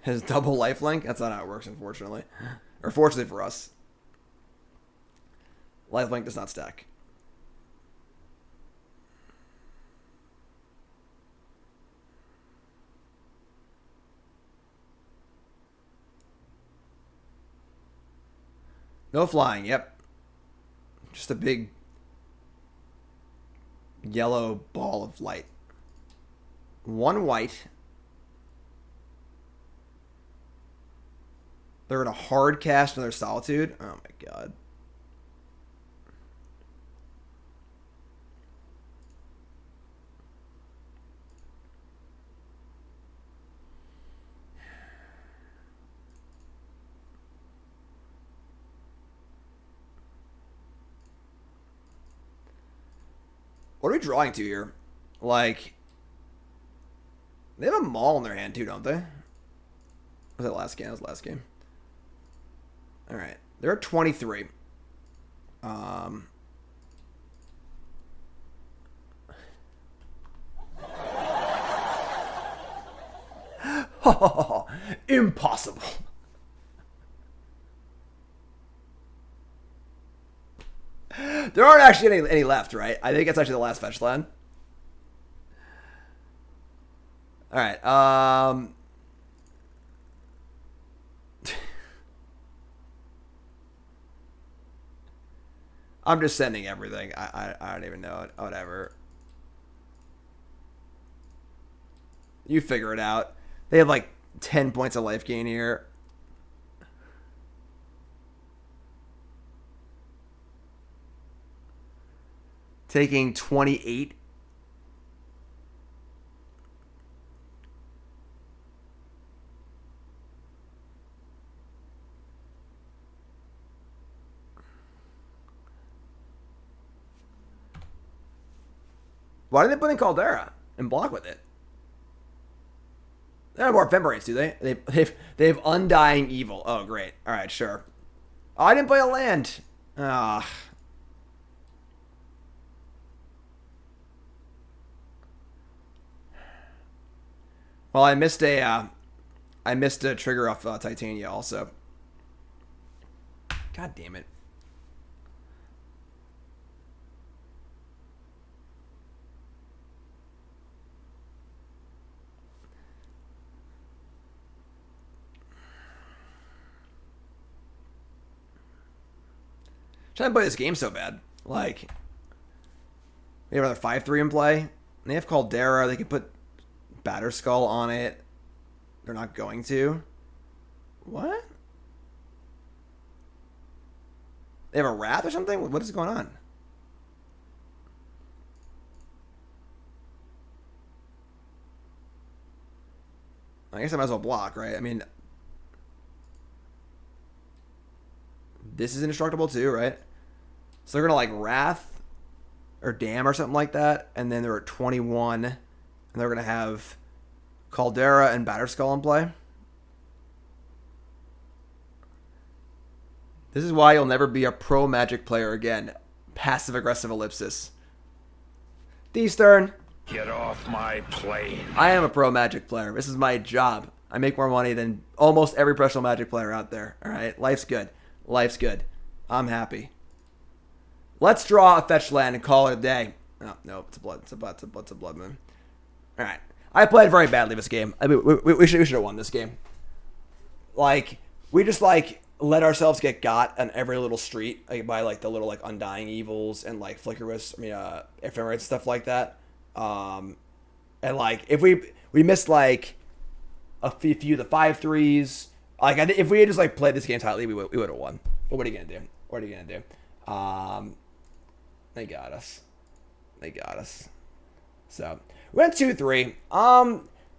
His double lifelink? That's not how it works, unfortunately. Or fortunately for us. Lifelink does not stack. No flying, yep. Just a big yellow ball of light. 1 white. They're going to hard cast another Solitude. Oh my god. What are we drawing to here? Like, they have a Maul in their hand too, don't they? Was that last game? That was last game. All right, they're at 23. Impossible. There aren't actually any left, right? I think it's actually the last fetch land. All right. I'm just sending everything. I don't even know it. Whatever. You figure it out. They have like 10 points of life gain here. Taking 28. Why did they put in Caldera and block with it? They don't have more Ephemerate, do they? They have Undying Evil. Oh, great. All right, sure. Oh, I didn't play a land. Ah. Well, I missed a trigger off Titania also. God damn it. Trying to play this game so bad. Like, we have another 5-3 in play. And they have Caldera. They can put Batterskull on it. They're not going to. What? They have a Wrath or something? What is going on? I guess I might as well block, right? I mean, this is indestructible too, right? So they're going to like Wrath or Dam or something like that. And then they're at 21. And they're going to have Caldera and Batterskull in play. This is why you'll never be a pro Magic player again. Passive-aggressive ellipsis. D-Stern. Get off my plane. I am a pro Magic player. This is my job. I make more money than almost every professional Magic player out there. All right? Life's good. Life's good. I'm happy. Let's draw a fetch land and call it a day. Oh, no, it's a blood. It's a blood moon. All right. I played very badly this game. I mean, we should have won this game. Like, we just like let ourselves get got on every little street by like the little like Undying Evils and like Flickerous, Ephemerides, stuff like that. And like if we missed like a few of the 5-3s, like if we had just like played this game tightly, we would have won. But what are you gonna do? What are you gonna do? They got us. They got us. So we went 2-3.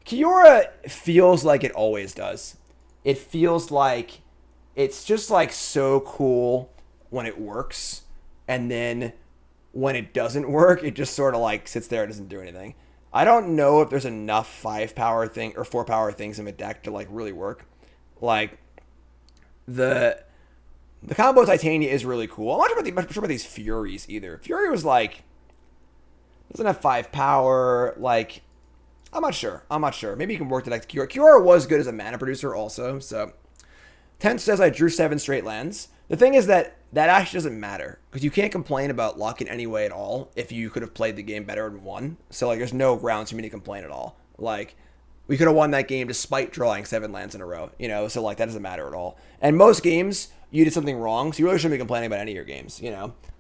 Kiora feels like it always does. It feels like it's just like so cool when it works, and then when it doesn't work, it just sort of like sits there and doesn't do anything. I don't know if there's enough 5-power thing or 4-power things in the deck to like really work. Like the combo Titania is really cool. I'm not sure about these Furies either. Fury was like doesn't have 5-power. Like I'm not sure. Maybe you can work the deck to Kiora. Kiora was good as a mana producer also. So Tense says I drew 7 straight lands. The thing is that actually doesn't matter because you can't complain about luck in any way at all if you could have played the game better and won. So like there's no grounds for me to complain at all. Like we could have won that game despite drawing 7 lands in a row, so like that doesn't matter at all. And most games you did something wrong, so you really shouldn't be complaining about any of your games,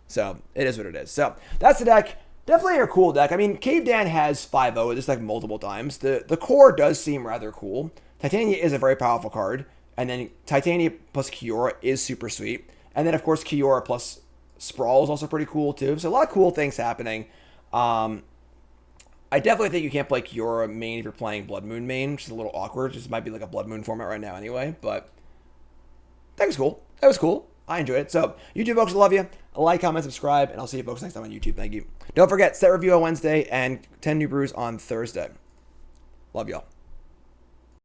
So it is what it is. So that's the deck. Definitely a cool deck. I mean, Cavedan has 5-0 this like multiple times. The core does seem rather cool. Titania is a very powerful card. And then Titania plus Kiora is super sweet. And then, of course, Kiora plus Sprawl is also pretty cool, too. So a lot of cool things happening. I definitely think you can't play Kiora main if you're playing Blood Moon main, which is a little awkward. Just might be like a Blood Moon format right now anyway. But that was cool. That was cool. I enjoyed it. So, YouTube folks, I love you. Like, comment, subscribe, and I'll see you folks next time on YouTube. Thank you. Don't forget, set review on Wednesday and 10 new brews on Thursday. Love y'all.